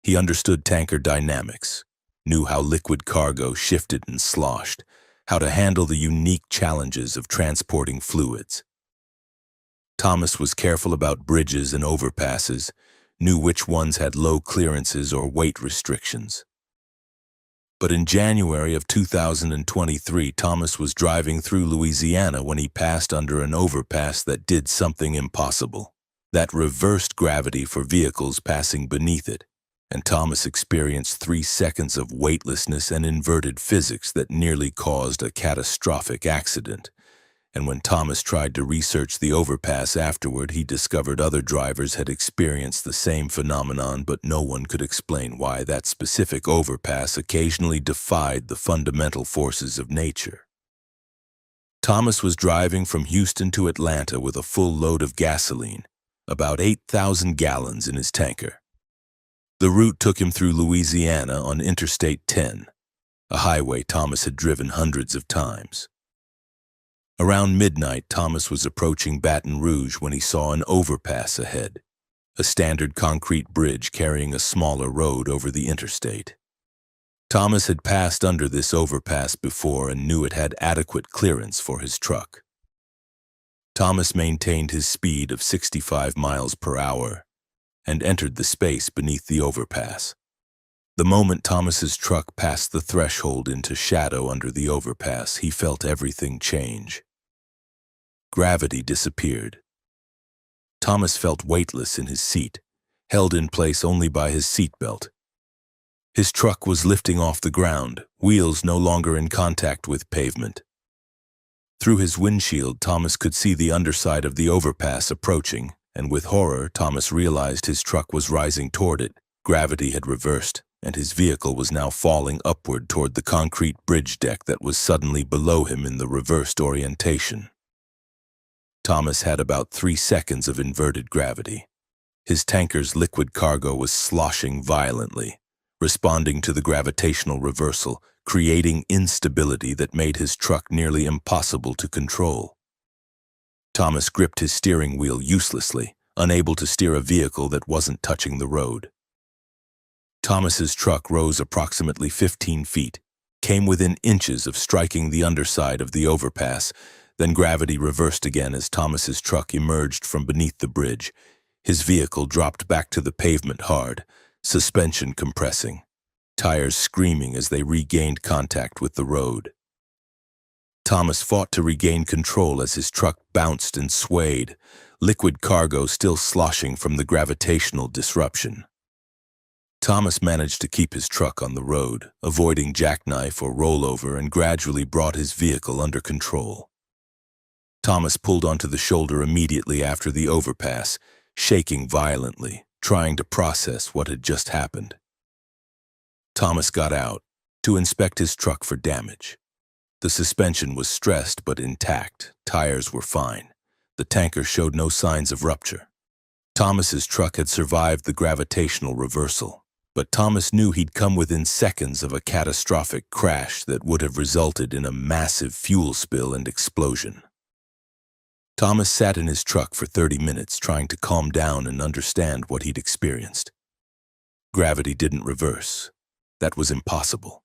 He understood tanker dynamics, knew how liquid cargo shifted and sloshed, how to handle the unique challenges of transporting fluids. Thomas was careful about bridges and overpasses, knew which ones had low clearances or weight restrictions. But in January of 2023, Thomas was driving through Louisiana when he passed under an overpass that did something impossible, that reversed gravity for vehicles passing beneath it, and Thomas experienced 3 seconds of weightlessness and inverted physics that nearly caused a catastrophic accident. And when Thomas tried to research the overpass afterward, he discovered other drivers had experienced the same phenomenon, but no one could explain why that specific overpass occasionally defied the fundamental forces of nature. Thomas was driving from Houston to Atlanta with a full load of gasoline, about 8,000 gallons in his tanker. The route took him through Louisiana on Interstate 10, a highway Thomas had driven hundreds of times. Around midnight, Thomas was approaching Baton Rouge when he saw an overpass ahead, a standard concrete bridge carrying a smaller road over the interstate. Thomas had passed under this overpass before and knew it had adequate clearance for his truck. Thomas maintained his speed of 65 miles per hour and entered the space beneath the overpass. The moment Thomas's truck passed the threshold into shadow under the overpass, he felt everything change. Gravity disappeared. Thomas felt weightless in his seat, held in place only by his seatbelt. His truck was lifting off the ground, wheels no longer in contact with pavement. Through his windshield, Thomas could see the underside of the overpass approaching, and with horror, Thomas realized his truck was rising toward it. Gravity had reversed, and his vehicle was now falling upward toward the concrete bridge deck that was suddenly below him in the reversed orientation. Thomas had about 3 seconds of inverted gravity. His tanker's liquid cargo was sloshing violently, responding to the gravitational reversal, creating instability that made his truck nearly impossible to control. Thomas gripped his steering wheel uselessly, unable to steer a vehicle that wasn't touching the road. Thomas's truck rose approximately 15 feet, came within inches of striking the underside of the overpass, then gravity reversed again as Thomas's truck emerged from beneath the bridge. His vehicle dropped back to the pavement hard, suspension compressing, tires screaming as they regained contact with the road. Thomas fought to regain control as his truck bounced and swayed, liquid cargo still sloshing from the gravitational disruption. Thomas managed to keep his truck on the road, avoiding jackknife or rollover, and gradually brought his vehicle under control. Thomas pulled onto the shoulder immediately after the overpass, shaking violently, trying to process what had just happened. Thomas got out to inspect his truck for damage. The suspension was stressed but intact, tires were fine. The tanker showed no signs of rupture. Thomas's truck had survived the gravitational reversal, but Thomas knew he'd come within seconds of a catastrophic crash that would have resulted in a massive fuel spill and explosion. Thomas sat in his truck for 30 minutes trying to calm down and understand what he'd experienced. Gravity didn't reverse. That was impossible.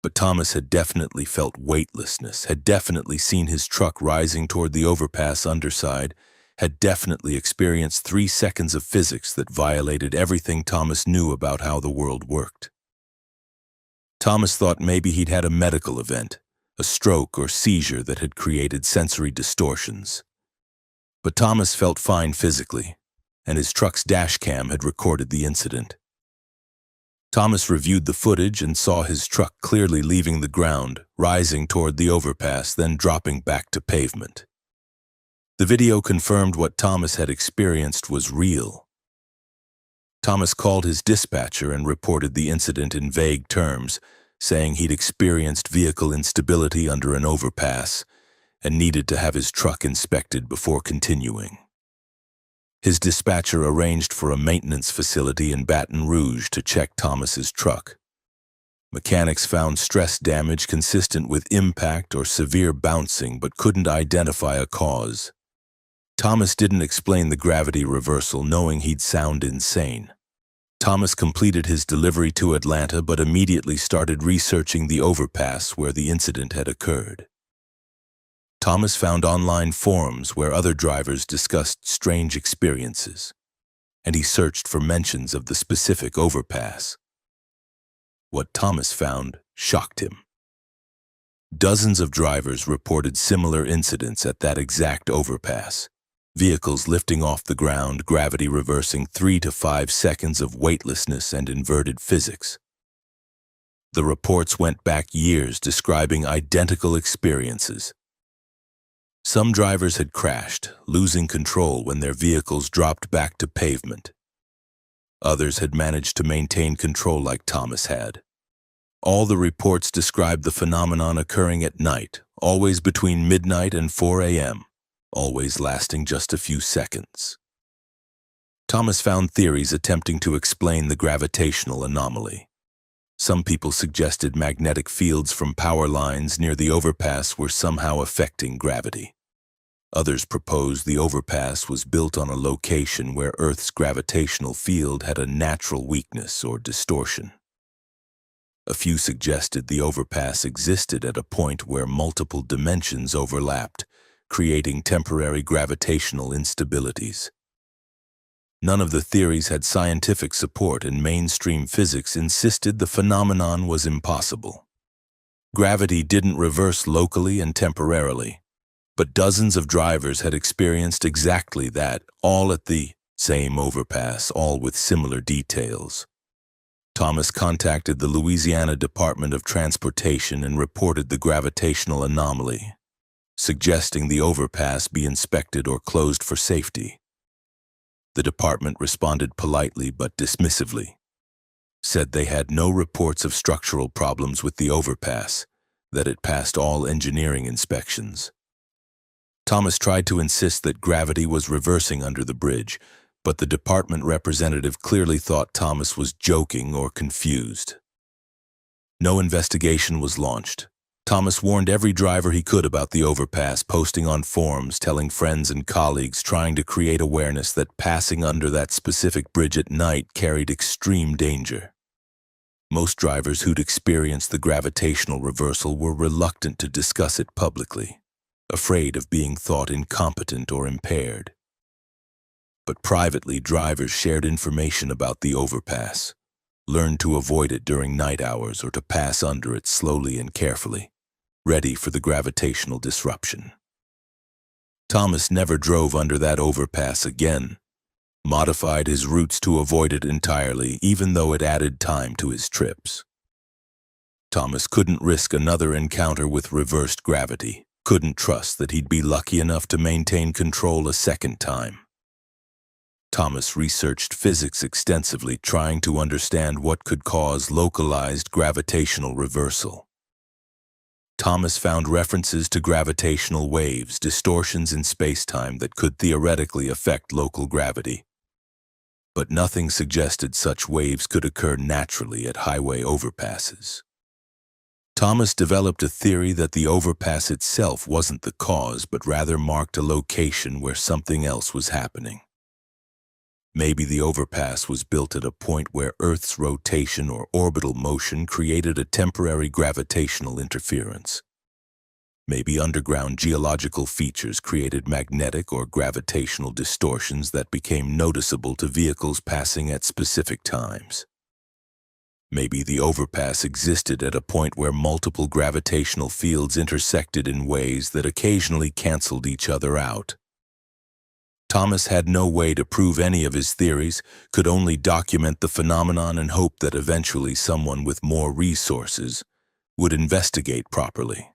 But Thomas had definitely felt weightlessness, had definitely seen his truck rising toward the overpass underside, had definitely experienced 3 seconds of physics that violated everything Thomas knew about how the world worked. Thomas thought maybe he'd had a medical event, a stroke or seizure that had created sensory distortions. But Thomas felt fine physically, and his truck's dash cam had recorded the incident. Thomas reviewed the footage and saw his truck clearly leaving the ground, rising toward the overpass, then dropping back to pavement. The video confirmed what Thomas had experienced was real. Thomas called his dispatcher and reported the incident in vague terms, saying he'd experienced vehicle instability under an overpass and needed to have his truck inspected before continuing. His dispatcher arranged for a maintenance facility in Baton Rouge to check Thomas's truck. Mechanics found stress damage consistent with impact or severe bouncing but couldn't identify a cause. Thomas didn't explain the gravity reversal, knowing he'd sound insane. Thomas completed his delivery to Atlanta but immediately started researching the overpass where the incident had occurred. Thomas found online forums where other drivers discussed strange experiences, and he searched for mentions of the specific overpass. What Thomas found shocked him. Dozens of drivers reported similar incidents at that exact overpass. Vehicles lifting off the ground, gravity reversing, 3 to 5 seconds of weightlessness and inverted physics. The reports went back years describing identical experiences. Some drivers had crashed, losing control when their vehicles dropped back to pavement. Others had managed to maintain control like Thomas had. All the reports described the phenomenon occurring at night, always between midnight and 4 a.m., always lasting just a few seconds. Thomas found theories attempting to explain the gravitational anomaly. Some people suggested magnetic fields from power lines near the overpass were somehow affecting gravity. Others proposed the overpass was built on a location where Earth's gravitational field had a natural weakness or distortion. A few suggested the overpass existed at a point where multiple dimensions overlapped, creating temporary gravitational instabilities. None of the theories had scientific support, and mainstream physics insisted the phenomenon was impossible. Gravity didn't reverse locally and temporarily, but dozens of drivers had experienced exactly that, all at the same overpass, all with similar details. Thomas contacted the Louisiana Department of Transportation and reported the gravitational anomaly, suggesting the overpass be inspected or closed for safety. The department responded politely but dismissively, said they had no reports of structural problems with the overpass, that it passed all engineering inspections. Thomas tried to insist that gravity was reversing under the bridge, but the department representative clearly thought Thomas was joking or confused. No investigation was launched. Thomas warned every driver he could about the overpass, posting on forums, telling friends and colleagues, trying to create awareness that passing under that specific bridge at night carried extreme danger. Most drivers who'd experienced the gravitational reversal were reluctant to discuss it publicly, afraid of being thought incompetent or impaired. But privately, drivers shared information about the overpass, learned to avoid it during night hours or to pass under it slowly and carefully, ready for the gravitational disruption. Thomas never drove under that overpass again, modified his routes to avoid it entirely, even though it added time to his trips. Thomas couldn't risk another encounter with reversed gravity, couldn't trust that he'd be lucky enough to maintain control a second time. Thomas researched physics extensively, trying to understand what could cause localized gravitational reversal. Thomas found references to gravitational waves, distortions in space-time that could theoretically affect local gravity. But nothing suggested such waves could occur naturally at highway overpasses. Thomas developed a theory that the overpass itself wasn't the cause, but rather marked a location where something else was happening. Maybe the overpass was built at a point where Earth's rotation or orbital motion created a temporary gravitational interference. Maybe underground geological features created magnetic or gravitational distortions that became noticeable to vehicles passing at specific times. Maybe the overpass existed at a point where multiple gravitational fields intersected in ways that occasionally canceled each other out. Thomas had no way to prove any of his theories, could only document the phenomenon and hope that eventually someone with more resources would investigate properly.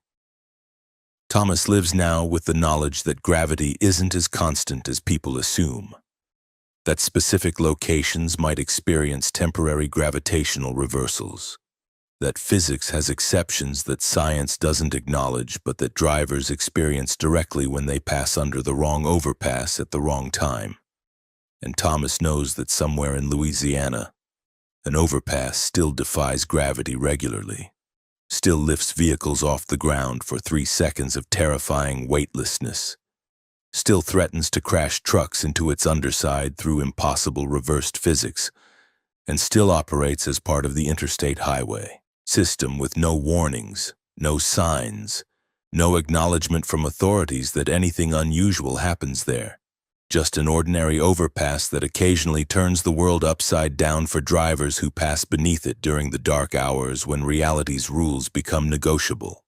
Thomas lives now with the knowledge that gravity isn't as constant as people assume, that specific locations might experience temporary gravitational reversals, that physics has exceptions that science doesn't acknowledge, but that drivers experience directly when they pass under the wrong overpass at the wrong time. And Thomas knows that somewhere in Louisiana, an overpass still defies gravity regularly, still lifts vehicles off the ground for 3 seconds of terrifying weightlessness, still threatens to crash trucks into its underside through impossible reversed physics, and still operates as part of the interstate highway system with no warnings, no signs, no acknowledgement from authorities that anything unusual happens there. Just an ordinary overpass that occasionally turns the world upside down for drivers who pass beneath it during the dark hours when reality's rules become negotiable.